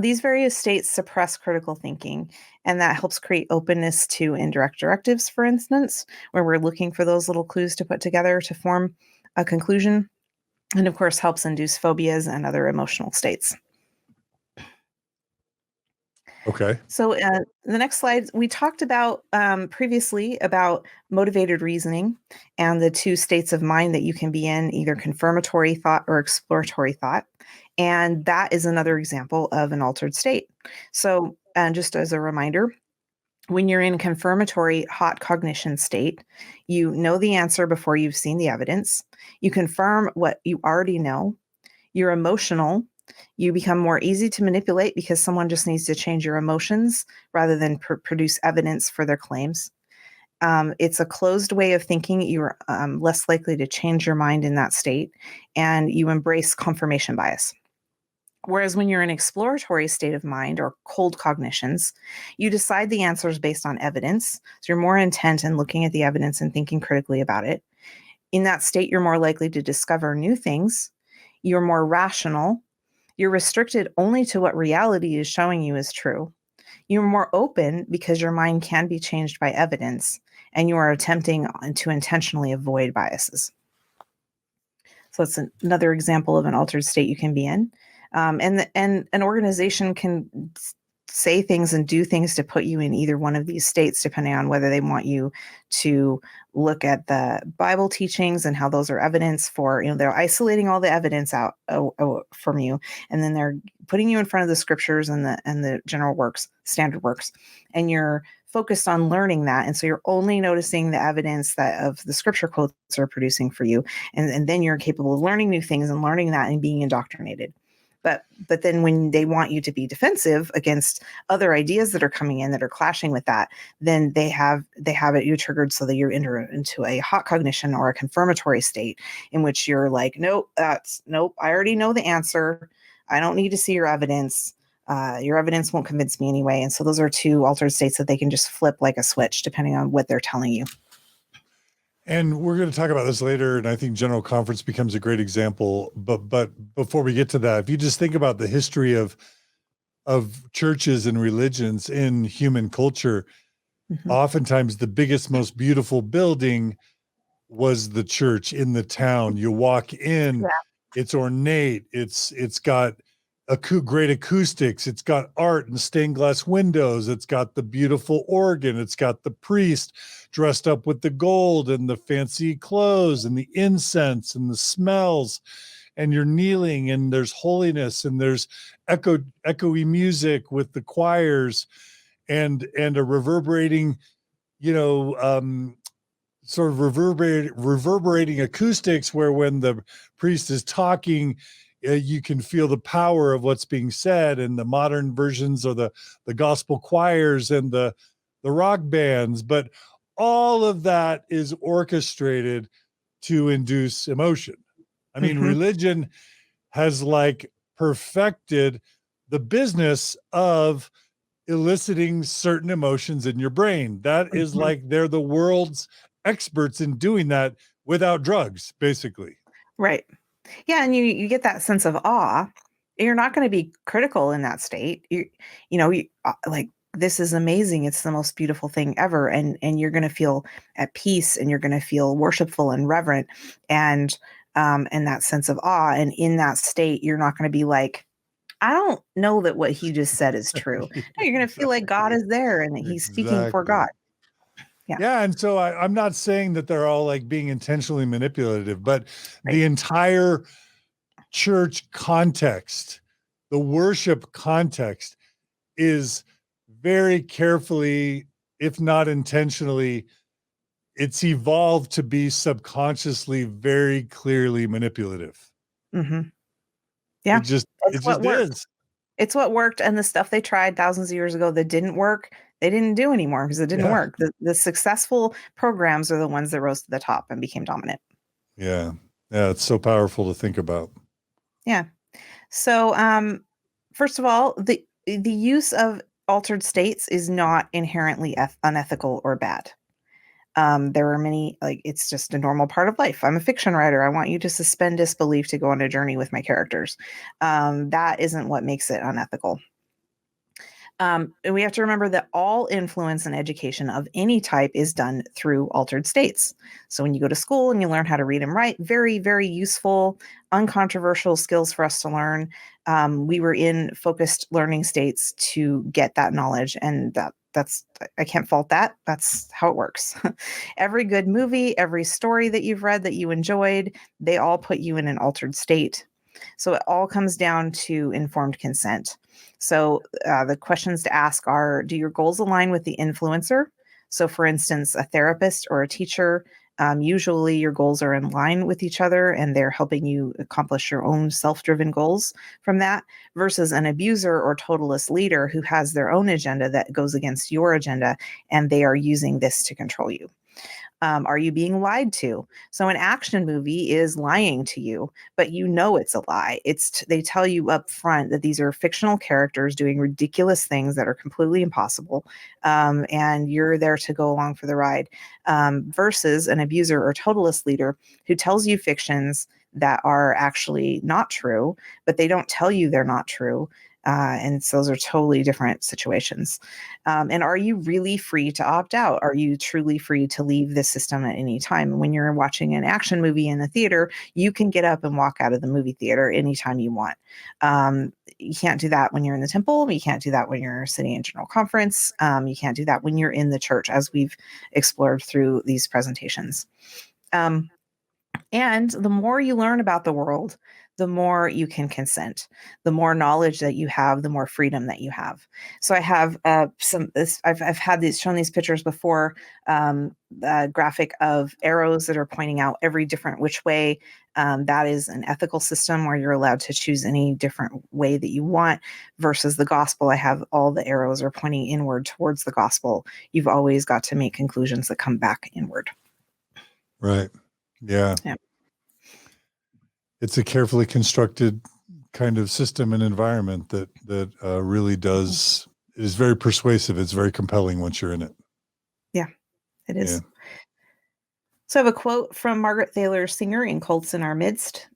these various states suppress critical thinking, and that helps create openness to indirect directives, for instance, where we're looking for those little clues to put together to form a conclusion, and of course helps induce phobias and other emotional states. Okay. So the next slide, we talked about previously about motivated reasoning and the two states of mind that you can be in, either confirmatory thought or exploratory thought. And that is another example of an altered state. So just as a reminder, when you're in confirmatory hot cognition state, you know the answer before you've seen the evidence. You confirm what you already know. You're emotional. You become more easy to manipulate because someone just needs to change your emotions rather than produce evidence for their claims. It's a closed way of thinking. You're less likely to change your mind in that state, and you embrace confirmation bias. Whereas when you're in exploratory state of mind or cold cognitions, you decide the answers based on evidence. So you're more intent in looking at the evidence and thinking critically about it. In that state, you're more likely to discover new things. You're more rational. You're restricted only to what reality is showing you is true. You're more open because your mind can be changed by evidence, and you are attempting to intentionally avoid biases. So it's another example of an altered state you can be in. And an organization can say things and do things to put you in either one of these states, depending on whether they want you to look at the Bible teachings and how those are evidence for, they're isolating all the evidence out from you, and then they're putting you in front of the scriptures and the general works, standard works, and you're focused on learning that. And so you're only noticing the evidence that of the scripture quotes are producing for you. And then you're capable of learning new things and learning that and being indoctrinated. But then when they want you to be defensive against other ideas that are coming in that are clashing with that, then they have it you triggered so that you're into a hot cognition or a confirmatory state in which you're like, nope, I already know the answer. I don't need to see your evidence. Your evidence won't convince me anyway. And so those are two altered states that they can just flip like a switch depending on what they're telling you. And we're going to talk about this later, and I think General Conference becomes a great example. But before we get to that, if you just think about the history of churches and religions in human culture, oftentimes the biggest, most beautiful building was the church in the town. You walk in, it's ornate, it's got great acoustics, it's got art and stained glass windows, it's got the beautiful organ, it's got the priest dressed up with the gold and the fancy clothes and the incense and the smells, and you're kneeling, and there's holiness, and there's echoey music with the choirs and a reverberating, sort of reverberating acoustics, where when the priest is talking, you can feel the power of what's being said. And the modern versions are the gospel choirs and the rock bands, but all of that is orchestrated to induce emotion. I mean, religion has like perfected the business of eliciting certain emotions in your brain. That is like, they're the world's experts in doing that without drugs, basically. Right. Yeah, and you get that sense of awe. You're not going to be critical in that state. Like, this is amazing. It's the most beautiful thing ever, and you're going to feel at peace, and you're going to feel worshipful and reverent, and that sense of awe. And in that state, you're not going to be like, I don't know that what he just said is true. No, you're going to feel like God is there and that he's speaking for God. Yeah. And so I'm not saying that they're all like being intentionally manipulative, but the entire church context, the worship context, is very carefully, if not intentionally, it's evolved to be subconsciously very clearly manipulative. Yeah. It just is. It's what worked, and the stuff they tried thousands of years ago that didn't work, they didn't do anymore because it didn't work. The successful programs are the ones that rose to the top and became dominant. Yeah. Yeah. It's so powerful to think about. Yeah. So, first of all, the use of altered states is not inherently unethical or bad. There are many, like, it's just a normal part of life. I'm a fiction writer. I want you to suspend disbelief to go on a journey with my characters. That isn't what makes it unethical. And we have to remember that all influence and education of any type is done through altered states. So when you go to school and you learn how to read and write, very, very useful, uncontroversial skills for us to learn. We were in focused learning states to get that knowledge, and that's I can't fault that. That's how it works. Every good movie, every story that you've read that you enjoyed, they all put you in an altered state. So it all comes down to informed consent. So the questions to ask are, do your goals align with the influencer? So for instance, a therapist or a teacher, usually your goals are in line with each other and they're helping you accomplish your own self-driven goals from that, versus an abuser or totalist leader who has their own agenda that goes against your agenda, and they are using this to control you. Are you being lied to? So an action movie is lying to you, but you know it's a lie. They tell you up front that these are fictional characters doing ridiculous things that are completely impossible, and you're there to go along for the ride, versus an abuser or totalist leader who tells you fictions that are actually not true, but they don't tell you they're not true. And so those are totally different situations. And are you really free to opt out? Are you truly free to leave the system at any time? When you're watching an action movie in the theater, you can get up and walk out of the movie theater anytime you want. You can't do that when you're in the temple. You can't do that when you're sitting in general conference. You can't do that when you're in the church, as we've explored through these presentations. And the more you learn about the world, the more you can consent. The more knowledge that you have, the more freedom that you have. So I have I've had shown these pictures before, a graphic of arrows that are pointing out every different which way. That is an ethical system where you're allowed to choose any different way that you want, versus the gospel. I have all the arrows are pointing inward towards the gospel. You've always got to make conclusions that come back inward. Right. Yeah. It's a carefully constructed kind of system and environment that really does, it is very persuasive. It's very compelling once you're in it. Yeah, it is. Yeah. So I have a quote from Margaret Thaler, singer in Cults in Our Midst.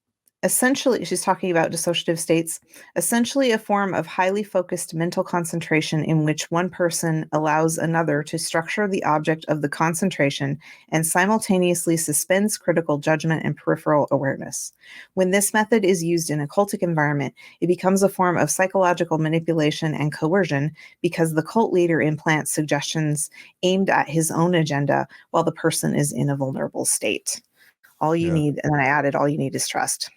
Essentially, she's talking about dissociative states, essentially a form of highly focused mental concentration in which one person allows another to structure the object of the concentration and simultaneously suspends critical judgment and peripheral awareness. When this method is used in a cultic environment, it becomes a form of psychological manipulation and coercion because the cult leader implants suggestions aimed at his own agenda while the person is in a vulnerable state. All you need, and then I added, all you need is trust.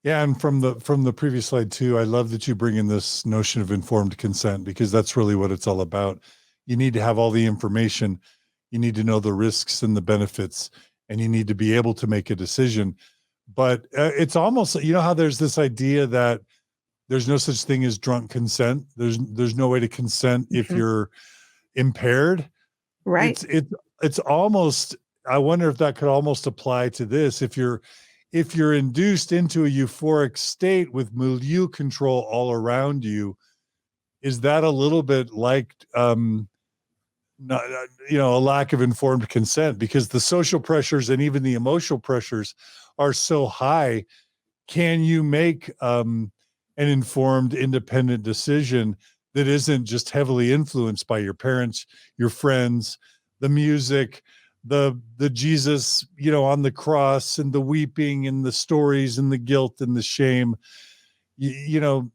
Yeah, and from the previous slide too, I love that you bring in this notion of informed consent, because that's really what it's all about. You need to have all the information, you need to know the risks and the benefits, and you need to be able to make a decision. But it's almost, you know how there's this idea that there's no such thing as drunk consent. There's no way to consent if you're impaired. Right. It's almost, I wonder if that could almost apply to this. If you're induced into a euphoric state with milieu control all around you, is that a little bit like, not, a lack of informed consent? Because the social pressures and even the emotional pressures are so high. Can you make an informed, independent decision that isn't just heavily influenced by your parents, your friends, the music, the Jesus, on the cross, and the weeping and the stories and the guilt and the shame? You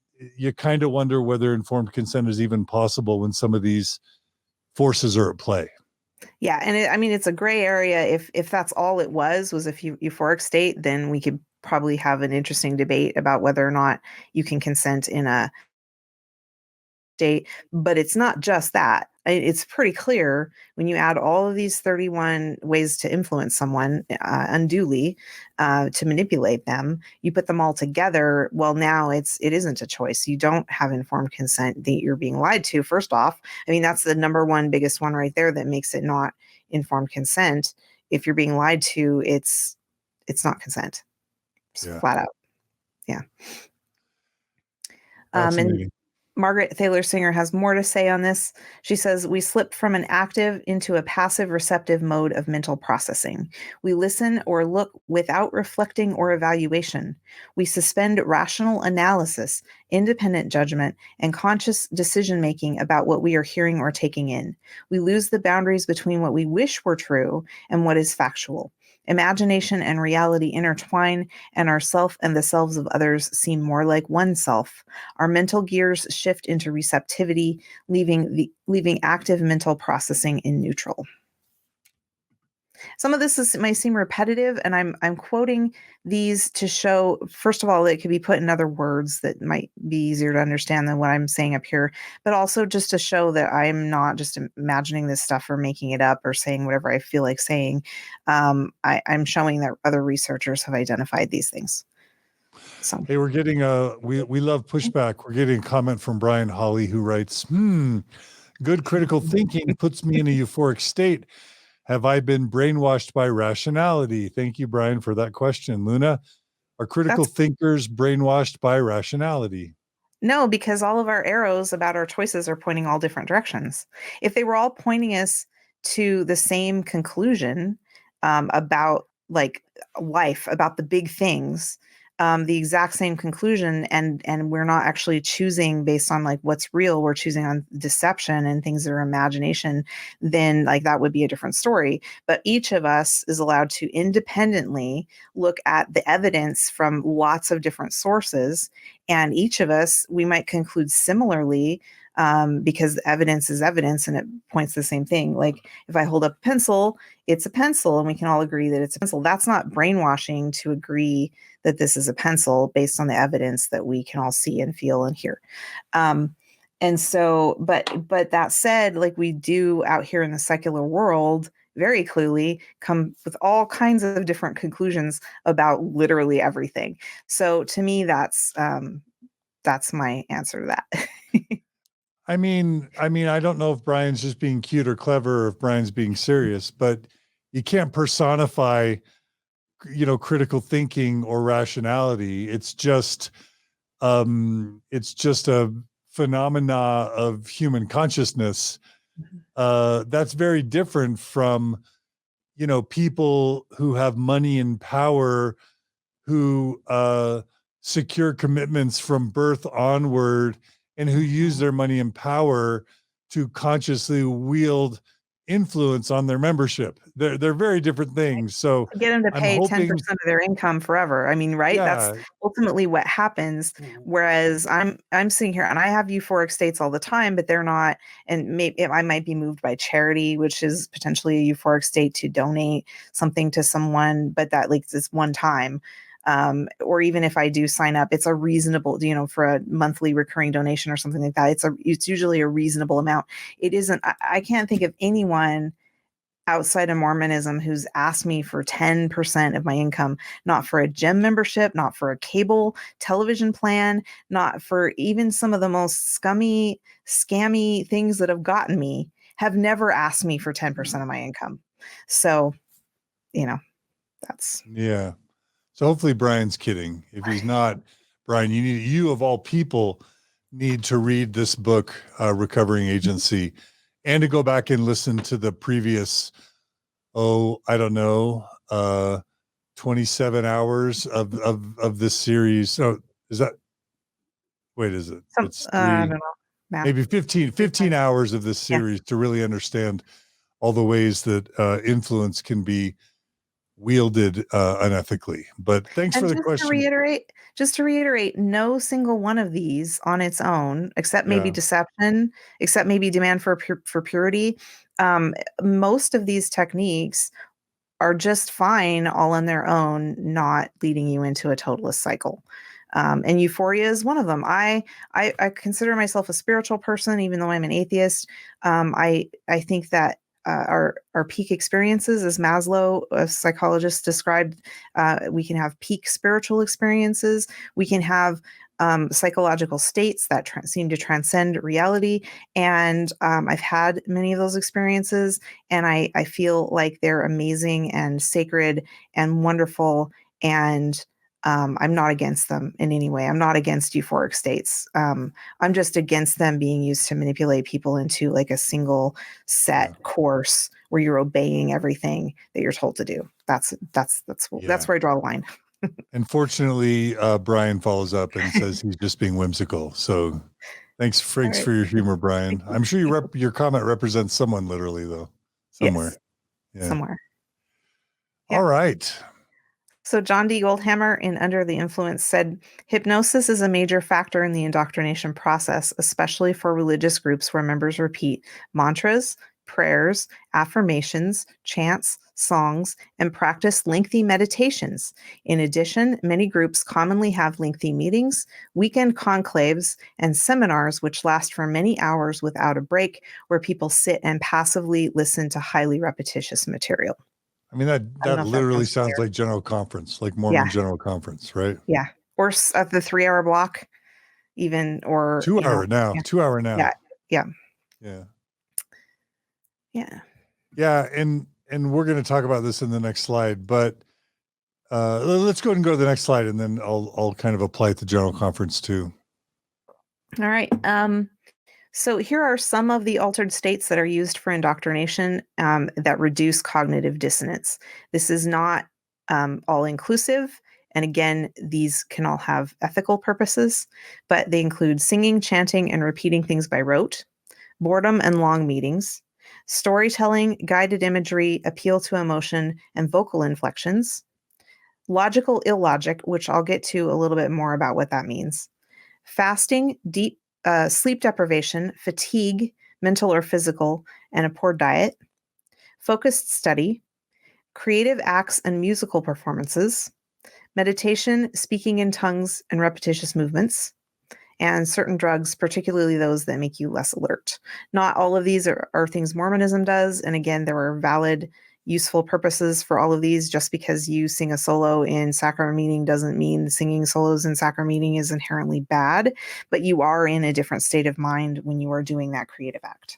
kind of wonder whether informed consent is even possible when some of these forces are at play. Yeah, and it's a gray area. If that's all it was a euphoric state, then we could probably have an interesting debate about whether or not you can consent in a state. But it's not just that. It's pretty clear when you add all of these 31 ways to influence someone unduly, to manipulate them, you put them all together. Well, now it isn't a choice. You don't have informed consent, that you're being lied to. First off, that's the number one biggest one right there that makes it not informed consent. If you're being lied to, it's not consent. Flat out. Yeah. And Margaret Thaler Singer has more to say on this. She says, we slip from an active into a passive receptive mode of mental processing. We listen or look without reflecting or evaluation. We suspend rational analysis, independent judgment, and conscious decision-making about what we are hearing or taking in. We lose the boundaries between what we wish were true and what is factual. Imagination and reality intertwine, and ourself and the selves of others seem more like oneself. Our mental gears shift into receptivity, leaving active mental processing in neutral. Some of this might seem repetitive, and I'm quoting these to show, first of all, that it could be put in other words that might be easier to understand than what I'm saying up here, but also just to show that I'm not just imagining this stuff or making it up or saying whatever I feel like saying. I'm showing that other researchers have identified these things. So, hey, we're getting we love pushback. We're getting a comment from Brian Hawley, who writes, good critical thinking puts me in a euphoric state. Have I been brainwashed by rationality? Thank you, Brian, for that question. Luna, are critical thinkers brainwashed by rationality? No, because all of our arrows about our choices are pointing all different directions. If they were all pointing us to the same conclusion, about like life, about the big things, the exact same conclusion, and we're not actually choosing based on like what's real, we're choosing on deception and things that are imagination, then like that would be a different story. But each of us is allowed to independently look at the evidence from lots of different sources, and each of us, we might conclude similarly, because evidence is evidence and it points to the same thing. Like if I hold up a pencil, it's a pencil and we can all agree that it's a pencil. That's not brainwashing to agree that this is a pencil based on the evidence that we can all see and feel and hear. And so, but that said, like we do out here in the secular world, very clearly come with all kinds of different conclusions about literally everything. So to me, that's my answer to that. I mean, I don't know if Brian's just being cute or clever or if Brian's being serious, but you can't personify, critical thinking or rationality. It's just a phenomena of human consciousness. That's very different from, people who have money and power, who secure commitments from birth onward, and who use their money and power to consciously wield influence on their membership. They're very different things. So Get them to I'm pay 10% hoping, of their income forever. I mean, right? That's yeah, ultimately what happens. Whereas I'm sitting here and I have euphoric states all the time, but they're not. And maybe I might be moved by charity, which is potentially a euphoric state to donate something to someone, but that like this one time. Or even if I do sign up, it's a reasonable, for a monthly recurring donation or something like that. It's usually a reasonable amount. It isn't. I can't think of anyone outside of Mormonism who's asked me for 10% of my income, not for a gym membership, not for a cable television plan, not for even some of the most scammy things that have gotten me, have never asked me for 10% of my income. So, that's. yeah. So hopefully Brian's kidding. If he's not, Brian, you of all people need to read this book, Recovering Agency, and to go back and listen to the previous, I don't know, 27 hours of this series. So is that, wait, is it? It's I don't three, know. Math. maybe 15 hours of this series to really understand all the ways that influence can be wielded unethically. But thanks And for the question. just to reiterate, no single one of these on its own, except maybe Yeah. deception, except maybe demand for purity. Most of these techniques are just fine all on their own, not leading you into a totalist cycle. And euphoria is one of them. I consider myself a spiritual person, even though I'm an atheist. I think that our peak experiences, as Maslow, a psychologist, described, we can have peak spiritual experiences. We can have psychological states that seem to transcend reality. And I've had many of those experiences, and I feel like they're amazing and sacred and wonderful. And I'm not against them in any way. I'm not against euphoric states. I'm just against them being used to manipulate people into like a single set course where you're obeying everything that you're told to do. That's where I draw the line. Unfortunately, Brian follows up and says he's just being whimsical. So thanks for your humor, Brian. I'm sure your comment represents someone literally, though, somewhere. Yes, yeah. Somewhere. Yeah. All right. So John D. Goldhammer in Under the Influence said, hypnosis is a major factor in the indoctrination process, especially for religious groups where members repeat mantras, prayers, affirmations, chants, songs, and practice lengthy meditations. In addition, many groups commonly have lengthy meetings, weekend conclaves, and seminars which last for many hours without a break, where people sit and passively listen to highly repetitious material. I mean, that literally sounds like General Conference, like Mormon General Conference, right? Yeah. Or at the 3-hour block, even, or 2 hour now. Yeah. 2 hour now. Yeah. Yeah. Yeah. Yeah. Yeah. And we're going to talk about this in the next slide, but let's go ahead and go to the next slide, and then I'll kind of apply it to General Conference too. All right. So here are some of the altered states that are used for indoctrination that reduce cognitive dissonance. This is not all inclusive, And again, these can all have ethical purposes, but they include singing, chanting, and repeating things by rote, boredom and long meetings, storytelling, guided imagery, appeal to emotion, and vocal inflections, logical illogic, which I'll get to a little bit more about what that means, fasting, deep sleep deprivation, fatigue, mental or physical, and a poor diet, focused study, creative acts and musical performances, meditation, speaking in tongues, and repetitious movements, and certain drugs, particularly those that make you less alert. Not all of these are things Mormonism does. And again, there are valid, useful purposes for all of these. Just because you sing a solo in sacrament meeting doesn't mean singing solos in sacrament meeting is inherently bad, but you are in a different state of mind when you are doing that creative act.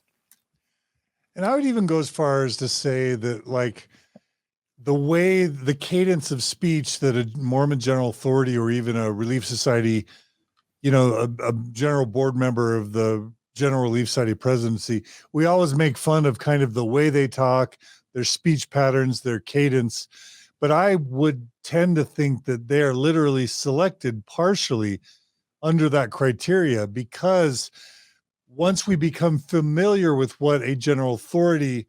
And I would even go as far as to say that, like, the cadence of speech that a Mormon general authority or even a Relief Society, a general board member of the General Relief Society presidency, we always make fun of kind of the way they talk, their speech patterns, their cadence. But I would tend to think that they are literally selected partially under that criteria, because once we become familiar with what a general authority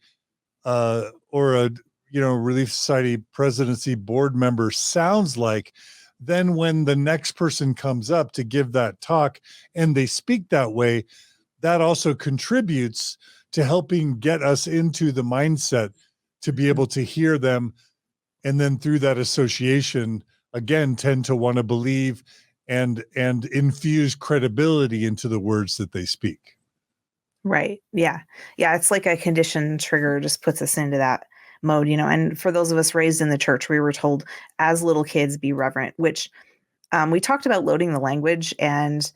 or a Relief Society presidency board member sounds like, then when the next person comes up to give that talk and they speak that way, that also contributes to helping get us into the mindset to be able to hear them, and then through that association again tend to want to believe and infuse credibility into the words that they speak. Right. Yeah. Yeah. It's like a condition trigger just puts us into that mode, and for those of us raised in the church, we were told as little kids, be reverent, which we talked about loading the language, and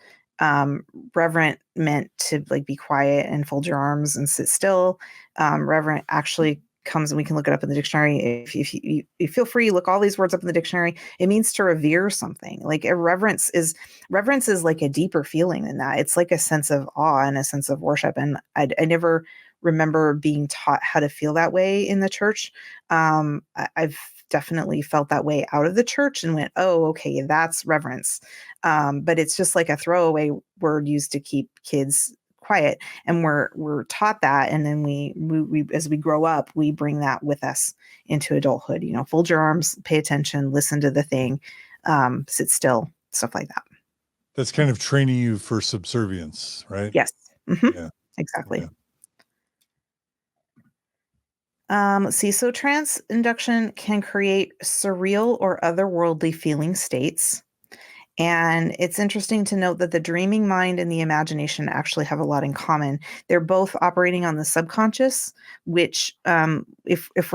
reverent meant to like be quiet and fold your arms and sit still. Reverent actually comes, and we can look it up in the dictionary. If you feel free, look all these words up in the dictionary. It means to revere something. Like reverence is like a deeper feeling than that. It's like a sense of awe and a sense of worship. And I never remember being taught how to feel that way in the church. I've definitely felt that way out of the church and went, oh, okay, that's reverence. But it's just like a throwaway word used to keep kids quiet, and we're taught that, and then we as we grow up, we bring that with us into adulthood. Fold your arms, pay attention, listen to the thing, sit still, stuff like that. That's kind of training you for subservience, right? Yes. Mm-hmm. Yeah, Exactly. yeah. Let's see. So trance induction can create surreal or otherworldly feeling states. And it's interesting to note that the dreaming mind and the imagination actually have a lot in common. They're both operating on the subconscious, which if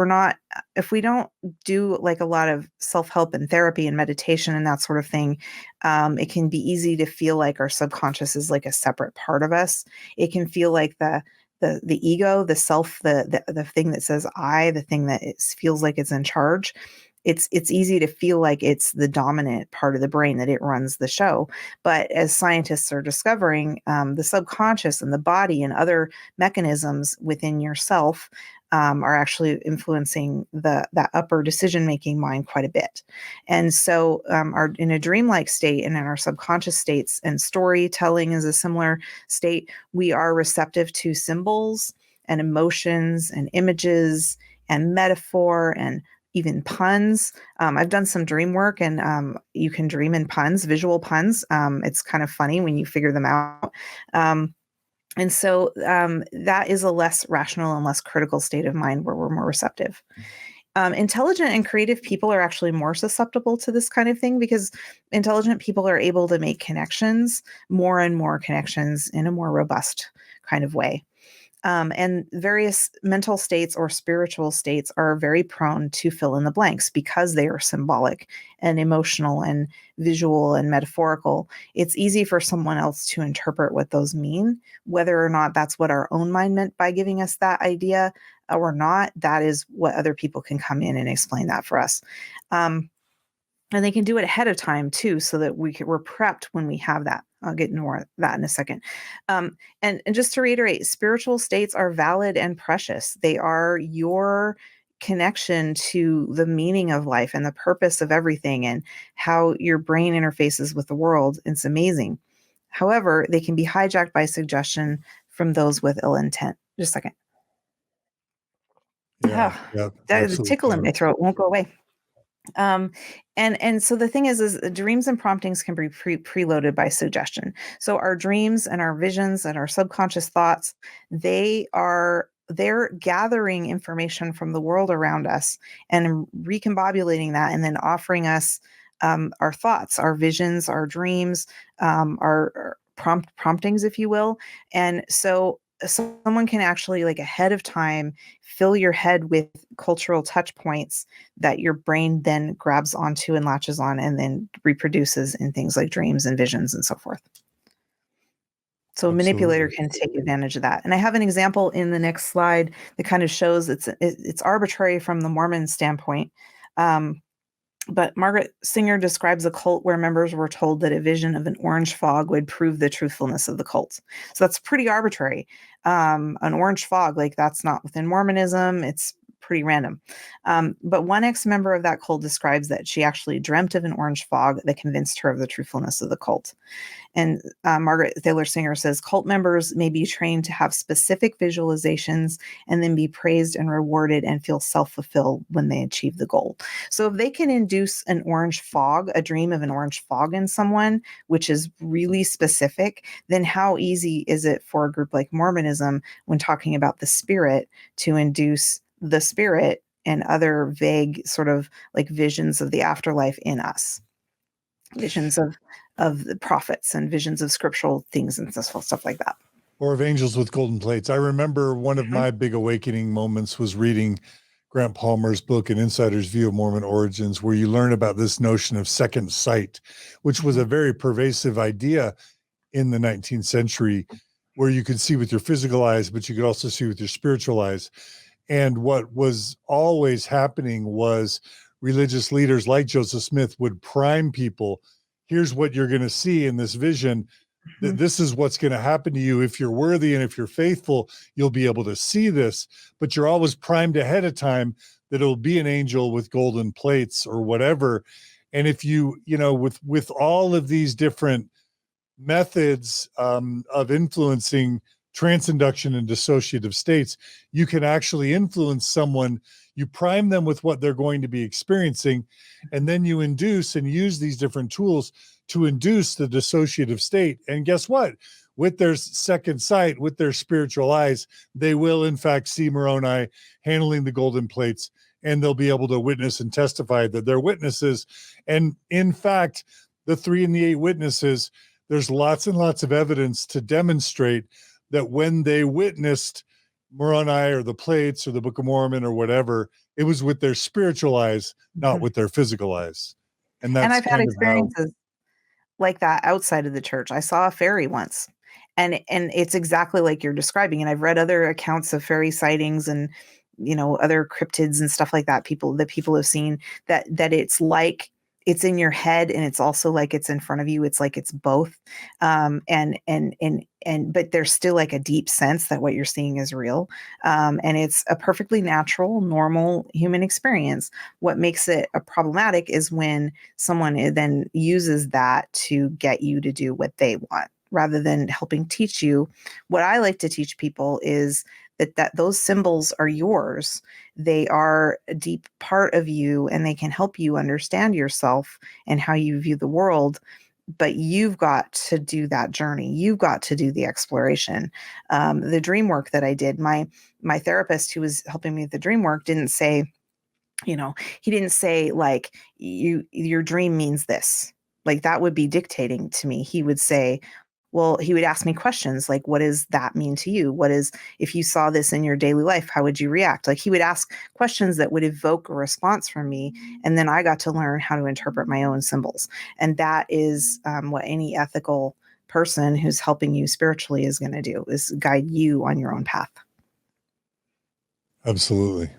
we don't do like a lot of self-help and therapy and meditation and that sort of thing, it can be easy to feel like our subconscious is like a separate part of us. It can feel like the ego, the self, the thing that says I, the thing that feels like it's in charge. It's easy to feel like it's the dominant part of the brain, that it runs the show. But as scientists are discovering, the subconscious and the body and other mechanisms within yourself are actually influencing that upper decision-making mind quite a bit. And so are in a dreamlike state and in our subconscious states, and storytelling is a similar state, we are receptive to symbols and emotions and images and metaphor and even puns. I've done some dream work, and you can dream in puns, visual puns. It's kind of funny when you figure them out. And so that is a less rational and less critical state of mind where we're more receptive. Intelligent and creative people are actually more susceptible to this kind of thing, because intelligent people are able to make connections, more and more connections, in a more robust kind of way. And various mental states or spiritual states are very prone to fill in the blanks because they are symbolic and emotional and visual and metaphorical. It's easy for someone else to interpret what those mean, whether or not that's what our own mind meant by giving us that idea or not. That is what other people can come in and explain that for us. And they can do it ahead of time too, so that we're prepped when we have that. I'll get into more of that in a second. And just to reiterate, spiritual states are valid and precious. They are your connection to the meaning of life and the purpose of everything and how your brain interfaces with the world. It's amazing. However, they can be hijacked by suggestion from those with ill intent. Just a second. Yeah, The tickle in my throat won't go away. And so the thing is dreams and promptings can be preloaded by suggestion. So our dreams and our visions and our subconscious thoughts, they're gathering information from the world around us and recombobulating that and then offering us our thoughts, our visions, our dreams, our promptings, if you will. And so someone can actually, like, ahead of time, fill your head with cultural touch points that your brain then grabs onto and latches on and then reproduces in things like dreams and visions and so forth. So a manipulator can take advantage of that. And I have an example in the next slide that kind of shows it's arbitrary from the Mormon standpoint. But Margaret Singer describes a cult where members were told that a vision of an orange fog would prove the truthfulness of the cult. So that's pretty arbitrary. An orange fog, like, that's not within Mormonism. It's pretty random. But one ex-member of that cult describes that she actually dreamt of an orange fog that convinced her of the truthfulness of the cult. And Margaret Thaler Singer says cult members may be trained to have specific visualizations and then be praised and rewarded and feel self-fulfilled when they achieve the goal. So if they can induce an orange fog, a dream of an orange fog in someone, which is really specific, then how easy is it for a group like Mormonism, when talking about the spirit, to induce the spirit and other vague sort of like visions of the afterlife in us? Visions of the prophets and visions of scriptural things and stuff like that. Or of angels with golden plates. I remember one of my big awakening moments was reading Grant Palmer's book, An Insider's View of Mormon Origins, where you learn about this notion of second sight, which was a very pervasive idea in the 19th century, where you could see with your physical eyes, but you could also see with your spiritual eyes. And what was always happening was religious leaders like Joseph Smith would prime people. Here's what you're going to see in this vision. This is what's going to happen to you. If you're worthy and if you're faithful, you'll be able to see this, but you're always primed ahead of time that it'll be an angel with golden plates or whatever. And if you know, with all of these different methods of influencing transinduction and dissociative states, you can actually influence someone. You prime them with what they're going to be experiencing, and then you induce and use these different tools to induce the dissociative state. And guess what? With their second sight, with their spiritual eyes, they will in fact see Moroni handling the golden plates, and they'll be able to witness and testify that they're witnesses. And in fact, the 3 and the 8 witnesses, there's lots and lots of evidence to demonstrate that when they witnessed Moroni or the plates or the Book of Mormon or whatever, it was with their spiritual eyes, not with their physical eyes. And I've had experiences like that outside of the church. I saw a fairy once, and it's exactly like you're describing. And I've read other accounts of fairy sightings and, you know, other cryptids and stuff like that. People have seen that it's like it's in your head, and it's also like it's in front of you. It's like it's both. But there's still like a deep sense that what you're seeing is real. And it's a perfectly natural, normal human experience. What makes it problematic is when someone then uses that to get you to do what they want, rather than helping teach you. What I like to teach people is that those symbols are yours. They are a deep part of you, and they can help you understand yourself and how you view the world. But you've got to do that journey. You've got to do the exploration. The dream work that I did, my therapist who was helping me with the dream work didn't say, he didn't say like, your dream means this. Like, that would be dictating to me. He would say, well, he would ask me questions like, what does that mean to you? If you saw this in your daily life, how would you react? Like, he would ask questions that would evoke a response from me. And then I got to learn how to interpret my own symbols. And that is what any ethical person who's helping you spiritually is going to do, is guide you on your own path. Absolutely.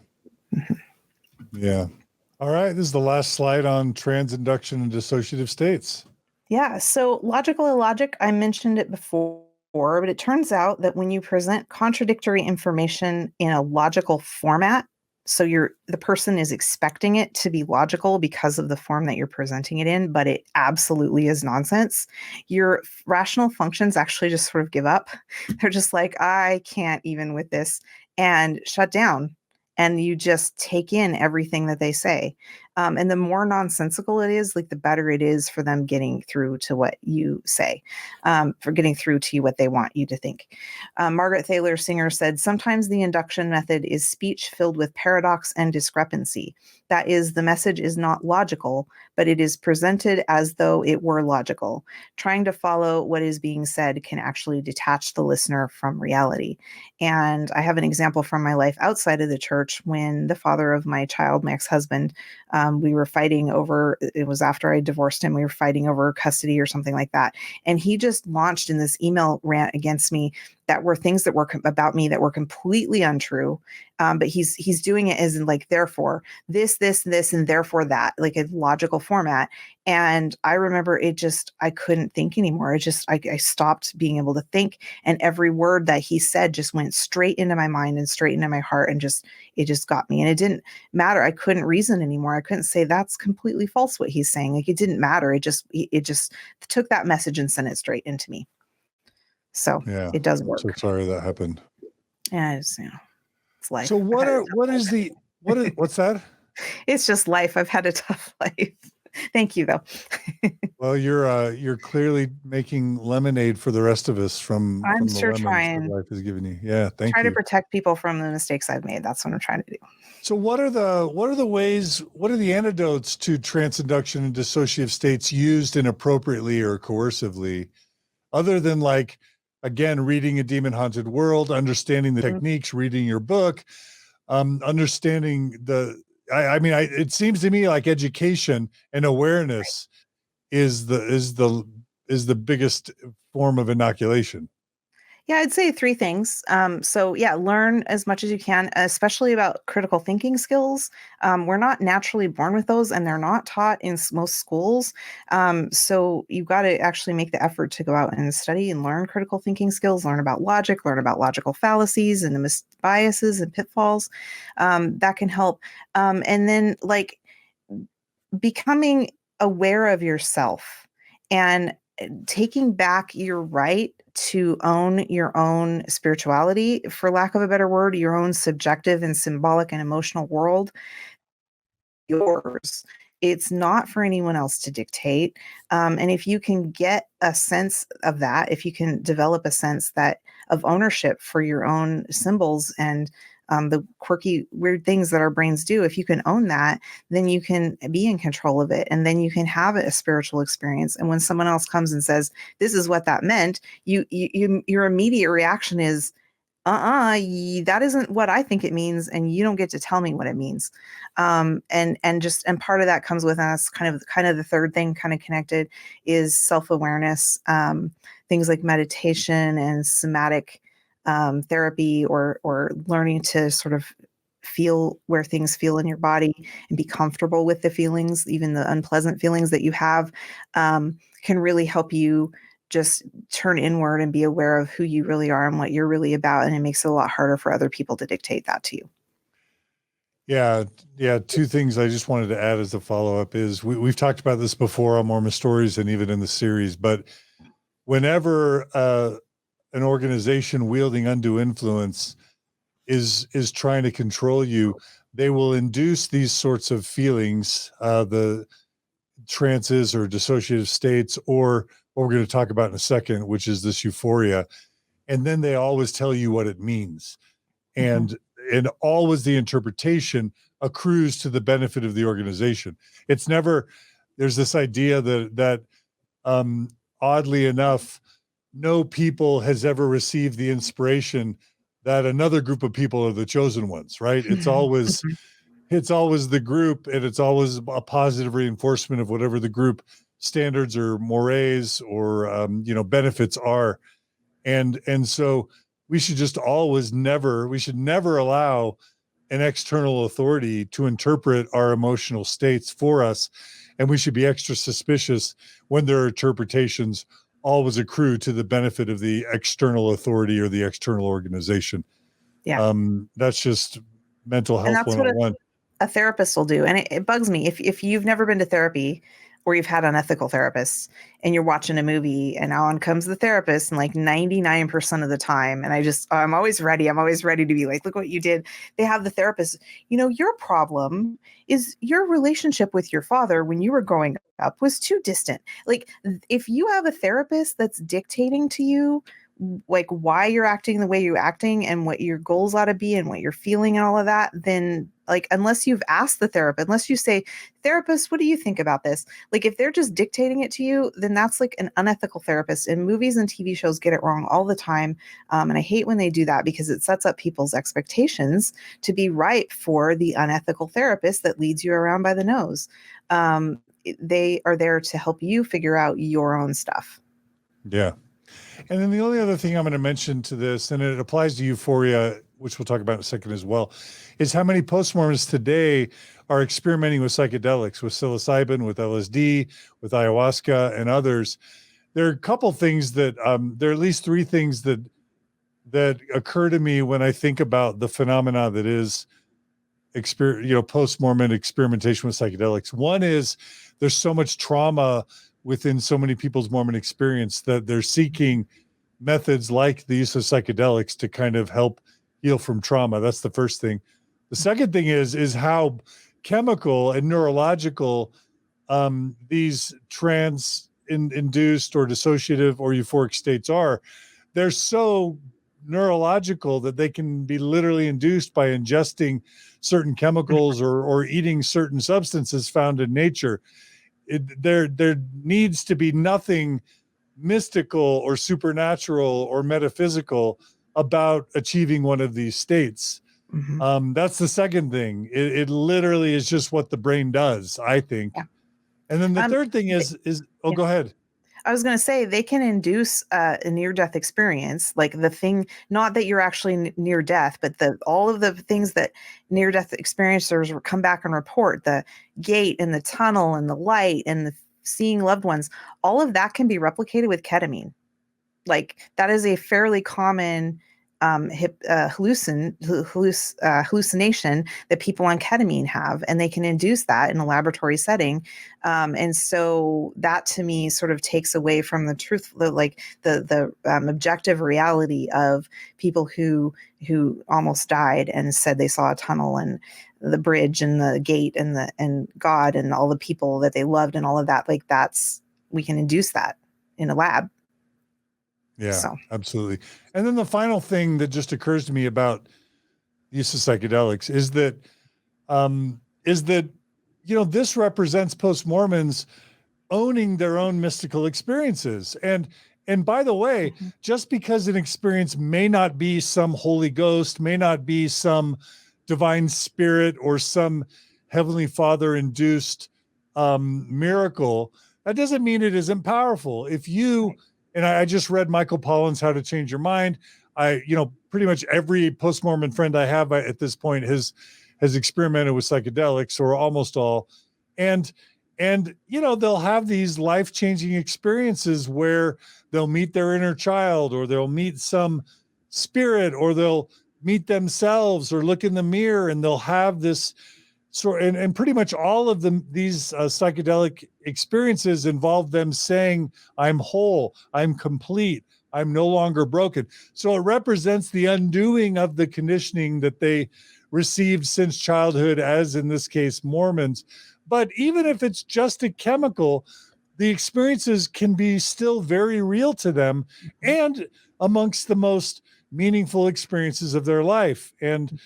Yeah. All right. This is the last slide on transinduction and dissociative states. Yeah. So logical illogic, I mentioned it before, but it turns out that when you present contradictory information in a logical format, So the person is expecting it to be logical because of the form that you're presenting it in, but it absolutely is nonsense. Your rational functions actually just sort of give up. They're just like, I can't even with this, and shut down. And you just take in everything that they say. And the more nonsensical it is, like the better it is for them getting through to what you say, for getting through to you what they want you to think. Margaret Thaler Singer said, sometimes the induction method is speech filled with paradox and discrepancy. That is, the message is not logical, but it is presented as though it were logical. Trying to follow what is being said can actually detach the listener from reality. And I have an example from my life outside of the church when the father of my child, my ex-husband, we were fighting over, it was after I divorced him, we were fighting over custody or something like that. And he just launched in this email rant against me that were things that were about me that were completely untrue. But he's doing it as in like, therefore this, and therefore that, like a logical format. And I remember I couldn't think anymore. I stopped being able to think. And every word that he said just went straight into my mind and straight into my heart. And it just got me. And it didn't matter. I couldn't reason anymore. I couldn't say that's completely false what he's saying. Like it didn't matter. It just took that message and sent it straight into me. So Yeah, it does I'm work. so sorry that happened. Yeah, it's life. So what's that? It's just life. I've had a tough life. Thank you, though. Well, you're clearly making lemonade for the rest of us from I'm the sure lemons that trying. life has given you. Yeah, thank Try to you. protect people from the mistakes I've made. That's what I'm trying to do. So what are the antidotes to transinduction and dissociative states used inappropriately or coercively, other than like, again, reading A Demon Haunted World, understanding the techniques, reading your book, understanding it seems to me like education and awareness is the biggest form of inoculation. Yeah, I'd say three things. So yeah, learn as much as you can, especially about critical thinking skills. We're not naturally born with those, and they're not taught in most schools. So you've got to actually make the effort to go out and study and learn critical thinking skills, learn about logic, learn about logical fallacies and the biases and pitfalls. That can help. And then like becoming aware of yourself and taking back your right to own your own spirituality, for lack of a better word, your own subjective and symbolic and emotional world, yours. It's not for anyone else to dictate. And if you can get a sense of that, if you can develop a sense of ownership for your own symbols and the quirky, weird things that our brains do, if you can own that, then you can be in control of it. And then you can have a spiritual experience. And when someone else comes and says, this is what that meant, your immediate reaction is, that isn't what I think it means, and you don't get to tell me what it means. And part of that comes with us. Kind of the third thing, kind of connected, is self-awareness. Things like meditation and somatic therapy, or learning to sort of feel where things feel in your body and be comfortable with the feelings, even the unpleasant feelings that you have, can really help you just turn inward and be aware of who you really are and what you're really about. And it makes it a lot harder for other people to dictate that to you. Yeah. Two things I just wanted to add as a follow-up is we've talked about this before on Mormon Stories and even in the series, but whenever an organization wielding undue influence is trying to control you, they will induce these sorts of feelings, the trances or dissociative states, or what we're going to talk about in a second, which is this euphoria. And then they always tell you what it means. And always the interpretation accrues to the benefit of the organization. It's never, there's this idea that oddly enough, no people has ever received the inspiration that another group of people are the chosen ones, right? It's always the group, and it's always a positive reinforcement of whatever the group standards or mores or benefits are. And so we should just never allow an external authority to interpret our emotional states for us. And we should be extra suspicious when their interpretations always accrue to the benefit of the external authority or the external organization. Yeah. That's just mental And health that's what 101. a therapist will do. And it bugs me if you've never been to therapy or you've had unethical therapists and you're watching a movie and on comes the therapist and like 99% of the time. And I'm always ready. I'm always ready to be like, look what you did. They have the therapist, your problem is your relationship with your father when you were growing up was too distant. Like if you have a therapist that's dictating to you like why you're acting the way you're acting and what your goals ought to be and what you're feeling and all of that, then like unless you've asked the therapist, unless you say, therapist, what do you think about this? Like if they're just dictating it to you, then that's like an unethical therapist. And movies and TV shows get it wrong all the time. And I hate when they do that because it sets up people's expectations to be right for the unethical therapist that leads you around by the nose. They are there to help you figure out your own stuff. Yeah. And then the only other thing I'm going to mention to this, and it applies to euphoria, which we'll talk about in a second as well, is how many post-Mormons today are experimenting with psychedelics, with psilocybin, with LSD, with ayahuasca, and others. There are a couple things that, there are at least three things that occur to me when I think about the phenomena that is post-Mormon experimentation with psychedelics. One is there's so much trauma within so many people's Mormon experience that they're seeking methods like the use of psychedelics to kind of help heal from trauma. That's the first thing. The second thing is how chemical and neurological these induced or dissociative or euphoric states are. They're so neurological that they can be literally induced by ingesting certain chemicals or eating certain substances found in nature. There needs to be nothing mystical or supernatural or metaphysical about achieving one of these states. Mm-hmm. That's the second thing. It literally is just what the brain does, I think. Yeah. And then the third thing is yeah. Go ahead. I was going to say they can induce a near-death experience, like the thing, not that you're actually near death, but all of the things that near-death experiencers will come back and report, the gate and the tunnel and the light and the seeing loved ones, all of that can be replicated with ketamine. Like that is a fairly common hallucination that people on ketamine have, and they can induce that in a laboratory setting. And so that to me sort of takes away from the truth, the objective reality of people who almost died and said they saw a tunnel and the bridge and the gate and God and all the people that they loved and all of that. Like we can induce that in a lab. Yeah, so. Absolutely. And then the final thing that just occurs to me about the use of psychedelics is that this represents post-Mormons owning their own mystical experiences. And by the way, just because an experience may not be some Holy Ghost, may not be some divine spirit or some Heavenly Father induced miracle, that doesn't mean it isn't powerful. If you, and I just read Michael Pollan's How to Change Your Mind. Pretty much every post-Mormon friend I have at this point has experimented with psychedelics, or almost all. And they'll have these life-changing experiences where they'll meet their inner child, or they'll meet some spirit, or they'll meet themselves, or look in the mirror, and they'll have this and pretty much all of these psychedelic experiences involve them saying, I'm whole, I'm complete, I'm no longer broken. So it represents the undoing of the conditioning that they received since childhood, as in this case, Mormons. But even if it's just a chemical, the experiences can be still very real to them and amongst the most meaningful experiences of their life. And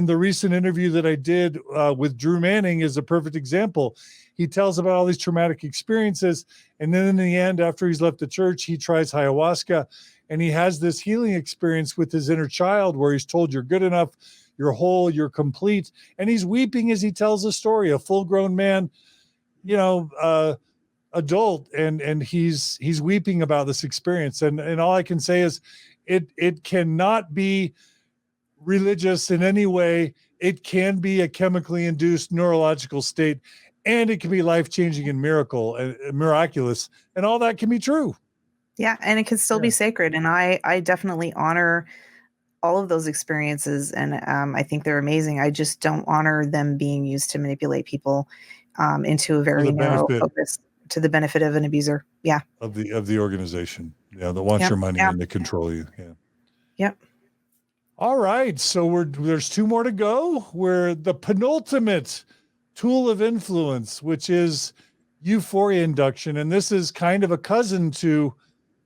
the recent interview that I did with Drew Manning is a perfect example. He tells about all these traumatic experiences. And then in the end, after he's left the church, he tries ayahuasca, and he has this healing experience with his inner child where he's told, you're good enough, you're whole, you're complete. And he's weeping as he tells the story, a full-grown man, adult, and he's weeping about this experience. And all I can say is it cannot be religious in any way. It can be a chemically induced neurological state, and it can be life-changing and miraculous, and all that can be true. Yeah, and it can still be sacred. And I definitely honor all of those experiences, and I think they're amazing. I just don't honor them being used to manipulate people into a very narrow focus to the benefit of an abuser. Yeah. Of the organization. Yeah, that wants Yep. your money Yeah. and to control you. Yeah. Yep. All right. So there's 2 more to go. We're the penultimate tool of influence, which is euphoria induction. And this is kind of a cousin to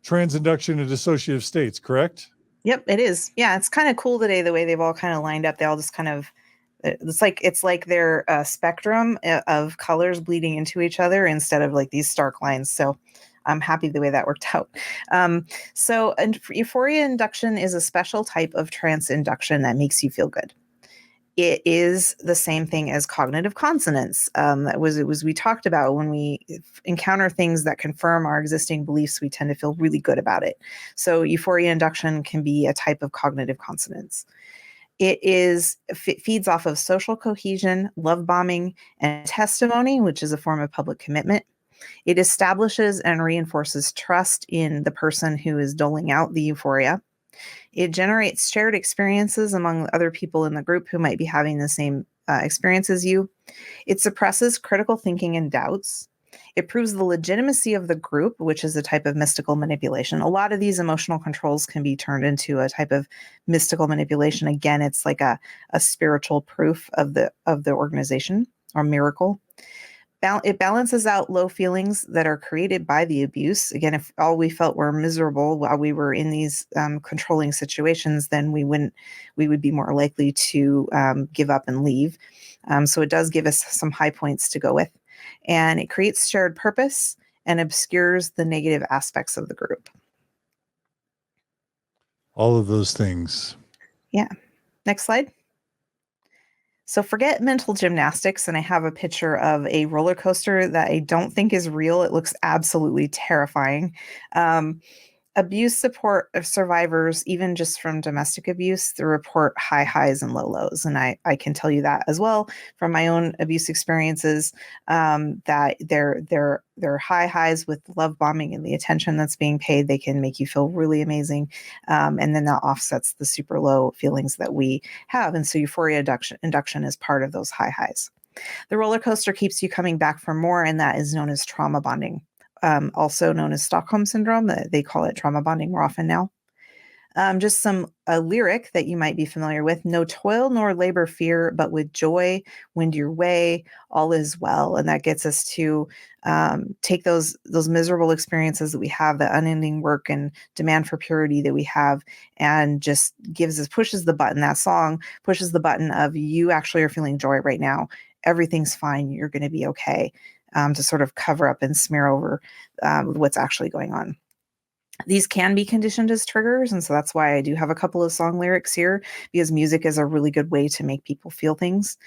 transinduction and dissociative states, correct? Yep, it is. Yeah, it's kind of cool today the way they've all kind of lined up. They all just kind of it's like they're a spectrum of colors bleeding into each other instead of like these stark lines. So I'm happy the way that worked out. And euphoria induction is a special type of trance induction that makes you feel good. It is the same thing as cognitive consonance. We talked about when we encounter things that confirm our existing beliefs, we tend to feel really good about it. So euphoria induction can be a type of cognitive consonance. It feeds off of social cohesion, love bombing, and testimony, which is a form of public commitment. It establishes and reinforces trust in the person who is doling out the euphoria. It generates shared experiences among other people in the group who might be having the same experience as you. It suppresses critical thinking and doubts. It proves the legitimacy of the group, which is a type of mystical manipulation. A lot of these emotional controls can be turned into a type of mystical manipulation. Again, it's like a spiritual proof of the organization or miracle. It balances out low feelings that are created by the abuse. Again, if all we felt were miserable while we were in these controlling situations, then we would be more likely to give up and leave. So it does give us some high points to go with. And it creates shared purpose and obscures the negative aspects of the group. All of those things. Yeah. Next slide. So forget mental gymnastics, and I have a picture of a roller coaster that I don't think is real. It looks absolutely terrifying. Abuse support of survivors, even just from domestic abuse, they report high highs and low lows. And I can tell you that as well from my own abuse experiences, that they're high highs with love bombing and the attention that's being paid. They can make you feel really amazing. And then that offsets the super low feelings that we have. And so euphoria induction is part of those high highs. The roller coaster keeps you coming back for more, and that is known as trauma bonding. Also known as Stockholm Syndrome. They call it trauma bonding more often now. Just some lyric that you might be familiar with. No toil nor labor fear, but with joy wend your way, all is well. And that gets us to take those miserable experiences that we have, the unending work and demand for purity that we have, and just pushes the button. That song pushes the button of you actually are feeling joy right now. Everything's fine. You're going to be okay. To sort of cover up and smear over what's actually going on. These can be conditioned as triggers, and so that's why I do have a couple of song lyrics here, because music is a really good way to make people feel things.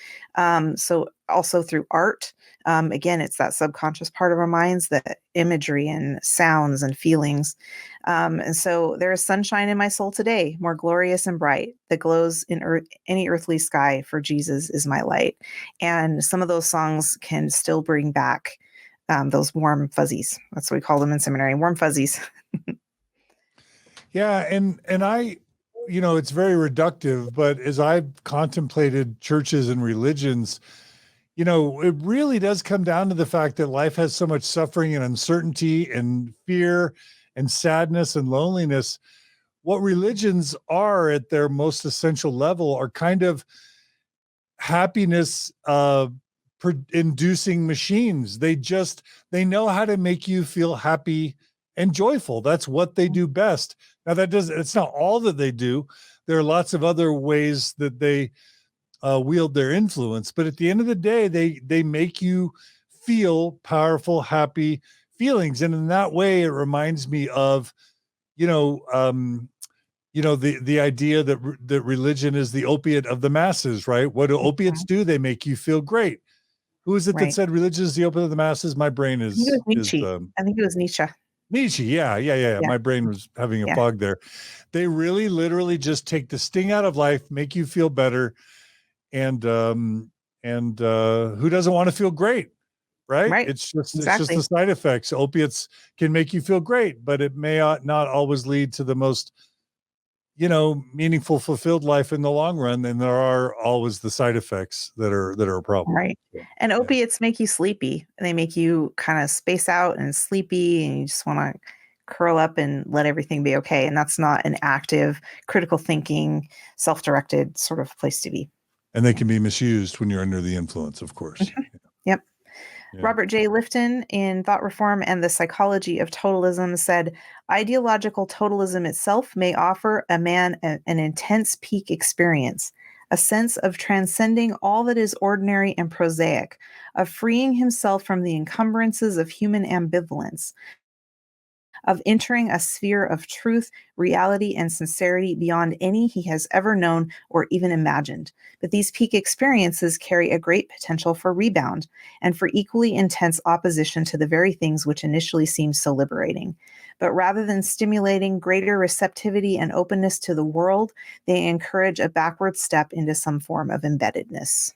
So also through art, again, it's that subconscious part of our minds, the imagery and sounds and feelings. And so there is sunshine in my soul today, more glorious and bright, that glows in any earthly sky, for Jesus is my light. And some of those songs can still bring back those warm fuzzies. That's what we call them in seminary, warm fuzzies. Yeah. And I, it's very reductive, but as I've contemplated churches and religions, it really does come down to the fact that life has so much suffering and uncertainty and fear and sadness and loneliness. What religions are at their most essential level are kind of happiness inducing machines. They know how to make you feel happy and joyful. That's what they do best. Now it's not all that they do. There are lots of other ways that they wield their influence, but at the end of the day, they make you feel powerful, happy feelings. And in that way, it reminds me of, the idea that religion is the opiate of the masses, right? What do opiates do? They make you feel great. Who is it that said religion is the opiate of the masses? My brain is. I think it was Nietzsche. Nietzsche, yeah. My brain was having a fog there. They really, literally just take the sting out of life, make you feel better, and who doesn't want to feel great, right? It's just the side effects. Opiates can make you feel great, but it may not always lead to the most, meaningful, fulfilled life in the long run, then there are always the side effects that are a problem. Right. So, And yeah. opiates make you sleepy. They make you kind of space out and sleepy, and you just want to curl up and let everything be okay. And that's not an active, critical thinking, self-directed sort of place to be. And they can be misused when you're under the influence, of course. Yep. Yeah. Robert Jay Lifton in Thought Reform and the Psychology of Totalism said, ideological totalism itself may offer a man an intense peak experience, a sense of transcending all that is ordinary and prosaic, of freeing himself from the encumbrances of human ambivalence, of entering a sphere of truth, reality, and sincerity beyond any he has ever known or even imagined. But these peak experiences carry a great potential for rebound and for equally intense opposition to the very things which initially seemed so liberating. But rather than stimulating greater receptivity and openness to the world, they encourage a backward step into some form of embeddedness.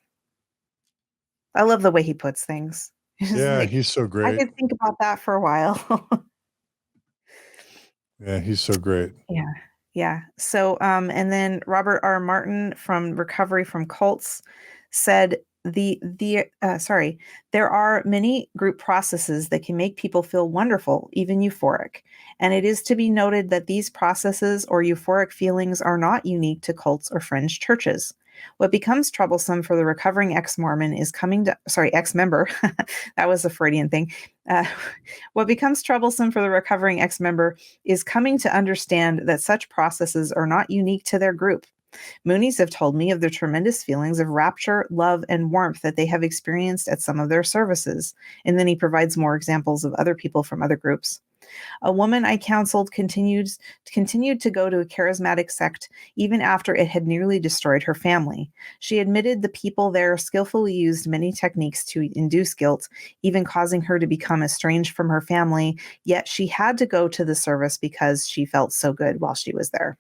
I love the way he puts things. It's just Yeah, like, he's so I great. could think about that for a while. Yeah, he's so great. Yeah. Yeah. So, and then Robert R. Martin from Recovery from Cults said there are many group processes that can make people feel wonderful, even euphoric. And it is to be noted that these processes or euphoric feelings are not unique to cults or fringe churches. What becomes troublesome for the recovering ex-Mormon is ex-member. That was a Freudian thing. Uh, what becomes troublesome for the recovering ex-member is coming to understand that such processes are not unique to their group. Moonies have told me of the tremendous feelings of rapture, love, and warmth that they have experienced at some of their services. And then he provides more examples of other people from other groups. A woman I counseled continued to go to a charismatic sect even after it had nearly destroyed her family. She admitted the people there skillfully used many techniques to induce guilt, even causing her to become estranged from her family, yet she had to go to the service because she felt so good while she was there.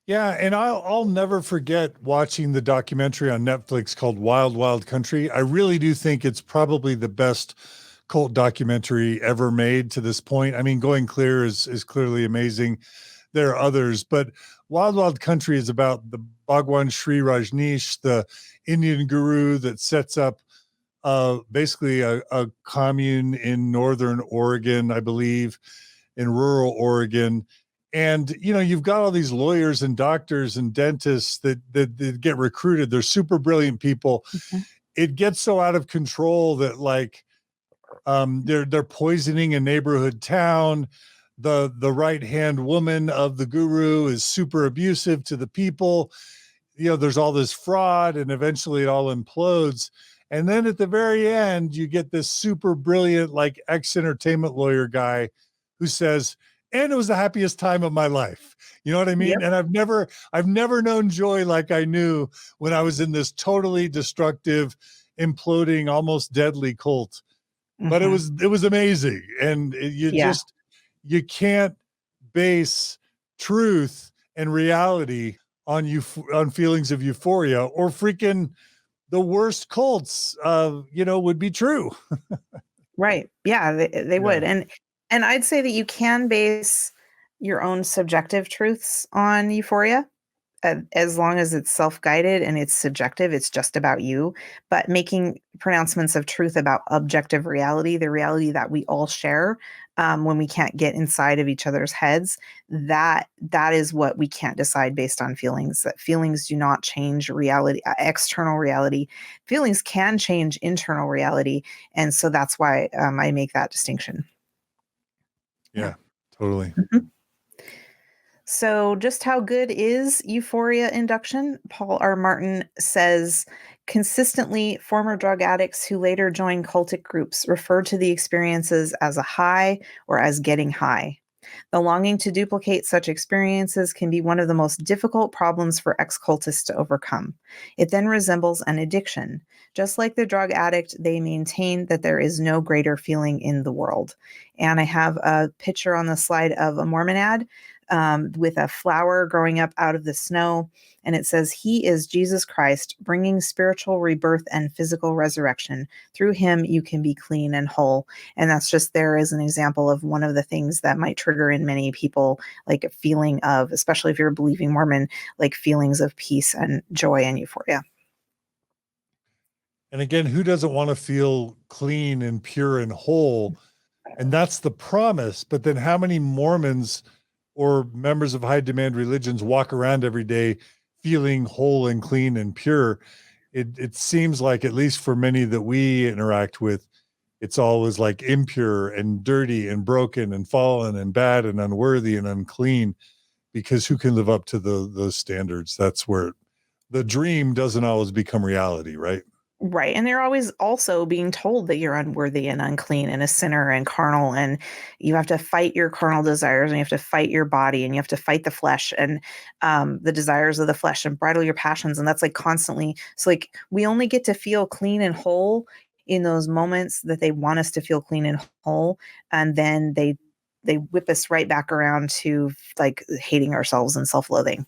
Yeah, and I'll never forget watching the documentary on Netflix called Wild Wild Country. I really do think it's probably the best cult documentary ever made to this point. I mean, Going Clear is clearly amazing. There are others, but Wild Wild Country is about the Bhagwan Sri Rajneesh, the Indian guru that sets up basically a commune in northern Oregon, I believe, in rural Oregon. And you've got all these lawyers and doctors and dentists that get recruited. They're super brilliant people. Mhm. It gets so out of control that they're poisoning a neighborhood town. The right hand woman of the guru is super abusive to the people. There's all this fraud, and eventually it all implodes. And then at the very end, you get this super brilliant, like ex-entertainment lawyer guy who says, and it was the happiest time of my life. You know what I mean? Yep. And I've never known joy like I knew when I was in this totally destructive, imploding, almost deadly cult. But it Mhm. was amazing. And Yeah. you can't base truth and reality on feelings of euphoria, or freaking the worst cults would be true. Right. Yeah, they Yeah. would. And I'd say that you can base your own subjective truths on euphoria. As long as it's self-guided and it's subjective, it's just about you. But making pronouncements of truth about objective reality, the reality that we all share, when we can't get inside of each other's heads, that is what we can't decide based on feelings. That feelings do not change reality, external reality. Feelings can change internal reality, and so that's why I make that distinction. Yeah. Yeah, totally. Mhm. So, just how good is euphoria induction? Paul R. Martin says consistently, former drug addicts who later joined cultic groups refer to the experiences as a high or as getting high. The longing to duplicate such experiences can be one of the most difficult problems for ex-cultists to overcome. It then resembles an addiction. Just like the drug addict, they maintain that there is no greater feeling in the world. And I have a picture on the slide of a Mormon ad with a flower growing up out of the snow. And it says, he is Jesus Christ, bringing spiritual rebirth and physical resurrection. Through him, you can be clean and whole. And that's just there as an example of one of the things that might trigger in many people, like a feeling of, especially if you're a believing Mormon, like feelings of peace and joy and euphoria. And again, who doesn't want to feel clean and pure and whole? And that's the promise. But then how many Mormons or members of high demand religions walk around every day feeling whole and clean and pure? It seems like, at least for many that we interact with, it's always like impure and dirty and broken and fallen and bad and unworthy and unclean, because who can live up to those standards? That's where the dream doesn't always become reality, right? Right. And they're always also being told that you're unworthy and unclean and a sinner and carnal, and you have to fight your carnal desires, and you have to fight your body, and you have to fight the flesh and the desires of the flesh and bridle your passions. And that's like constantly. So like we only get to feel clean and whole in those moments that they want us to feel clean and whole. And then they whip us right back around to like hating ourselves and self-loathing.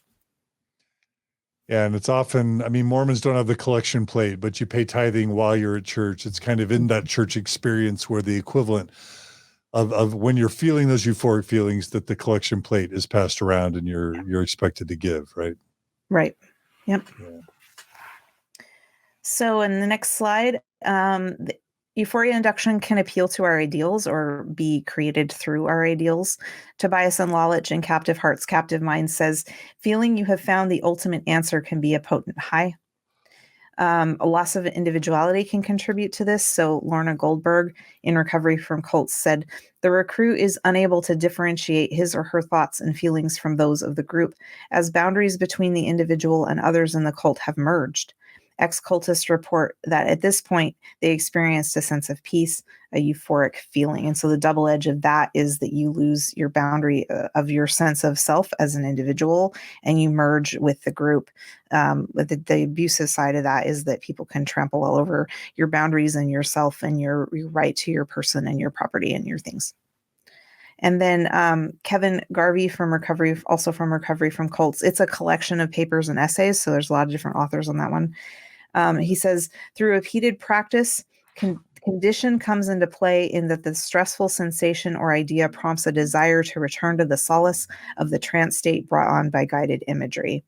Yeah, and it's often, I mean, Mormons don't have the collection plate, but you pay tithing while you're at church. It's kind of in that church experience where the equivalent of when you're feeling those euphoric feelings, that the collection plate is passed around and you're expected to give, right? Right. Yep. Yeah. So in the next slide, the euphoria induction can appeal to our ideals or be created through our ideals. Tobias and Lalich in Captive Hearts, Captive Minds says, feeling you have found the ultimate answer can be a potent high. A loss of individuality can contribute to this. So Lorna Goldberg in Recovery from Cults said, the recruit is unable to differentiate his or her thoughts and feelings from those of the group, as boundaries between the individual and others in the cult have merged. Ex-cultists report that at this point, they experienced a sense of peace, a euphoric feeling. And so the double edge of that is that you lose your boundary of your sense of self as an individual, and you merge with the group. But the abusive side of that is that people can trample all over your boundaries and yourself and your right to your person and your property and your things. And then Kevin Garvey from Recovery, also from Recovery from Cults. It's a collection of papers and essays, so there's a lot of different authors on that one. He says, through repeated practice, condition comes into play in that the stressful sensation or idea prompts a desire to return to the solace of the trance state brought on by guided imagery.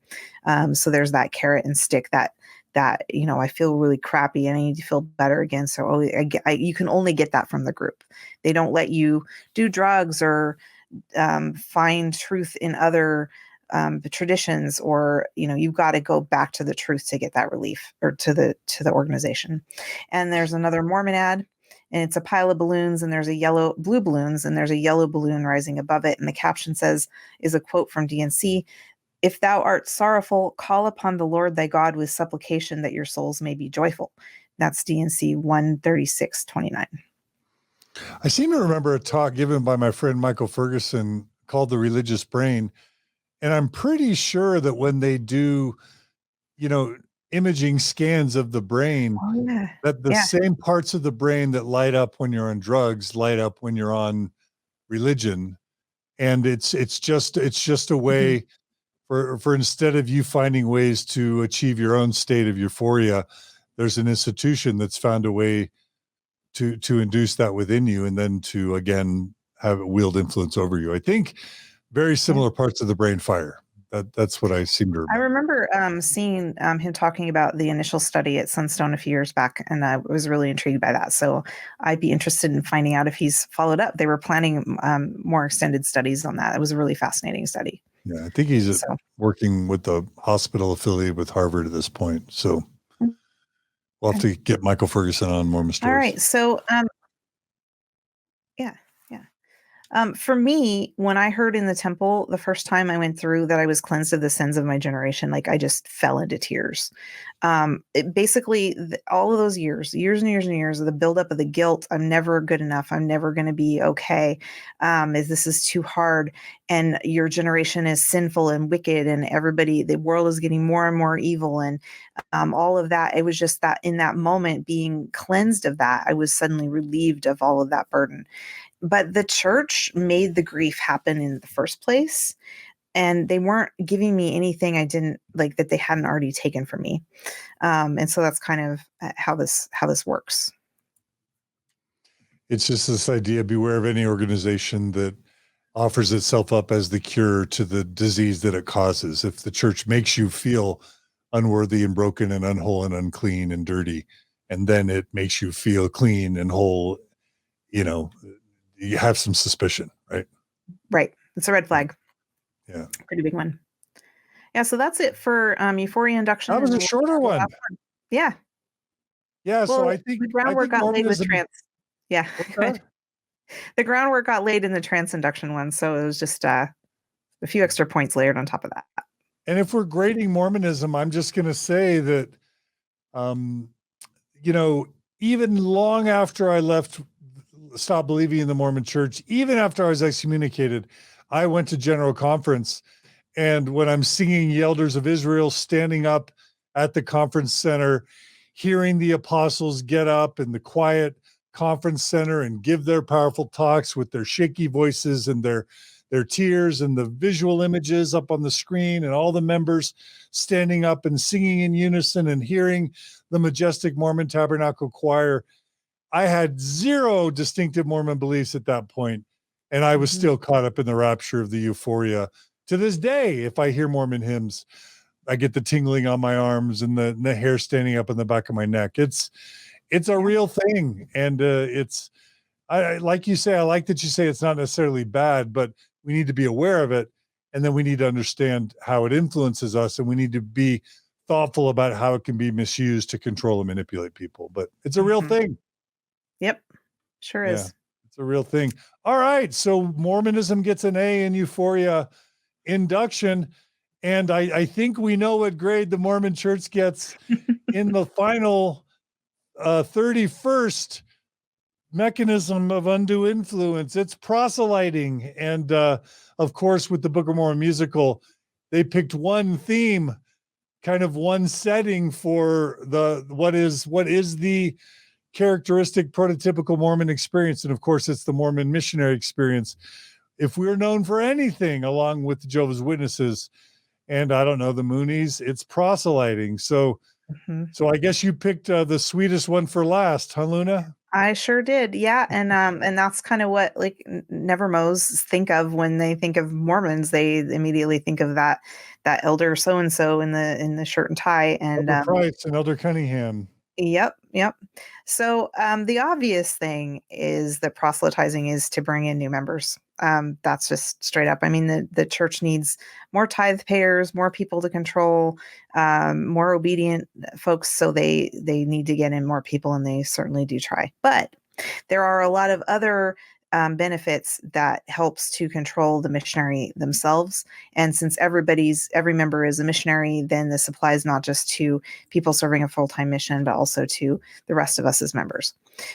So there's that carrot and stick that I feel really crappy and I need to feel better again. So you can only get that from the group. They don't let you do drugs or find truth in other traditions, or you've got to go back to the truth to get that relief, or to the organization. And there's another Mormon ad, and it's a pile of balloons, and there's blue balloons, and there's a yellow balloon rising above it, and the caption is a quote from DNC: if thou art sorrowful, call upon the Lord thy God with supplication that your souls may be joyful. That's DNC 13629. I seem to remember a talk given by my friend Michael Ferguson called The Religious Brain. And I'm pretty sure that when they do, imaging scans of the brain, that the same parts of the brain that light up when you're on drugs light up when you're on religion. And it's just a way for instead of you finding ways to achieve your own state of euphoria, there's an institution that's found a way to induce that within you, and then to again have it wield influence over you. I think very similar parts of the brain fire. That's what I seem to remember. I remember seeing him talking about the initial study at Sunstone a few years back, and I was really intrigued by that. So I'd be interested in finding out if he's followed up. They were planning more extended studies on that. It was a really fascinating study. Yeah, I think he's working with the hospital affiliated with Harvard at this point. So we'll have to get Michael Ferguson on Mormon Stories. All right. So yeah. For me, when I heard in the temple the first time I went through that I was cleansed of the sins of my generation, like I just fell into tears. Basically, all of those years and years and years of the buildup of the guilt. I'm never good enough. I'm never going to be okay. This is too hard. And your generation is sinful and wicked, and the world is getting more and more evil, and all of that. It was just that in that moment, being cleansed of that, I was suddenly relieved of all of that burden. but the church made the grief happen in the first place. And they weren't giving me anything I didn't like that they hadn't already taken from me. And so that's kind of how this works. It's just this idea, beware of any organization that offers itself up as the cure to the disease that it causes. If the church makes you feel unworthy and broken and unwhole and unclean and dirty, and then it makes you feel clean and whole, you have some suspicion, right? Right. It's a red flag. Yeah. Pretty big one. Yeah. So that's it for euphoria induction. That was a shorter one. Yeah. Yeah. Well, So I think the groundwork got laid with trans. Yeah. The groundwork got laid in the trans induction one. So it was just a few extra points layered on top of that. And if we're grading Mormonism, I'm just going to say that, even long after I stopped believing in the Mormon Church, even after I was excommunicated, I went to General Conference. And when I'm singing Ye Elders of Israel, standing up at the conference center, hearing the apostles get up in the quiet conference center and give their powerful talks with their shaky voices and their tears and the visual images up on the screen and all the members standing up and singing in unison and hearing the majestic Mormon Tabernacle Choir, I had zero distinctive Mormon beliefs at that point, and I was still caught up in the rapture of the euphoria. To this day, if I hear Mormon hymns, I get the tingling on my arms and the hair standing up in the back of my neck. It's a real thing, and I like you say. I like that you say it's not necessarily bad, but we need to be aware of it, and then we need to understand how it influences us, and we need to be thoughtful about how it can be misused to control and manipulate people. But it's a real thing. Yep, sure is. It's a real thing. All right, so Mormonism gets an A in euphoria induction, and I think we know what grade the Mormon Church gets in the final 31st mechanism of undue influence. It's proselyting. And of course, with the Book of Mormon musical, they picked one theme, kind of one setting for what is the characteristic prototypical Mormon experience. And of course, it's the Mormon missionary experience. If we're known for anything, along with the Jehovah's Witnesses and I don't know, the Moonies, it's proselyting. So I guess you picked the sweetest one for last, huh, Luna? I sure did. Yeah. And that's kind of what like Nevermos think of when they think of Mormons. They immediately think of that elder so-and-so in the shirt and tie and Elder Price and Elder Cunningham. Yep. So the obvious thing is that proselytizing is to bring in new members. That's just straight up. I mean, the church needs more tithe payers, more people to control, more obedient folks. So they need to get in more people, and they certainly do try. But there are a lot of other benefits that helps to control the missionary themselves. And since every member is a missionary, then this applies not just to people serving a full-time mission, but also to the rest of us as members.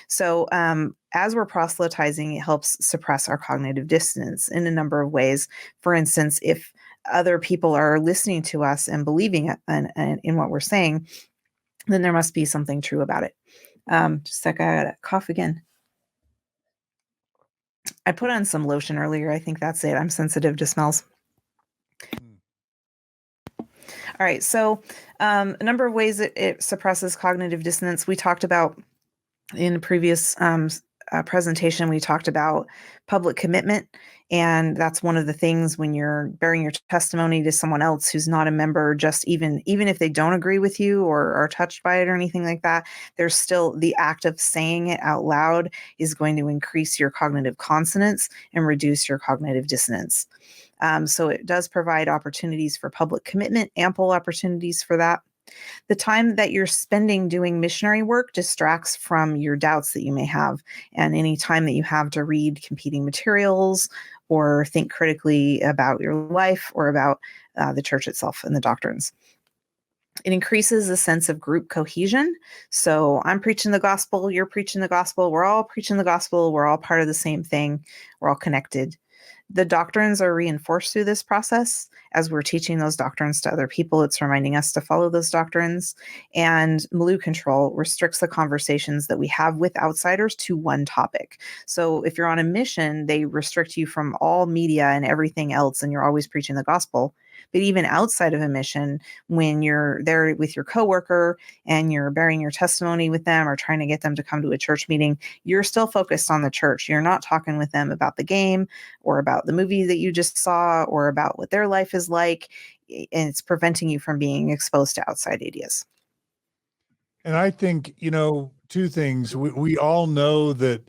So as we're proselytizing, it helps suppress our cognitive dissonance in a number of ways. For instance, if other people are listening to us and believing in what we're saying, then there must be something true about it. Just a sec, I gotta cough again. I put on some lotion earlier. I think that's it. I'm sensitive to smells. All right. So a number of ways it suppresses cognitive dissonance. We talked about in a previous presentation, we talked about public commitment. And that's one of the things when you're bearing your testimony to someone else who's not a member, just even if they don't agree with you or are touched by it or anything like that, there's still the act of saying it out loud is going to increase your cognitive consonance and reduce your cognitive dissonance. So it does provide opportunities for public commitment, ample opportunities for that. The time that you're spending doing missionary work distracts from your doubts that you may have, and any time that you have to read competing materials or think critically about your life or about the church itself and the doctrines. It increases a sense of group cohesion. So I'm preaching the gospel, you're preaching the gospel, we're all preaching the gospel, we're all part of the same thing, we're all connected. The doctrines are reinforced through this process. As we're teaching those doctrines to other people, it's reminding us to follow those doctrines. And Milieu control restricts the conversations that we have with outsiders to one topic. So if you're on a mission, they restrict you from all media and everything else, and you're always preaching the gospel. But even outside of a mission, when you're there with your coworker and you're bearing your testimony with them or trying to get them to come to a church meeting, you're still focused on the church. You're not talking with them about the game or about the movie that you just saw or about what their life is like. And it's preventing you from being exposed to outside ideas. And I think, two things. We all know that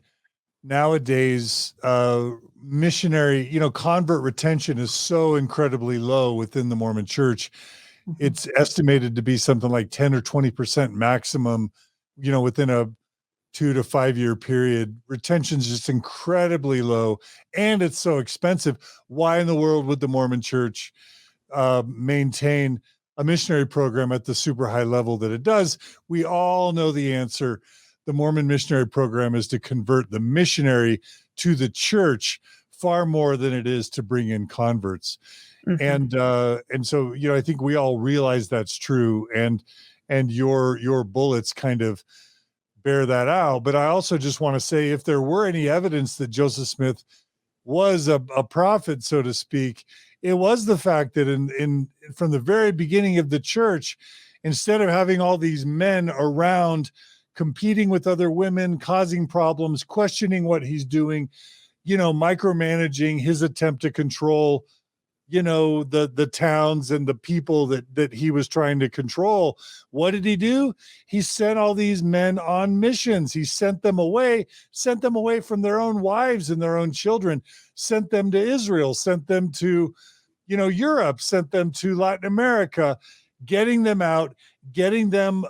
nowadays, missionary, convert retention is so incredibly low within the Mormon Church. Mm-hmm. It's estimated to be something like 10 or 20% maximum, within a 2 to 5 year period. Retention is just incredibly low, and it's so expensive. Why in the world would the Mormon Church maintain a missionary program at the super high level that it does? We all know the answer. The Mormon missionary program is to convert the missionary to the church far more than it is to bring in converts. Mm-hmm. And so, I think we all realize that's true. And your bullets kind of bear that out. But I also just want to say, if there were any evidence that Joseph Smith was a prophet, so to speak, it was the fact that in from the very beginning of the church, instead of having all these men around competing with other women, causing problems, questioning what he's doing, micromanaging his attempt to control, the towns and the people that he was trying to control, what did he do? He sent all these men on missions. He sent them away from their own wives and their own children, sent them to Israel, sent them to, Europe, sent them to Latin America, getting them out, getting them,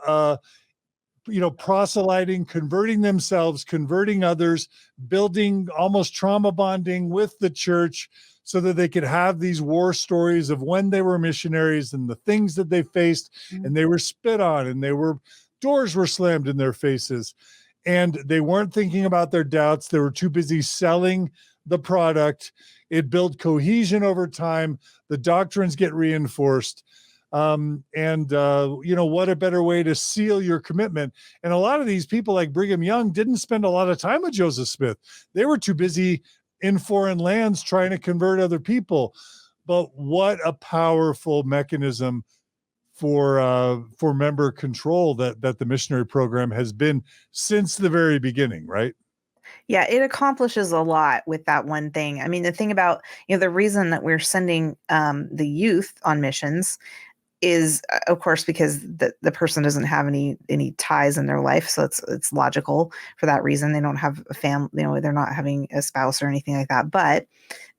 proselyting, converting themselves, converting others, building almost trauma bonding with the church so that they could have these war stories of when they were missionaries and the things that they faced, and they were spit on, and doors were slammed in their faces, and they weren't thinking about their doubts. They were too busy selling the product. It built cohesion over time. The doctrines get reinforced. What a better way to seal your commitment. And a lot of these people like Brigham Young didn't spend a lot of time with Joseph Smith. They were too busy in foreign lands trying to convert other people. But what a powerful mechanism for member control that the missionary program has been since the very beginning, right? Yeah, it accomplishes a lot with that one thing. I mean, the thing about, the reason that we're sending the youth on missions is, of course, because the person doesn't have any ties in their life, so it's logical for that reason. They don't have a family, they're not having a spouse or anything like that. But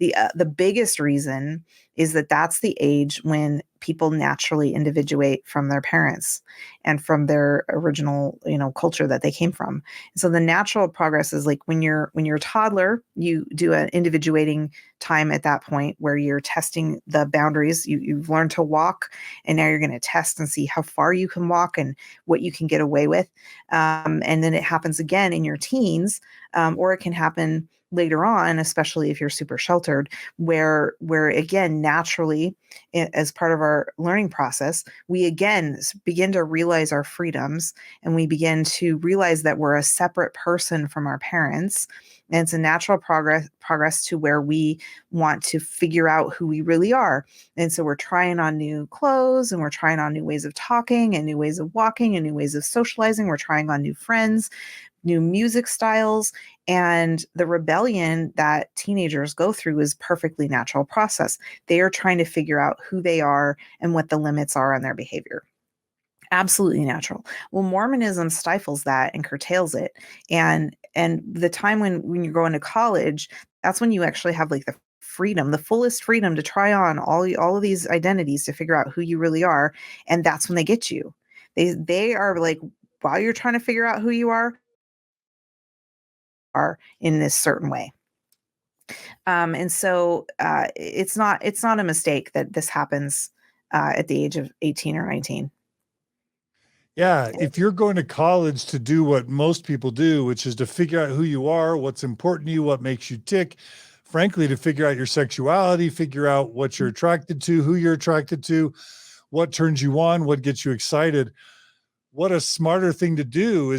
the biggest reason is that that's the age when people naturally individuate from their parents and from their original, culture that they came from. And so the natural progress is like when you're a toddler, you do an individuating time at that point where you're testing the boundaries. You've learned to walk, and now you're going to test and see how far you can walk and what you can get away with. And then it happens again in your teens, or it can happen later on, especially if you're super sheltered, where again, naturally, as part of our learning process, we again begin to realize our freedoms, and we begin to realize that we're a separate person from our parents. And it's a natural progress to where we want to figure out who we really are. And so we're trying on new clothes, and we're trying on new ways of talking and new ways of walking and new ways of socializing. We're trying on new friends, new music styles, and the rebellion that teenagers go through is perfectly natural process. They are trying to figure out who they are and what the limits are on their behavior. Absolutely natural. Well, Mormonism stifles that and curtails it. And the time when you're going to college, that's when you actually have like the freedom, the fullest freedom to try on all of these identities to figure out who you really are. And that's when they get you. They are like, while you're trying to figure out who you are in this certain way. And so it's not a mistake that this happens at the age of 18 or 19. Yeah, if you're going to college to do what most people do, which is to figure out who you are, what's important to you, what makes you tick, frankly, to figure out your sexuality, figure out what you're attracted to, who you're attracted to, what turns you on, what gets you excited. What a smarter thing to do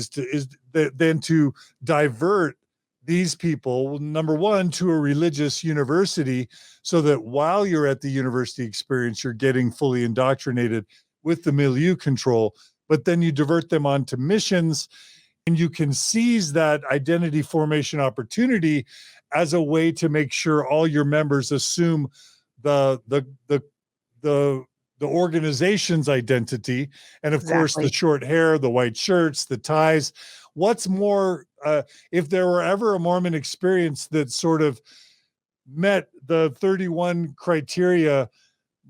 than to divert these people, number one, to a religious university, so that while you're at the university experience, you're getting fully indoctrinated with the milieu control, but then you divert them onto missions, and you can seize that identity formation opportunity as a way to make sure all your members assume the organization's identity. And of course, the short hair, the white shirts, the ties. What's more, if there were ever a Mormon experience that sort of met the 31 criteria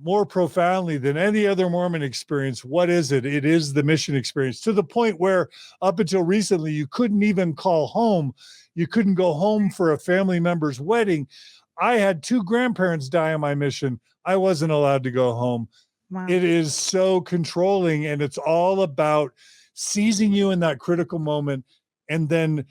more profoundly than any other Mormon experience, what is it? It is the mission experience, to the point where up until recently, you couldn't even call home. You couldn't go home for a family member's wedding. I had 2 grandparents die on my mission. I wasn't allowed to go home. Wow. It is so controlling, and it's all about seizing you in that critical moment and then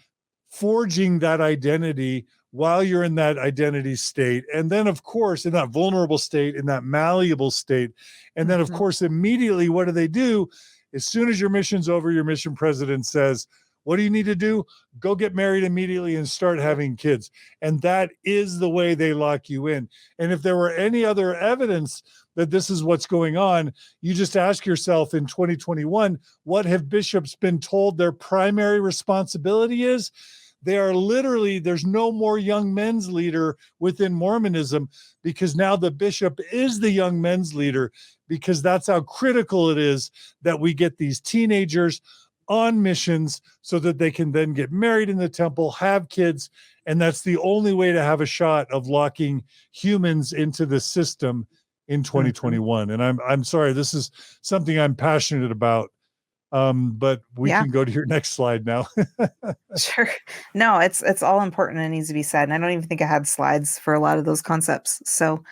forging that identity while you're in that identity state. And then, of course, in that vulnerable state, in that malleable state. And then, of course, immediately, what do? As soon as your mission's over, your mission president says, what do you need to do? Go get married immediately and start having kids. And that is the way they lock you in. And if there were any other evidence that this is what's going on, you just ask yourself in 2021, what have bishops been told their primary responsibility is? They are literally, there's no more young men's leader within Mormonism, because now the bishop is the young men's leader, because that's how critical it is that we get these teenagers on missions so that they can then get married in the temple, have kids. And that's the only way to have a shot of locking humans into the system in 2021. And I'm sorry, this is something I'm passionate about. But we can go to your next slide now. Sure. No, it's all important and needs to be said. And I don't even think I had slides for a lot of those concepts. So,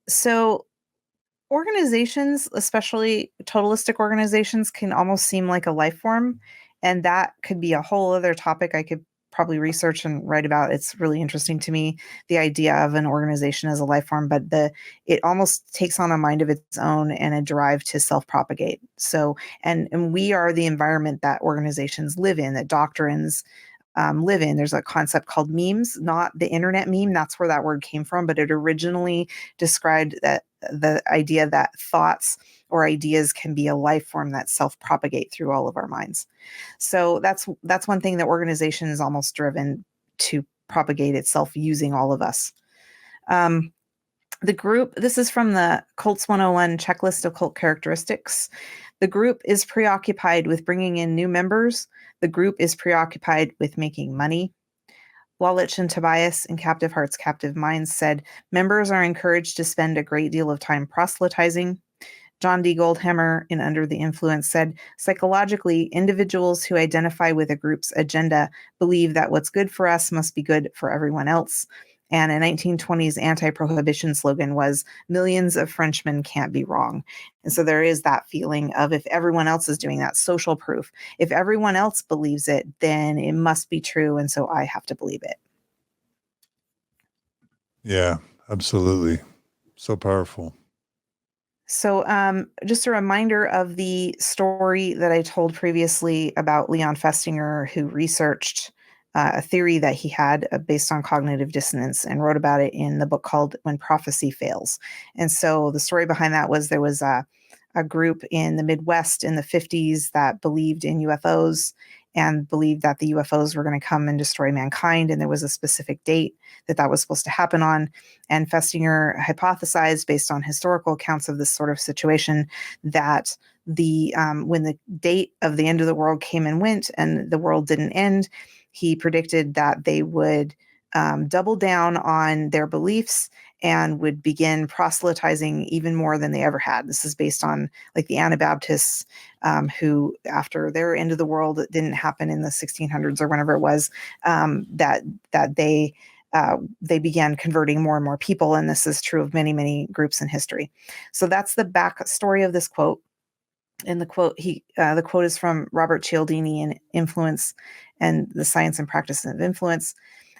so organizations, especially totalistic organizations, can almost seem like a life form. And that could be a whole other topic I could probably research and write about. It's really interesting to me, the idea of an organization as a life form, but it almost takes on a mind of its own and a drive to self-propagate. So, and we are the environment that organizations live in, that doctrines live in. There's a concept called memes, not the internet meme. That's where that word came from, but it originally described that the idea that thoughts or ideas can be a life form that self-propagate through all of our minds. So that's one thing that organization is almost driven to propagate itself using all of us. The group, this is from the Cults 101 checklist of cult characteristics. The group is preoccupied with bringing in new members. The group is preoccupied with making money. Wallach and Tobias in Captive Hearts, Captive Minds said, members are encouraged to spend a great deal of time proselytizing. John D. Goldhammer in Under the Influence said, psychologically, individuals who identify with a group's agenda believe that what's good for us must be good for everyone else. And a 1920s anti-prohibition slogan was, millions of Frenchmen can't be wrong. And so there is that feeling of, if everyone else is doing that, social proof. If everyone else believes it, then it must be true. And so I have to believe it. Yeah, absolutely. So powerful. So just a reminder of the story that I told previously about Leon Festinger, who researched a theory that he had based on cognitive dissonance and wrote about it in the book called When Prophecy Fails. And so the story behind that was there was a group in the Midwest in the 50s that believed in UFOs and believed that the UFOs were going to come and destroy mankind. And there was a specific date that was supposed to happen on. And Festinger hypothesized, based on historical accounts of this sort of situation, that when the date of the end of the world came and went and the world didn't end, he predicted that they would double down on their beliefs and would begin proselytizing even more than they ever had. This is based on like the Anabaptists who, after their end of the world, it didn't happen in the 1600s or whenever it was, that they began converting more and more people. And this is true of many, many groups in history. So that's the back story of this quote. In the quote, the quote is from Robert Cialdini in Influence and the Science and Practice of Influence.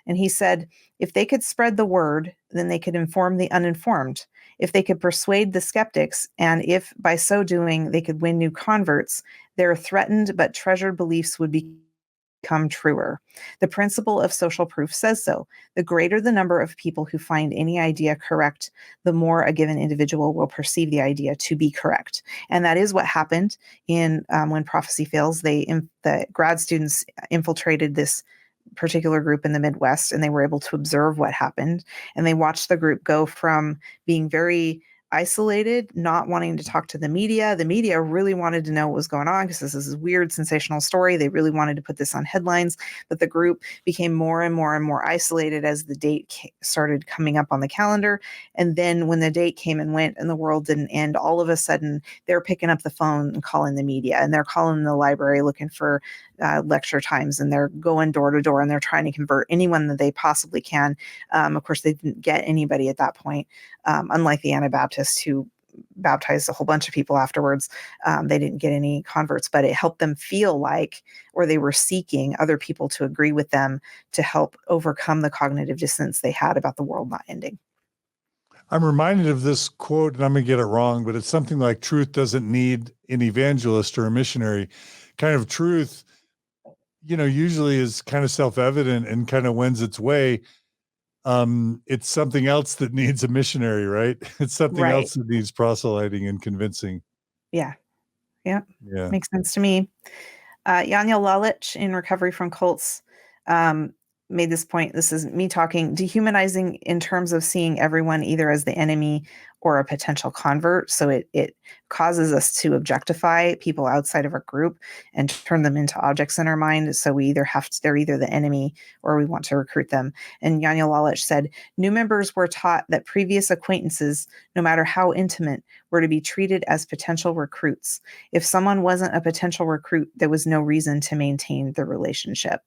And he said, if they could spread the word, then they could inform the uninformed. If they could persuade the skeptics, and if by so doing they could win new converts, their threatened but treasured beliefs would become truer. The principle of social proof says so. The greater the number of people who find any idea correct, the more a given individual will perceive the idea to be correct. And that is what happened in when prophecy fails. The grad students infiltrated this particular group in the Midwest, and they were able to observe what happened. And they watched the group go from being very isolated, not wanting to talk to the media. The media really wanted to know what was going on because this is a weird, sensational story. They really wanted to put this on headlines, but the group became more and more and more isolated as the date started coming up on the calendar. And then when the date came and went and the world didn't end, all of a sudden they're picking up the phone and calling the media, and they're calling the library looking for lecture times, and they're going door to door, and they're trying to convert anyone that they possibly can. Of course, they didn't get anybody at that point, unlike the Anabaptists who baptized a whole bunch of people afterwards. They didn't get any converts, but it helped them feel like, or they were seeking other people to agree with them to help overcome the cognitive dissonance they had about the world not ending. I'm reminded of this quote, and I'm going to get it wrong, but it's something like truth doesn't need an evangelist or a missionary. Kind of truth, usually is kind of self-evident and kind of wends its way. It's something else that needs a missionary, right? It's something Right. else that needs proselyting and convincing. Yeah. Yeah. Yeah. Makes sense to me. Yanya Lalich in Recovery from Cults made this point. This is me talking, dehumanizing in terms of seeing everyone either as the enemy or a potential convert. So it causes us to objectify people outside of our group and turn them into objects in our mind. So we they're either the enemy or we want to recruit them. And Yanya Lalich said, new members were taught that previous acquaintances, no matter how intimate, were to be treated as potential recruits. If someone wasn't a potential recruit, there was no reason to maintain the relationship.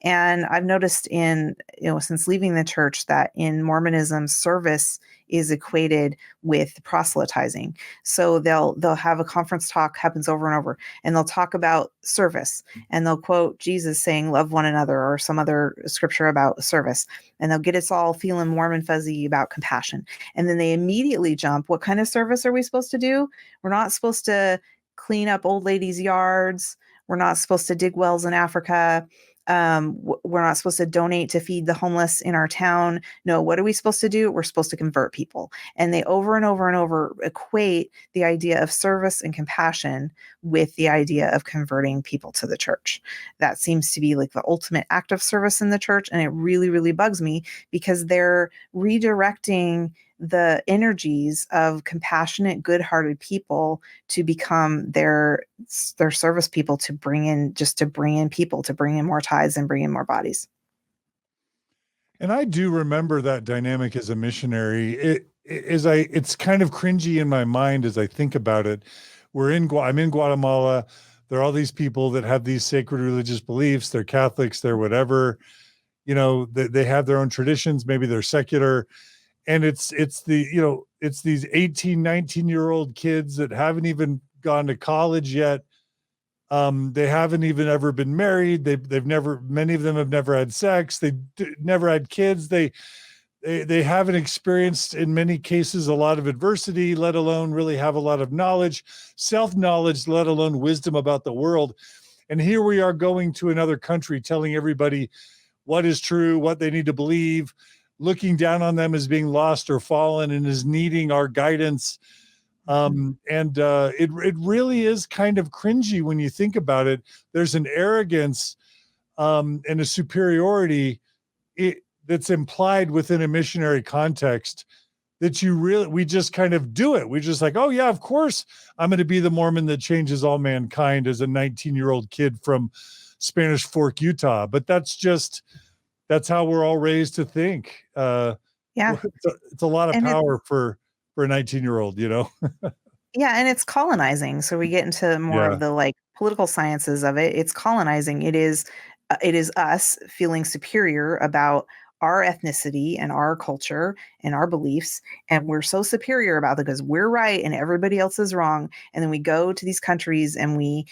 And I've noticed since leaving the church that in Mormonism, service is equated with proselytizing. So they'll have a conference talk, happens over and over, and they'll talk about service, and they'll quote Jesus saying, love one another, or some other scripture about service. And they'll get us all feeling warm and fuzzy about compassion. And then they immediately jump, what kind of service are we supposed to do? We're not supposed to clean up old ladies' yards. We're not supposed to dig wells in Africa. We're not supposed to donate to feed the homeless in our town. No, what are we supposed to do? We're supposed to convert people. And they over and over and over equate the idea of service and compassion with the idea of converting people to the church. That seems to be like the ultimate act of service in the church. And it really, really bugs me because they're redirecting the energies of compassionate, good-hearted people to become their service people, to bring in people, to bring in more tithes and bring in more bodies. And I do remember that dynamic as a missionary. It's kind of cringy in my mind as I think about it. I'm in Guatemala. There are all these people that have these sacred religious beliefs. They're Catholics, they're whatever, they have their own traditions. Maybe they're secular. And it's these 18, 19-year-old kids that haven't even gone to college yet. They haven't even ever been married. Many of them have never had sex. They never had kids. They haven't experienced, in many cases, a lot of adversity, let alone really have a lot of knowledge, self-knowledge, let alone wisdom about the world. And here we are going to another country, telling everybody what is true, what they need to believe, looking down on them as being lost or fallen and as needing our guidance. It really is kind of cringy when you think about it. There's an arrogance and a superiority that's implied within a missionary context that we just kind of do it. We're just like, oh yeah, of course I'm going to be the Mormon that changes all mankind as a 19-year-old kid from Spanish Fork, Utah. But that's how we're all raised to think. Yeah. It's a lot of power for a 19-year-old, Yeah, and it's colonizing. So we get into more of the political sciences of it. It's colonizing. It is us feeling superior about our ethnicity and our culture and our beliefs, and we're so superior about it because we're right and everybody else is wrong. And then we go to these countries and we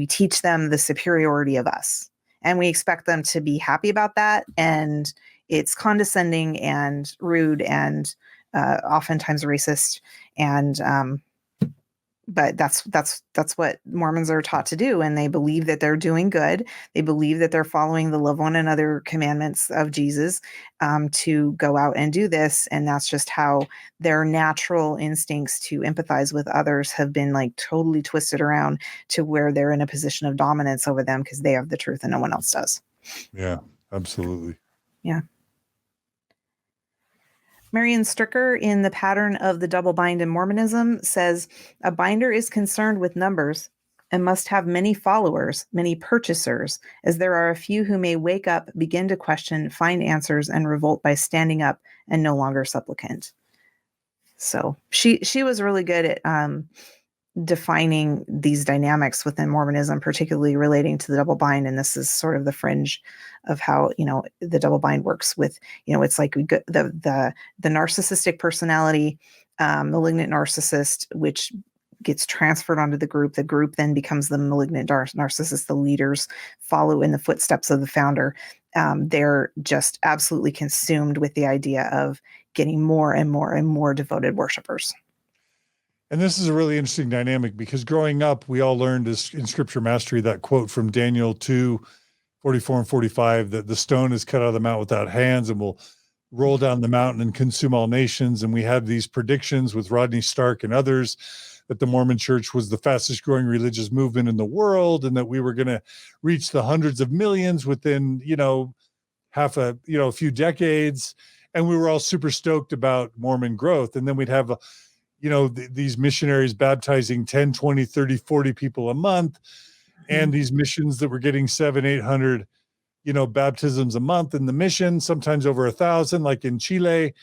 teach them the superiority of us, and we expect them to be happy about that. And it's condescending and rude and oftentimes racist. And but that's what Mormons are taught to do, and they believe that they're doing good. They believe that they're following the love one another commandments of Jesus, to go out and do this, and that's just how their natural instincts to empathize with others have been like totally twisted around to where they're in a position of dominance over them because they have the truth and no one else does. Yeah, absolutely. Yeah. Marion Stricker, in The Pattern of the Double Bind in Mormonism, says, a binder is concerned with numbers and must have many followers, many purchasers, as there are a few who may wake up, begin to question, find answers, and revolt by standing up and no longer supplicant. So she was really good at defining these dynamics within Mormonism, particularly relating to the double bind. And this is sort of the fringe of how, the double bind works with, it's like we get the narcissistic personality, malignant narcissist, which gets transferred onto the group. The group then becomes the malignant narcissist. The leaders follow in the footsteps of the founder. They're just absolutely consumed with the idea of getting more and more and more devoted worshipers. And this is a really interesting dynamic because growing up, we all learned in scripture mastery that quote from Daniel 2:44 and 45, that the stone is cut out of the mount without hands and will roll down the mountain and consume all nations. And we had these predictions with Rodney Stark and others that the Mormon Church was the fastest growing religious movement in the world and that we were going to reach the hundreds of millions within, a few decades. And we were all super stoked about Mormon growth. And then we'd have these missionaries baptizing 10, 20, 30, 40 people a month, and these missions that were getting 700-800, baptisms a month in the mission, sometimes over 1,000, like in Chile.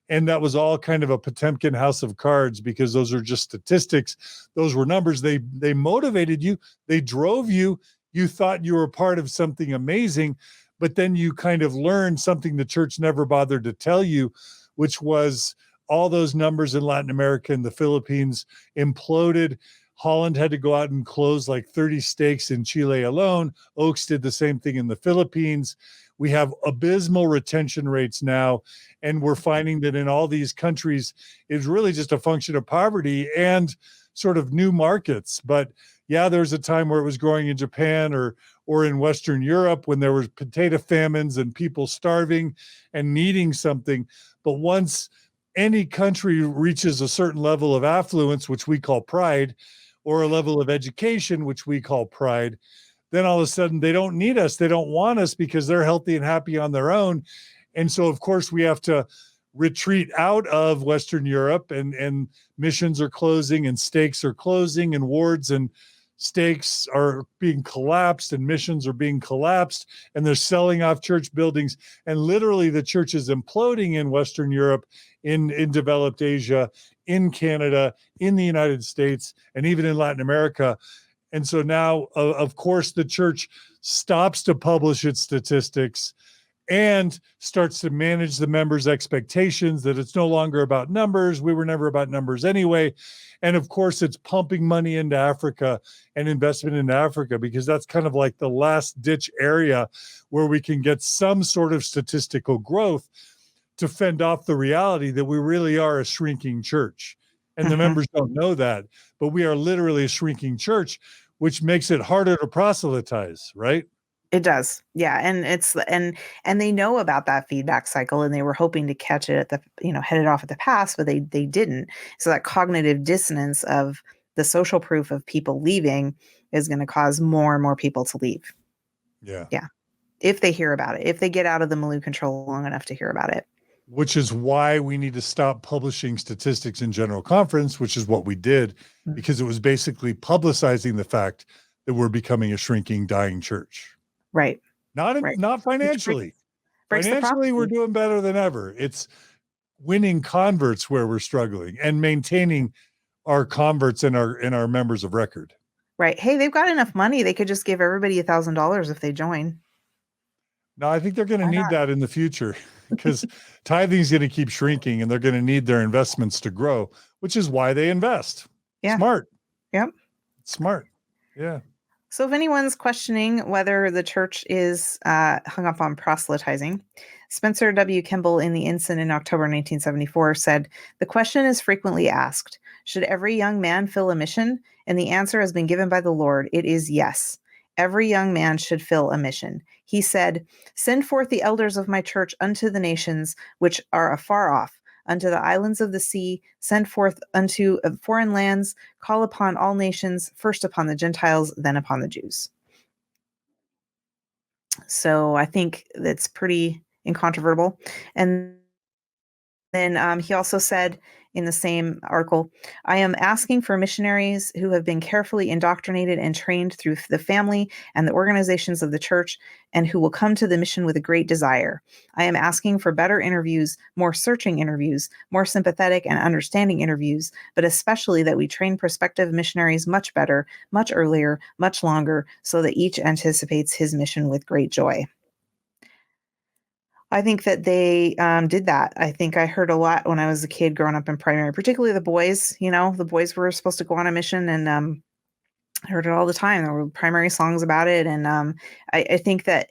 And that was all kind of a Potemkin house of cards because those are just statistics. Those were numbers. They motivated you. They drove you. You thought you were part of something amazing, but then you kind of learned something the church never bothered to tell you, which was all those numbers in Latin America and the Philippines imploded. Holland had to go out and close like 30 stakes in Chile alone. Oaks did the same thing in the Philippines. We have abysmal retention rates now, and we're finding that in all these countries, it's really just a function of poverty and sort of new markets. But yeah, there was a time where it was growing in Japan or in Western Europe when there was potato famines and people starving and needing something. But once any country reaches a certain level of affluence, which we call pride, or a level of education, which we call pride, then all of a sudden they don't need us. They don't want us because they're healthy and happy on their own. And so, of course, we have to retreat out of Western Europe, and missions are closing and stakes are closing and wards and stakes are being collapsed and missions are being collapsed, and they're selling off church buildings. And literally the church is imploding in Western Europe, in developed Asia, in Canada, in the United States, and even in Latin America. And so now, of course, the church stops to publish its statistics and starts to manage the members' expectations that it's no longer about numbers. We were never about numbers anyway. And of course, it's pumping money into Africa and investment into Africa because that's kind of like the last ditch area where we can get some sort of statistical growth to fend off the reality that we really are a shrinking church. And the members don't know that, but we are literally a shrinking church, which makes it harder to proselytize, right? It does. Yeah. And and they know about that feedback cycle, and they were hoping to catch it at head it off at the pass, but they didn't. So that cognitive dissonance of the social proof of people leaving is going to cause more and more people to leave. Yeah. Yeah. If they hear about it, if they get out of the Maloo control long enough to hear about it. Which is why we need to stop publishing statistics in general conference, which is what we did, because it was basically publicizing the fact that we're becoming a shrinking, dying church. Right. Not financially. Financially, we're doing better than ever. It's winning converts where we're struggling and maintaining our converts and our members of record. Right. Hey, they've got enough money. They could just give everybody $1,000 if they join. No, I think they're going to need that in the future because tithing is going to keep shrinking and they're going to need their investments to grow, which is why they invest. Yeah. Smart. Yep. Smart. Yeah. So if anyone's questioning whether the church is hung up on proselytizing, Spencer W. Kimball in the Ensign in October 1974 said, "The question is frequently asked, should every young man fill a mission? And the answer has been given by the Lord. It is yes. Every young man should fill a mission. He said, 'Send forth the elders of my church unto the nations which are afar off, unto the islands of the sea, send forth unto foreign lands, call upon all nations, first upon the Gentiles, then upon the Jews.'" So I think that's pretty incontrovertible. And then he also said in the same article, "I am asking for missionaries who have been carefully indoctrinated and trained through the family and the organizations of the church and who will come to the mission with a great desire. I am asking for better interviews, more searching interviews, more sympathetic and understanding interviews, but especially that we train prospective missionaries much better, much earlier, much longer, so that each anticipates his mission with great joy." I think that they did that. I think I heard a lot when I was a kid growing up in primary, particularly the boys. The boys were supposed to go on a mission, and I heard it all the time. There were primary songs about it. And I think that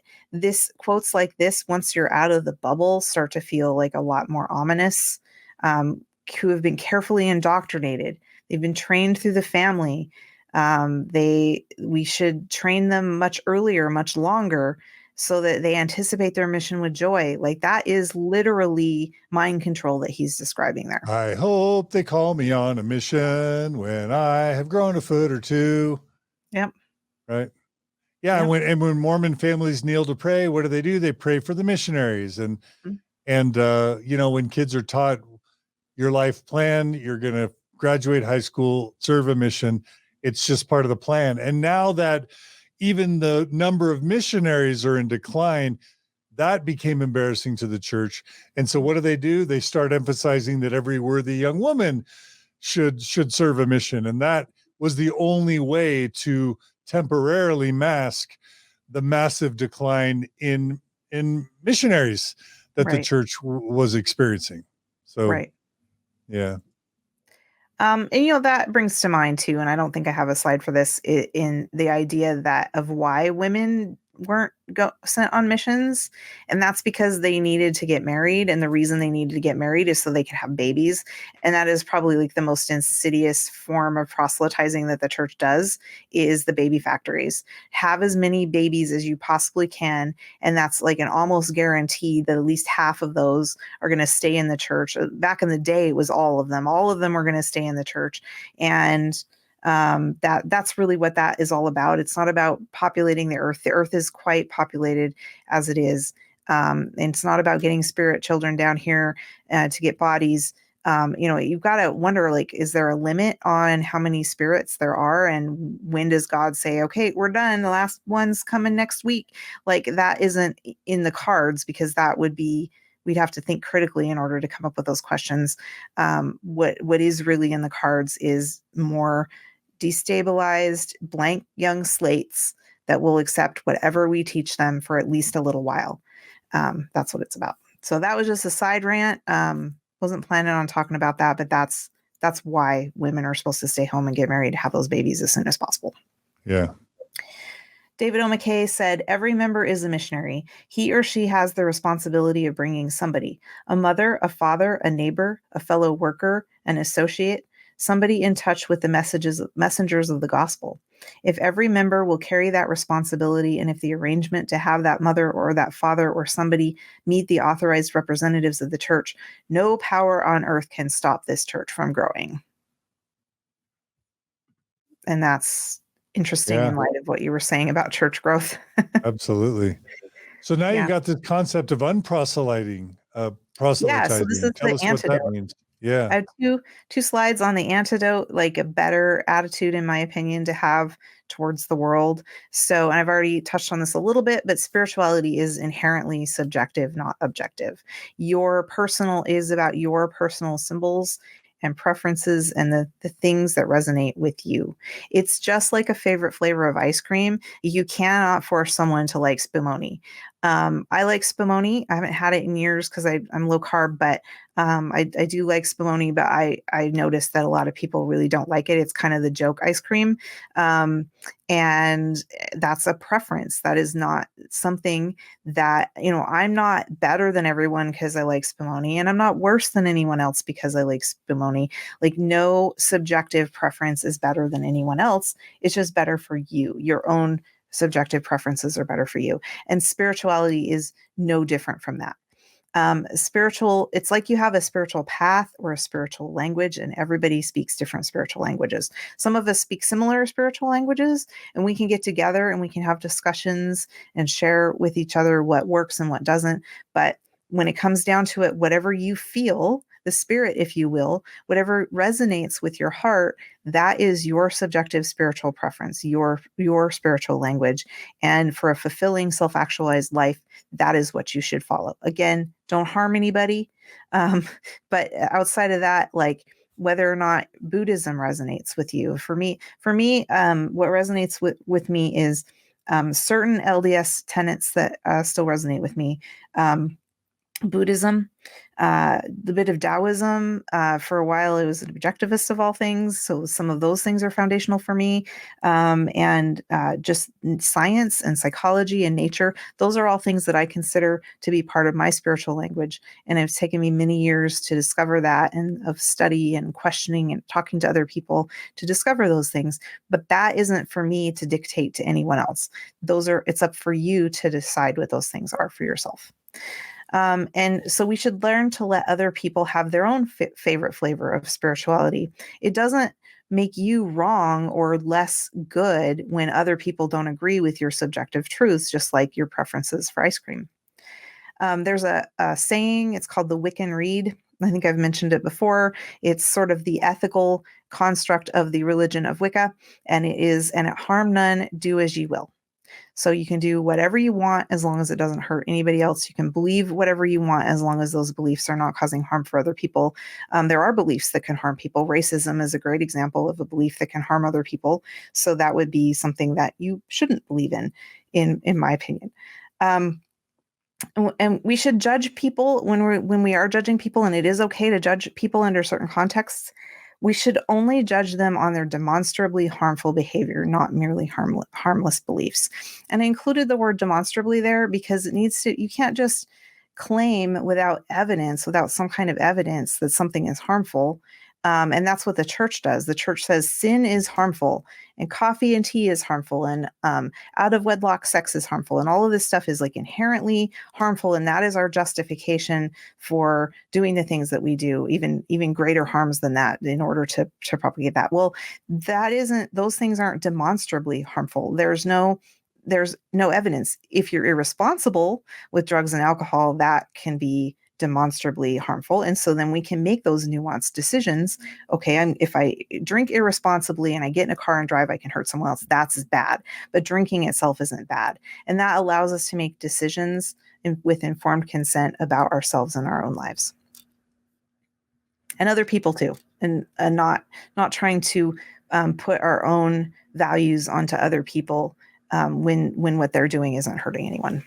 quotes like this, once you're out of the bubble, start to feel like a lot more ominous. Who have been carefully indoctrinated. They've been trained through the family. We should train them much earlier, much longer, so that they anticipate their mission with joy. Like, that is literally mind control that he's describing there. I hope they call me on a mission when I have grown a foot or two. Yep. Right. Yeah. Yep. And when Mormon families kneel to pray, what do? They pray for the missionaries. And when kids are taught your life plan, you're going to graduate high school, serve a mission. It's just part of the plan. And now that even the number of missionaries are in decline, that became embarrassing to the church. And so what do? They start emphasizing that every worthy young woman should serve a mission. And that was the only way to temporarily mask the massive decline in missionaries that the church was experiencing. So, yeah. And that brings to mind too, and I don't think I have a slide for this, in the idea that of why women weren't sent on missions, and that's because they needed to get married, and the reason they needed to get married is so they could have babies. And that is probably like the most insidious form of proselytizing that the church does, is the baby factories. Have as many babies as you possibly can, and that's like an almost guarantee that at least half of those are going to stay in the church. Back in the day, it was all of them were going to stay in the church. And that's really what that is all about. It's not about populating the earth. The earth is quite populated as it is. And it's not about getting spirit children down here to get bodies. You've got to wonder, like, is there a limit on how many spirits there are? And when does God say, okay, we're done, the last one's coming next week? Like, that isn't in the cards, because we'd have to think critically in order to come up with those questions. What is really in the cards is more destabilized, blank young slates that will accept whatever we teach them for at least a little while. That's what it's about. So that was just a side rant. Wasn't planning on talking about that, but that's why women are supposed to stay home and get married to have those babies as soon as possible. Yeah. David O. McKay said, "Every member is a missionary. He or she has the responsibility of bringing somebody, a mother, a father, a neighbor, a fellow worker, an associate, somebody in touch with the messengers of the gospel. If every member will carry that responsibility, and if the arrangement to have that mother or that father or somebody meet the authorized representatives of the church, no power on earth can stop this church from growing." And that's interesting in light of what you were saying about church growth. Absolutely. So now you've got this concept of unproselyting, proselytizing. So this is Tell the us antidote. what that means. Yeah. I have two slides on the antidote, like a better attitude, in my opinion, to have towards the world. So, and I've already touched on this a little bit, but spirituality is inherently subjective, not objective. Your personal is about your personal symbols and preferences and the things that resonate with you. It's just like a favorite flavor of ice cream. You cannot force someone to like spumoni. I like spumoni. I haven't had it in years because I'm low carb, but I do like spumoni, but I noticed that a lot of people really don't like it. It's kind of the joke ice cream. And that's a preference. That is not something that, I'm not better than everyone because I like spumoni, and I'm not worse than anyone else because I like spumoni. Like, no subjective preference is better than anyone else. It's just better for you. Your own subjective preferences are better for you. And spirituality is no different from that. It's like you have a spiritual path or a spiritual language, and everybody speaks different spiritual languages. Some of us speak similar spiritual languages, and we can get together and we can have discussions and share with each other what works and what doesn't. But when it comes down to it, whatever you feel, the spirit, if you will, whatever resonates with your heart, that is your subjective spiritual preference, your spiritual language. And for a fulfilling, self-actualized life, that is what you should follow. Again, don't harm anybody. But outside of that, like, whether or not Buddhism resonates with you, for me, what resonates with me is certain LDS tenets that still resonate with me. Buddhism, the bit of Taoism. For a while, it was an objectivist of all things. So some of those things are foundational for me. And just science and psychology and nature. Those are all things that I consider to be part of my spiritual language. And it's taken me many years to discover that, and of study and questioning and talking to other people to discover those things. But that isn't for me to dictate to anyone else. It's up for you to decide what those things are for yourself. And so we should learn to let other people have their own favorite flavor of spirituality. It doesn't make you wrong or less good when other people don't agree with your subjective truths, just like your preferences for ice cream. There's a saying, it's called the Wiccan Rede. I think I've mentioned it before. It's sort of the ethical construct of the religion of Wicca, and it harm none, do as ye will. So you can do whatever you want as long as it doesn't hurt anybody else. You can believe whatever you want as long as those beliefs are not causing harm for other people. There are beliefs that can harm people. Racism is a great example of a belief that can harm other people. So that would be something that you shouldn't believe in my opinion. And we should judge people when we are judging people, and it is okay to judge people under certain contexts. We should only judge them on their demonstrably harmful behavior, not merely harmless beliefs. And I included the word demonstrably there because you can't just claim without evidence, without some kind of evidence that something is harmful. And that's what the church does. The church says sin is harmful, and coffee and tea is harmful, and out of wedlock sex is harmful, and all of this stuff is like inherently harmful, and that is our justification for doing the things that we do, even greater harms than that, in order to propagate that. Well, those things aren't demonstrably harmful. There's no evidence. If you're irresponsible with drugs and alcohol, that can be demonstrably harmful. And so then we can make those nuanced decisions. Okay, if I drink irresponsibly and I get in a car and drive, I can hurt someone else. That's bad. But drinking itself isn't bad. And that allows us to make decisions with informed consent about ourselves and our own lives. And other people too. And not trying to put our own values onto other people when what they're doing isn't hurting anyone.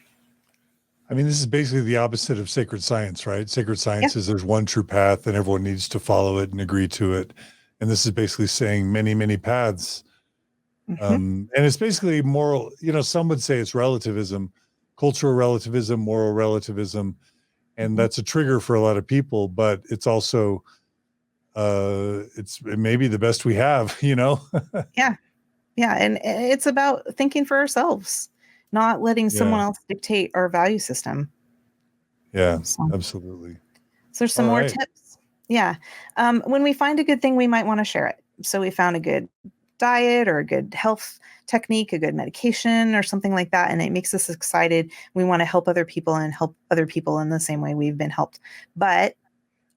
I mean, this is basically the opposite of sacred science, right? Sacred science Yeah. is there's one true path and everyone needs to follow it and agree to it. And this is basically saying many, many paths. And it's basically moral, some would say it's relativism, cultural relativism, moral relativism. And that's a trigger for a lot of people, but it's also, it may be the best we have, Yeah. Yeah. And it's about thinking for ourselves, not letting someone else dictate our value system. Yeah, So absolutely. there's some more tips. Yeah. When we find a good thing, we might want to share it. So we found a good diet or a good health technique, a good medication or something like that, and it makes us excited. We want to help other people and help other people in the same way we've been helped. But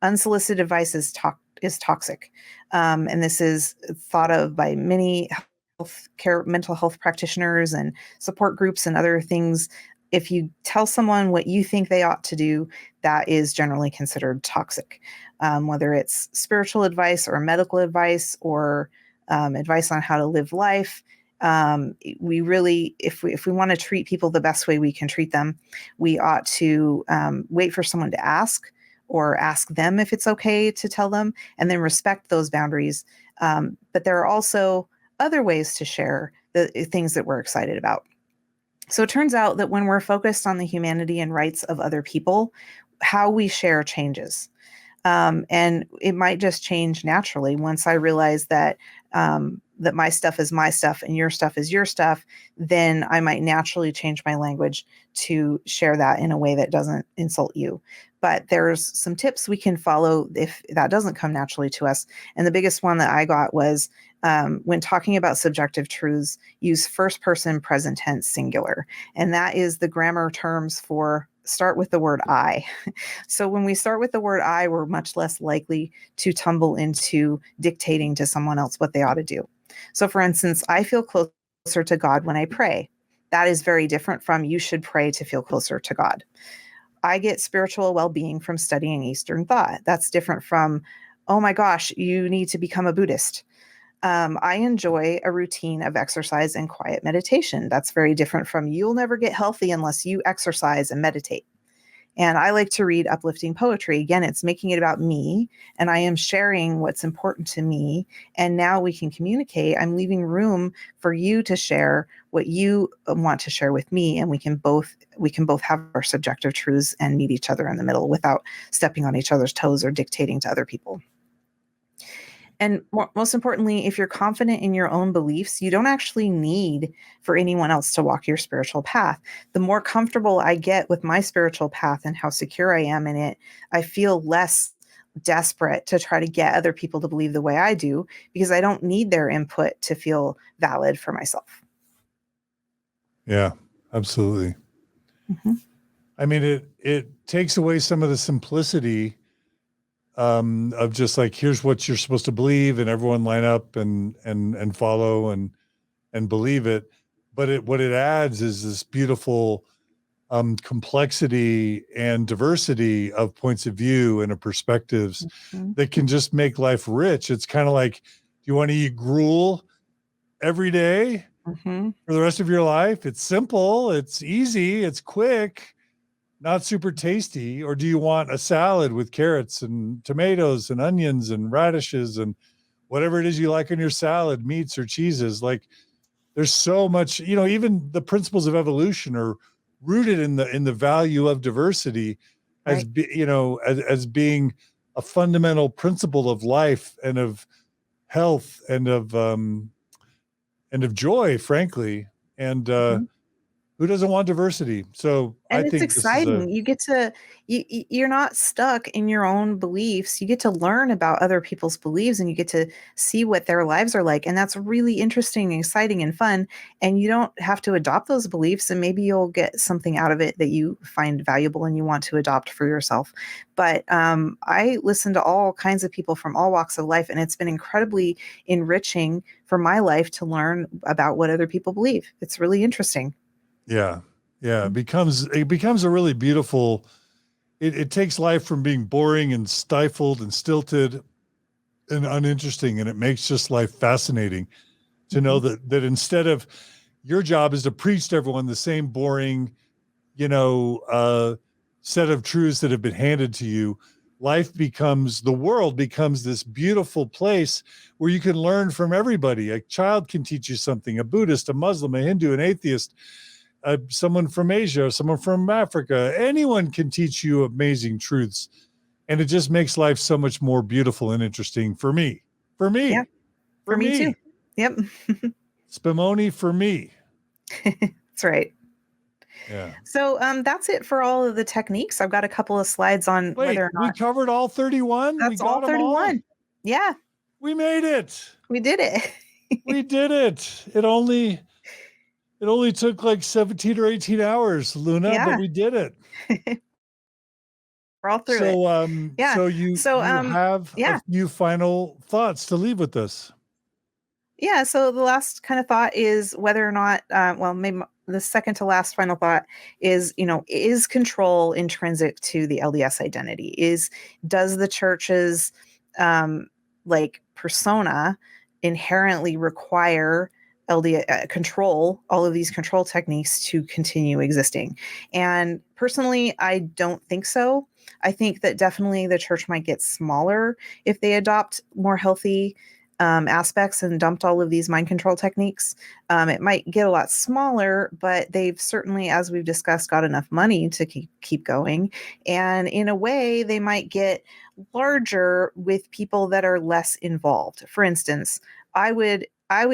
unsolicited advice is toxic. And this is thought of by many mental health practitioners and support groups and other things. If you tell someone what you think they ought to do, that is generally considered toxic, whether it's spiritual advice or medical advice or advice on how to live life. We really, if we want to treat people the best way we can treat them, we ought to wait for someone to ask, or ask them if it's okay to tell them, and then respect those boundaries. But there are also other ways to share the things that we're excited about. So it turns out that when we're focused on the humanity and rights of other people, how we share changes. And it might just change naturally once I realize that that my stuff is my stuff and your stuff is your stuff. Then I might naturally change my language to share that in a way that doesn't insult you. But there's some tips we can follow if that doesn't come naturally to us. And the biggest one that I got was when talking about subjective truths, use first person present tense singular. And that is the grammar terms for start with the word I. So when we start with the word I, we're much less likely to tumble into dictating to someone else what they ought to do. So for instance, I feel closer to God when I pray. That is very different from you should pray to feel closer to God. I get spiritual well-being from studying Eastern thought. That's different from, oh my gosh, you need to become a Buddhist. I enjoy a routine of exercise and quiet meditation. That's very different from you'll never get healthy unless you exercise and meditate. And I like to read uplifting poetry. Again, it's making it about me, and I am sharing what's important to me. And now we can communicate. I'm leaving room for you to share what you want to share with me, and we can both have our subjective truths and meet each other in the middle without stepping on each other's toes or dictating to other people. And most importantly, if you're confident in your own beliefs, you don't actually need for anyone else to walk your spiritual path. The more comfortable I get with my spiritual path and how secure I am in it, I feel less desperate to try to get other people to believe the way I do, because I don't need their input to feel valid for myself. Yeah, absolutely. Mm-hmm. I mean, it takes away some of the simplicity of just like, here's what you're supposed to believe, and everyone line up and follow and believe it. But what it adds is this beautiful complexity and diversity of points of view and of perspectives Mm-hmm. that can just make life rich. It's kind of like, do you want to eat gruel every day Mm-hmm. for the rest of your life? It's simple, it's easy, it's quick, not super tasty. Or do you want a salad with carrots and tomatoes and onions and radishes and whatever it is you like on your salad, meats or cheeses? Like, there's so much, even the principles of evolution are rooted in the value of diversity as right. as being a fundamental principle of life and of health and of joy, frankly. And Mm-hmm. who doesn't want diversity? So I And it's think this is exciting. You get to, you're not stuck in your own beliefs. You get to learn about other people's beliefs, and you get to see what their lives are like. And that's really interesting and exciting and fun. And you don't have to adopt those beliefs, and maybe you'll get something out of it that you find valuable and you want to adopt for yourself. But I listen to all kinds of people from all walks of life, and it's been incredibly enriching for my life to learn about what other people believe. It's really interesting. Yeah. It becomes a really beautiful, it takes life from being boring and stifled and stilted and uninteresting, and it makes just life fascinating to know that instead of your job is to preach to everyone the same boring, set of truths that have been handed to you, the world becomes this beautiful place where you can learn from everybody. A child can teach you something, a Buddhist, a Muslim, a Hindu, an atheist, someone from Asia, someone from Africa. Anyone can teach you amazing truths. And it just makes life so much more beautiful and interesting for me. Yeah, for me too. Yep. Spumoni for me. That's right. Yeah. So that's it for all of the techniques. I've got a couple of slides on Wait, whether or we not covered all 31? We that's all got them all? 31. Yeah, We made it. we did it. We did it. It only took like 17 or 18 hours, Luna, but Yeah, we did it. we're all through it. So Yeah. so you So have a yeah. few final thoughts to leave with us. Yeah, so the last kind of thought is whether or not, well, maybe the second to last final thought is, is control intrinsic to the LDS identity? Does the church's like persona inherently require control, all of these control techniques to continue existing. And personally, I don't think so. I think that definitely the church might get smaller if they adopt more healthy aspects and dumped all of these mind control techniques. It might get a lot smaller, but they've certainly, as we've discussed, got enough money to keep going. And in a way, they might get larger with people that are less involved. For instance, I would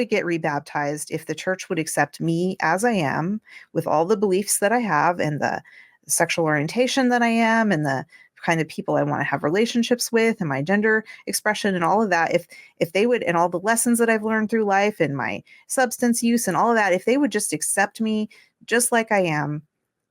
get rebaptized if the church would accept me as I am, with all the beliefs that I have and the sexual orientation that I am and the kind of people I want to have relationships with and my gender expression and all of that. If they would, and all the lessons that I've learned through life and my substance use and all of that, if they would just accept me just like I am,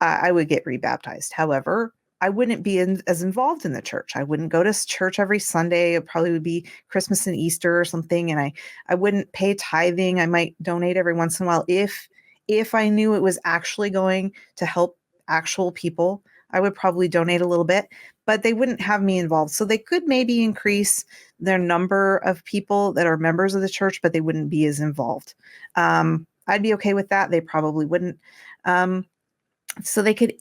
I would get rebaptized. However, I wouldn't be as involved in the church. I wouldn't go to church every Sunday. It probably would be Christmas and Easter or something. And I wouldn't pay tithing. I might donate every once in a while if I knew it was actually going to help actual people. I would probably donate a little bit, but they wouldn't have me involved. So they could maybe increase their number of people that are members of the church, but they wouldn't be as involved. I'd be okay with that. They probably wouldn't. So they could,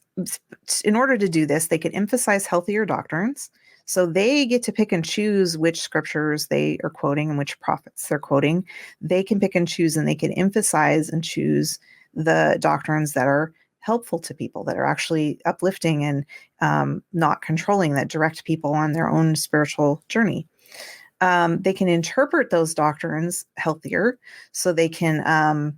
in order to do this, they could emphasize healthier doctrines. So they get to pick and choose which scriptures they are quoting and which prophets they're quoting. They can pick and choose, and they can emphasize and choose the doctrines that are helpful to people, that are actually uplifting and not controlling, that direct people on their own spiritual journey. They can interpret those doctrines healthier, so they can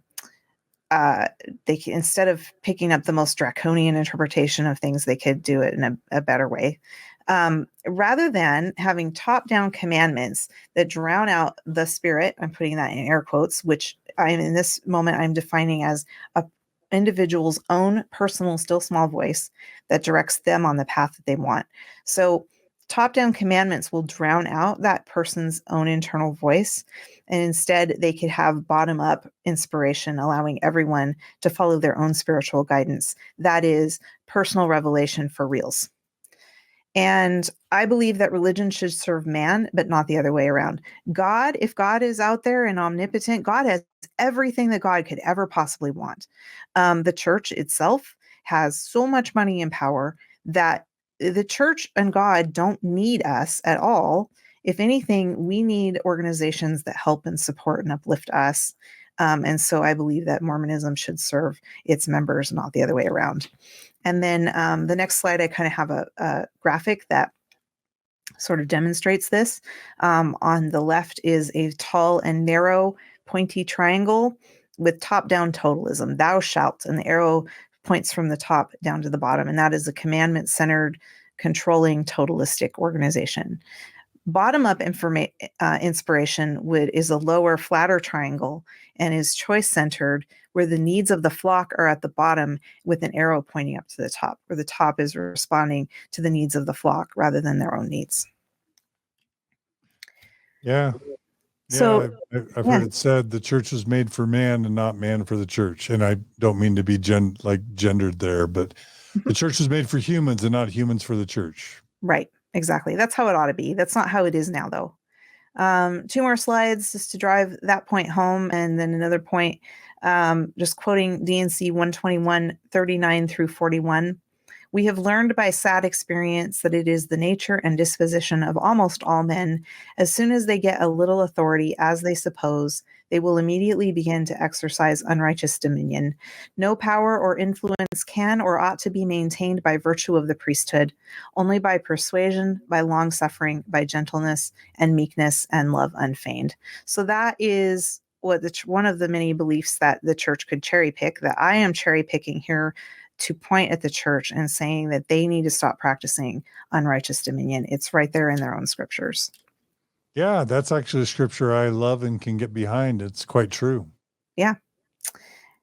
instead of picking up the most draconian interpretation of things, they could do it in a better way. Rather than having top-down commandments that drown out the spirit, I'm putting that in air quotes, which in this moment I'm defining as a individual's own personal, still small voice that directs them on the path that they want. So top-down commandments will drown out that person's own internal voice. And instead, they could have bottom-up inspiration, allowing everyone to follow their own spiritual guidance. That is personal revelation for reals. And I believe that religion should serve man, but not the other way around. God, if God is out there and omnipotent, God has everything that God could ever possibly want. The church itself has so much money and power that the church and God don't need us at all. If anything, we need organizations that help and support and uplift us. And so I believe that Mormonism should serve its members, not the other way around. And then the next slide, I kind of have a graphic that sort of demonstrates this. On the left is a tall and narrow pointy triangle with top-down totalism, thou shalt, and the arrow points from the top down to the bottom. And that is a commandment-centered, controlling, totalistic organization. Bottom-up inspiration is a lower, flatter triangle and is choice-centered, where the needs of the flock are at the bottom with an arrow pointing up to the top, where the top is responding to the needs of the flock rather than their own needs. Yeah. So, I've heard it said the church was made for man and not man for the church. And I don't mean to be gendered there, but the church was made for humans and not humans for the church. Right. Exactly. That's how it ought to be. That's not how it is now, though. 2 more slides just to drive that point home. And then another point, just quoting D&C 121, 39 through 41. We have learned by sad experience that it is the nature and disposition of almost all men, as soon as they get a little authority, as they suppose, they will immediately begin to exercise unrighteous dominion. No power or influence can or ought to be maintained by virtue of the priesthood, only by persuasion, by long-suffering, by gentleness and meekness and love unfeigned. So that is what one of the many beliefs that the church could cherry pick, that I am cherry picking here to point at the church and saying that they need to stop practicing unrighteous dominion. It's right there in their own scriptures. Yeah, that's actually a scripture I love and can get behind. It's quite true. Yeah.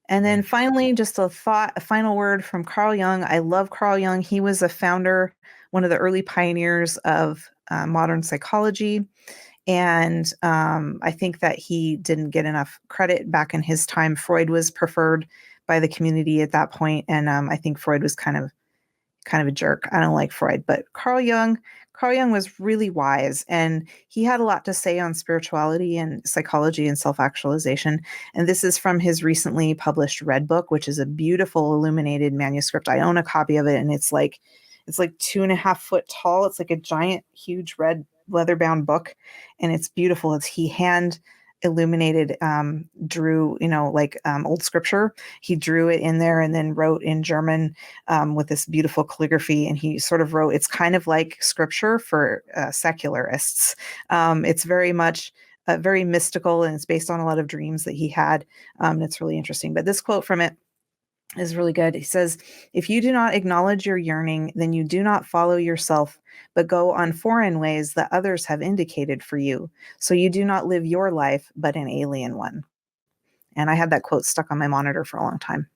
And then finally, just a final word from Carl Jung. I love Carl Jung. He was a founder, one of the early pioneers of modern psychology. And I think that he didn't get enough credit back in his time. Freud was preferred by the community at that point, and I think Freud was kind of a jerk. I don't like Freud, but Carl Jung, Carl Jung was really wise, and he had a lot to say on spirituality and psychology and self-actualization. And this is from his recently published Red Book, which is a beautiful illuminated manuscript. I own a copy of it, and it's like 2.5 foot tall. It's like a giant, huge red leather-bound book, and it's beautiful. He hand illuminated, drew, old scripture. He drew it in there and then wrote in German with this beautiful calligraphy. And he sort of wrote, it's kind of like scripture for secularists. It's very much very mystical, and it's based on a lot of dreams that he had. And it's really interesting. But this quote from it is really good. He says, "If you do not acknowledge your yearning, then you do not follow yourself, but go on foreign ways that others have indicated for you. So you do not live your life, but an alien one." And I had that quote stuck on my monitor for a long time.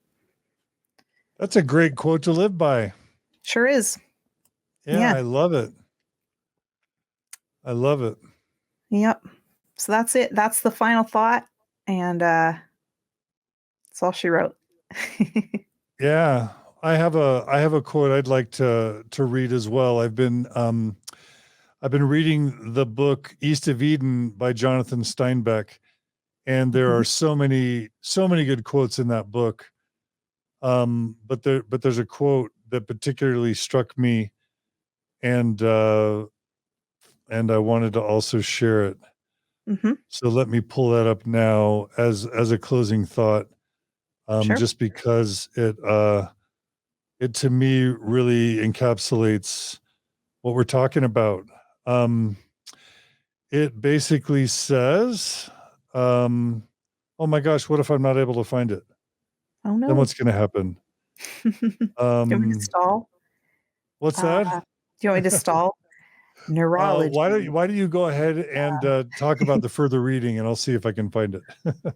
That's a great quote to live by. Sure is. Yeah. I love it. I love it. Yep. So that's it. That's the final thought. And that's all she wrote. Yeah. I have a quote I'd like to read as well. I've been reading the book East of Eden by Jonathan Steinbeck, and there are so many good quotes in that book. But there's a quote that particularly struck me, and I wanted to also share it. So let me pull that up now as a closing thought, Sure. just because it to me really encapsulates what we're talking about. It basically says, oh my gosh, what if I'm not able to find it? Oh no. Then what's going to happen? Do you want me to stall? What's that? Do you want me to stall? Neurology. Why don't you go ahead and talk about the further reading, and I'll see if I can find it.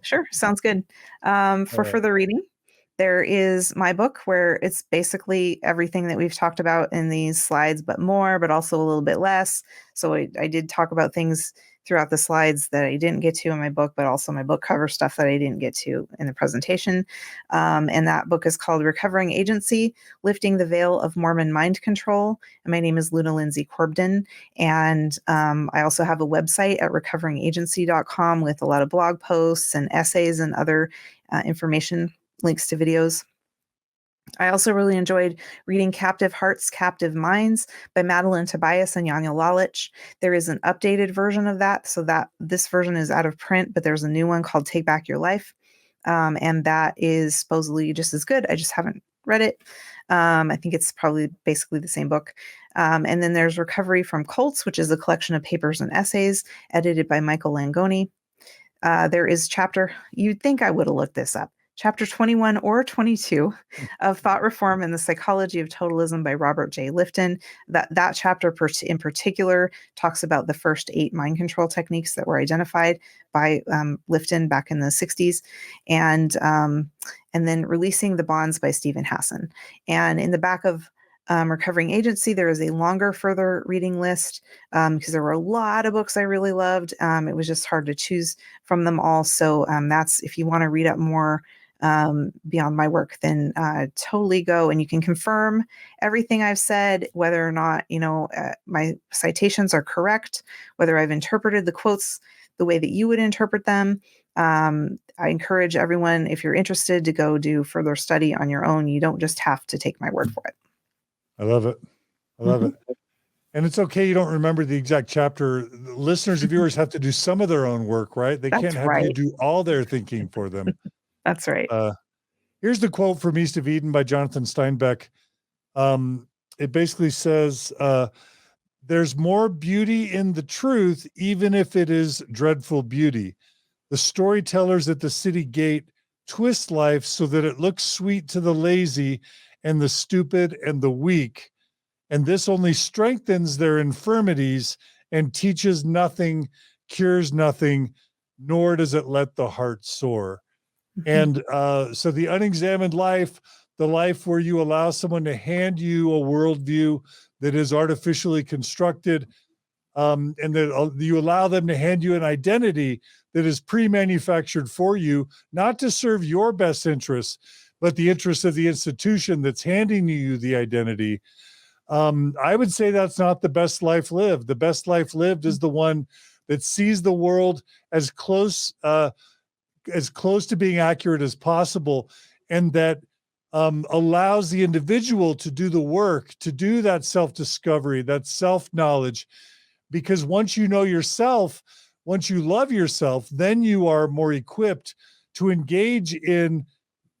Sure, sounds good. For further reading, there is my book, where it's basically everything that we've talked about in these slides, but more, but also a little bit less. So I did talk about things throughout the slides that I didn't get to in my book, but also my book cover stuff that I didn't get to in the presentation. And that book is called Recovering Agency, Lifting the Veil of Mormon Mind Control. And my name is Luna Lindsey Corbden. And I also have a website at recoveringagency.com with a lot of blog posts and essays and other information, links to videos. I also really enjoyed reading Captive Hearts, Captive Minds by Madeline Tobias and Janja Lalich. There is an updated version of that, so that this version is out of print, but there's a new one called Take Back Your Life, and that is supposedly just as good. I just haven't read it. I think it's probably basically the same book. And then there's Recovery from Cults, which is a collection of papers and essays edited by Michael Langoni. There is you'd think I would have looked this up, Chapter 21 or 22 of Thought Reform and the Psychology of Totalism by Robert Jay Lifton. That chapter in particular talks about the first 8 mind control techniques that were identified by Lifton back in the 60s, and then Releasing the Bonds by Stephen Hassan. And in the back of Recovering Agency, there is a longer further reading list because there were a lot of books I really loved. It was just hard to choose from them all. So that's, if you want to read up more beyond my work, then totally go, and you can confirm everything I've said, whether or not my citations are correct, whether I've interpreted the quotes the way that you would interpret them. I encourage everyone, if you're interested, to go do further study on your own. You don't just have to take my word for it. I love it. I love it. And it's okay you don't remember the exact chapter. The listeners and viewers have to do some of their own work, right? They can't have you do all their thinking for them. That's right. Here's the quote from East of Eden by Jonathan Steinbeck. It basically says, there's more beauty in the truth, even if it is dreadful beauty. The storytellers at the city gate twist life so that it looks sweet to the lazy and the stupid and the weak. And this only strengthens their infirmities and teaches nothing, cures nothing, nor does it let the heart soar. And so the unexamined life, the life where you allow someone to hand you a worldview that is artificially constructed, and that you allow them to hand you an identity that is pre-manufactured for you, not to serve your best interests, but the interests of the institution that's handing you the identity. I would say that's not the best life lived. The best life lived is the one that sees the world as close to being accurate as possible, and that allows the individual to do the work, to do that self-discovery, that self-knowledge. Because once you know yourself, once you love yourself, then you are more equipped to engage in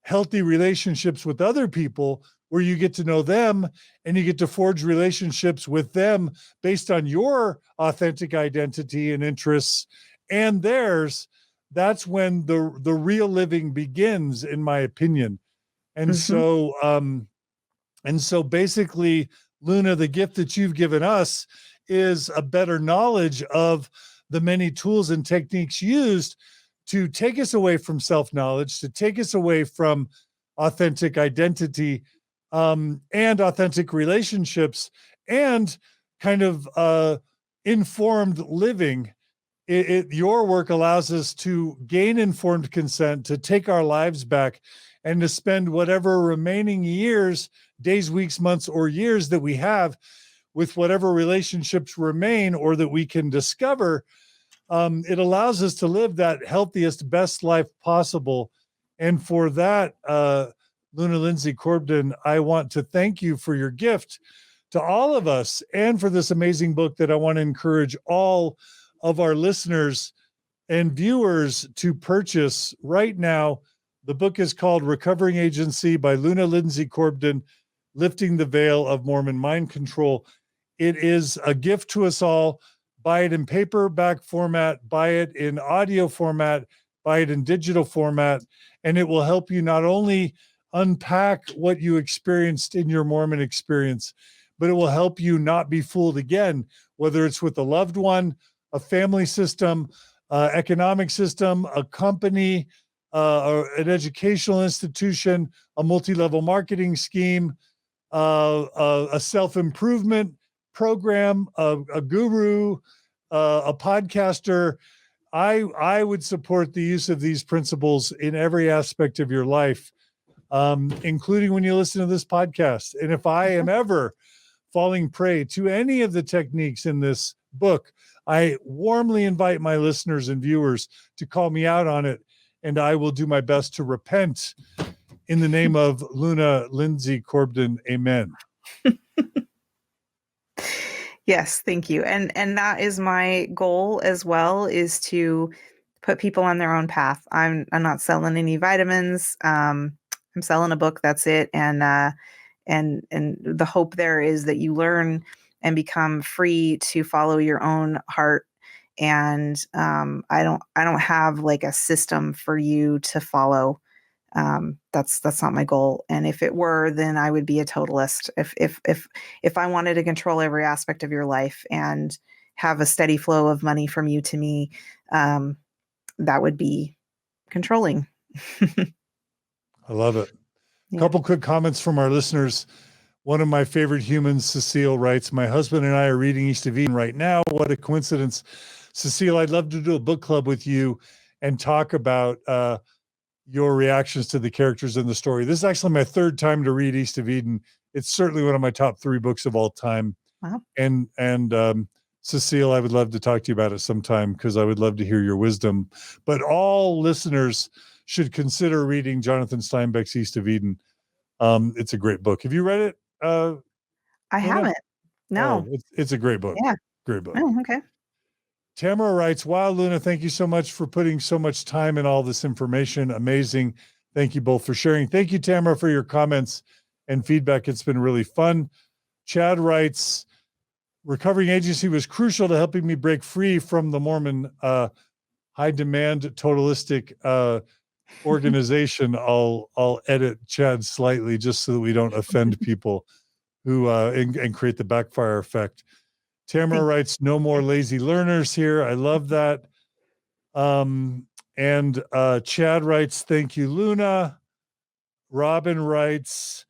healthy relationships with other people, where you get to know them and you get to forge relationships with them based on your authentic identity and interests and theirs. That's when the real living begins, in my opinion. And so basically, Luna, the gift that you've given us is a better knowledge of the many tools and techniques used to take us away from self-knowledge, to take us away from authentic identity, and authentic relationships, and kind of informed living. Your work allows us to gain informed consent, to take our lives back, and to spend whatever remaining years, days, weeks, months, or years that we have with whatever relationships remain or that we can discover. It allows us to live that healthiest, best life possible. And for that, Luna Lindsey Corbden, I want to thank you for your gift to all of us, and for this amazing book that I want to encourage all of our listeners and viewers to purchase right now. The book is called Recovering Agency by Luna Lindsey Corbden, Lifting the Veil of Mormon Mind Control. It is a gift to us all. Buy it in paperback format, buy it in audio format, buy it in digital format, and it will help you not only unpack what you experienced in your Mormon experience, but it will help you not be fooled again, whether it's with a loved one, a family system, economic system, a company, or an educational institution, a multi-level marketing scheme, a self-improvement program, a guru, a podcaster. I would support the use of these principles in every aspect of your life, including when you listen to this podcast. And if I am ever falling prey to any of the techniques in this book, I warmly invite my listeners and viewers to call me out on it, and I will do my best to repent in the name of Luna Lindsey Corbden. Amen. Yes, thank you. And that is my goal as well, is to put people on their own path. I'm not selling any vitamins. I'm selling a book, that's it. And the hope there is that you learn and become free to follow your own heart. And I don't have like a system for you to follow. That's not my goal. And if it were, then I would be a totalist. If I wanted to control every aspect of your life and have a steady flow of money from you to me, that would be controlling. I love it. Yeah. A couple quick comments from our listeners. One of my favorite humans, Cecile, writes, "My husband and I are reading East of Eden right now. What a coincidence. Cecile, I'd love to do a book club with you and talk about your reactions to the characters in the story. This is actually my third time to read East of Eden. It's certainly one of my top 3 books of all time." Wow. And Cecile, I would love to talk to you about it sometime, because I would love to hear your wisdom. But all listeners should consider reading Jonathan Steinbeck's East of Eden. It's a great book. Have you read it? I haven't. No. Oh, it's a great book. Yeah. Great book. Oh, okay. Tamara writes, "Wow, Luna, thank you so much for putting so much time in all this information. Amazing. Thank you both for sharing." Thank you, Tamara, for your comments and feedback. It's been really fun. Chad writes, "Recovering Agency was crucial to helping me break free from the Mormon high demand totalistic organization." I'll edit Chad slightly just so that we don't offend people who and create the backfire effect. Tamara writes, "No more lazy learners here." I love that. And Chad writes, "Thank you, Luna." Robin writes,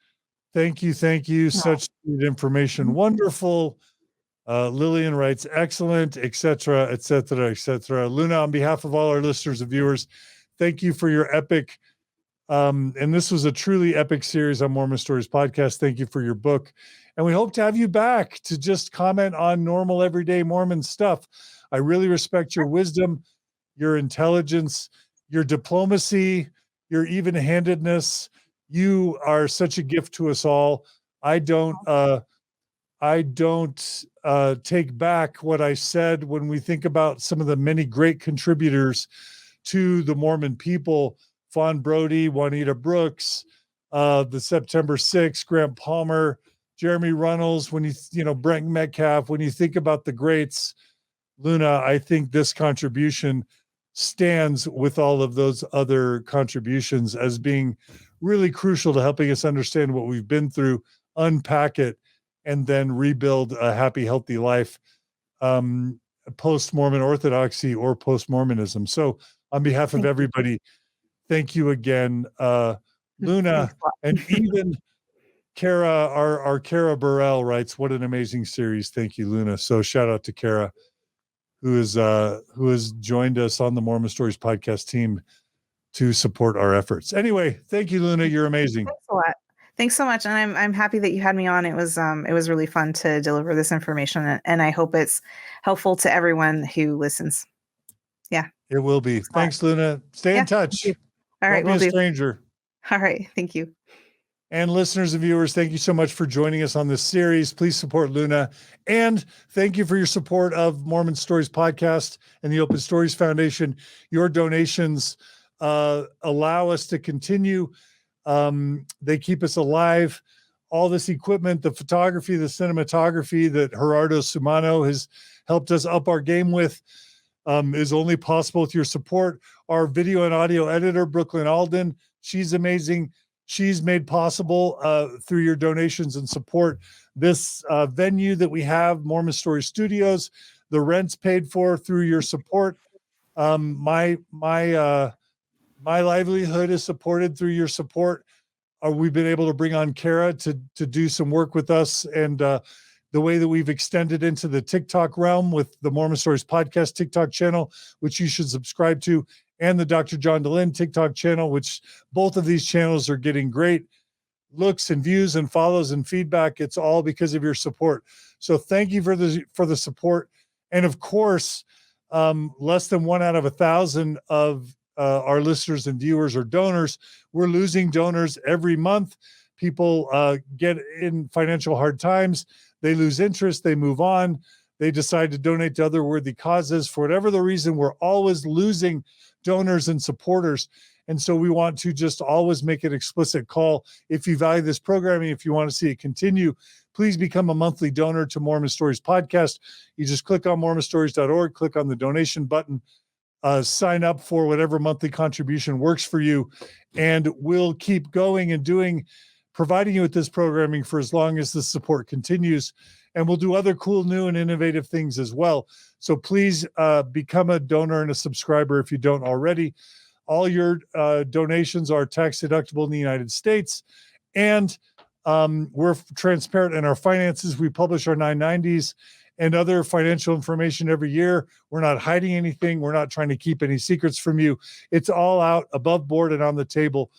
Thank you. Such good information. Wonderful." Lillian writes, "Excellent," etc., etc., etc. Luna, on behalf of all our listeners and viewers, thank you for your epic And this was a truly epic series on Mormon Stories podcast. Thank you for your book. And we hope to have you back to just comment on normal, everyday Mormon stuff. I really respect your wisdom, your intelligence, your diplomacy, your even-handedness. You are such a gift to us all. I don't take back what I said when we think about some of the many great contributors to the Mormon people: Fawn Brody, Juanita Brooks, the September 6th, Grant Palmer, Jeremy Runnels. When Brent Metcalf, when you think about the greats, Luna, I think this contribution stands with all of those other contributions as being really crucial to helping us understand what we've been through, unpack it, and then rebuild a happy, healthy life, post-Mormon orthodoxy or post-Mormonism. So on behalf of everybody, thank you again, Luna. And even Kara, our Kara Burrell writes, what an amazing series. Thank you, Luna. So shout out to Kara, who has joined us on the Mormon Stories podcast team to support our efforts. Anyway, thank you, Luna. You're amazing. Thanks a lot. Thanks so much. And I'm happy that you had me on. It was really fun to deliver this information, and I hope it's helpful to everyone who listens. Yeah. It will be. Thanks, Luna. Stay in touch. All right. Don't be a stranger. All right. Thank you. And listeners and viewers, thank you so much for joining us on this series. Please support Luna. And thank you for your support of Mormon Stories podcast and the Open Stories Foundation. Your donations allow us to continue. They keep us alive. All this equipment, the photography, the cinematography that Gerardo Sumano has helped us up our game with, is only possible with your support. Our video and audio editor, Brooklyn Alden, she's amazing. She's made possible through your donations and support this venue that we have, Mormon Story Studios. The rent's paid for through your support. My livelihood is supported through your support. We've been able to bring on Kara to do some work with us, and the way that we've extended into the TikTok realm with the Mormon Stories podcast TikTok channel, which you should subscribe to, and the Dr. John Dehlin TikTok channel, which both of these channels are getting great looks and views and follows and feedback. It's all because of your support. So thank you for the support. And of course, less than 1 out of 1,000 of our listeners and viewers are donors. We're losing donors every month. People get in financial hard times. They lose interest. They move on. They decide to donate to other worthy causes. For whatever the reason, we're always losing donors and supporters. And so we want to just always make an explicit call. If you value this programming, if you want to see it continue, please become a monthly donor to Mormon Stories podcast. You just click on mormonstories.org, click on the donation button, sign up for whatever monthly contribution works for you. And we'll keep going and providing you with this programming for as long as the support continues. And we'll do other cool, new, and innovative things as well. So please become a donor and a subscriber if you don't already. All your donations are tax deductible in the United States. And we're transparent in our finances. We publish our 990s and other financial information every year. We're not hiding anything. We're not trying to keep any secrets from you. It's all out above board and on the table.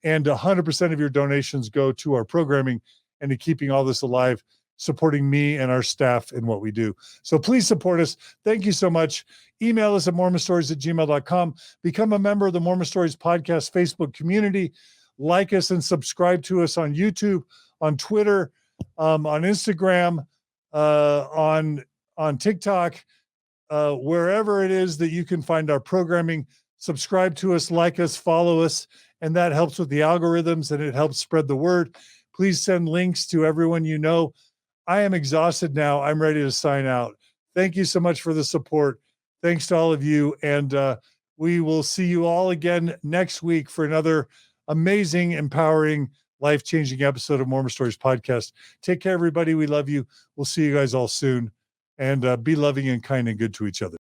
And 100% of your donations go to our programming and to keeping all this alive, supporting me and our staff in what we do. So please support us. Thank you so much. Email us at mormonstories@gmail.com. Become a member of the Mormon Stories podcast Facebook community. Like us and subscribe to us on YouTube, on Twitter, on Instagram, on TikTok, wherever it is that you can find our programming. Subscribe to us, like us, follow us, and that helps with the algorithms and it helps spread the word. Please send links to everyone you know. I am exhausted now. I'm ready to sign out. Thank you so much for the support. Thanks to all of you. And we will see you all again next week for another amazing, empowering, life-changing episode of Mormon Stories podcast. Take care, everybody. We love you. We'll see you guys all soon. And be loving and kind and good to each other.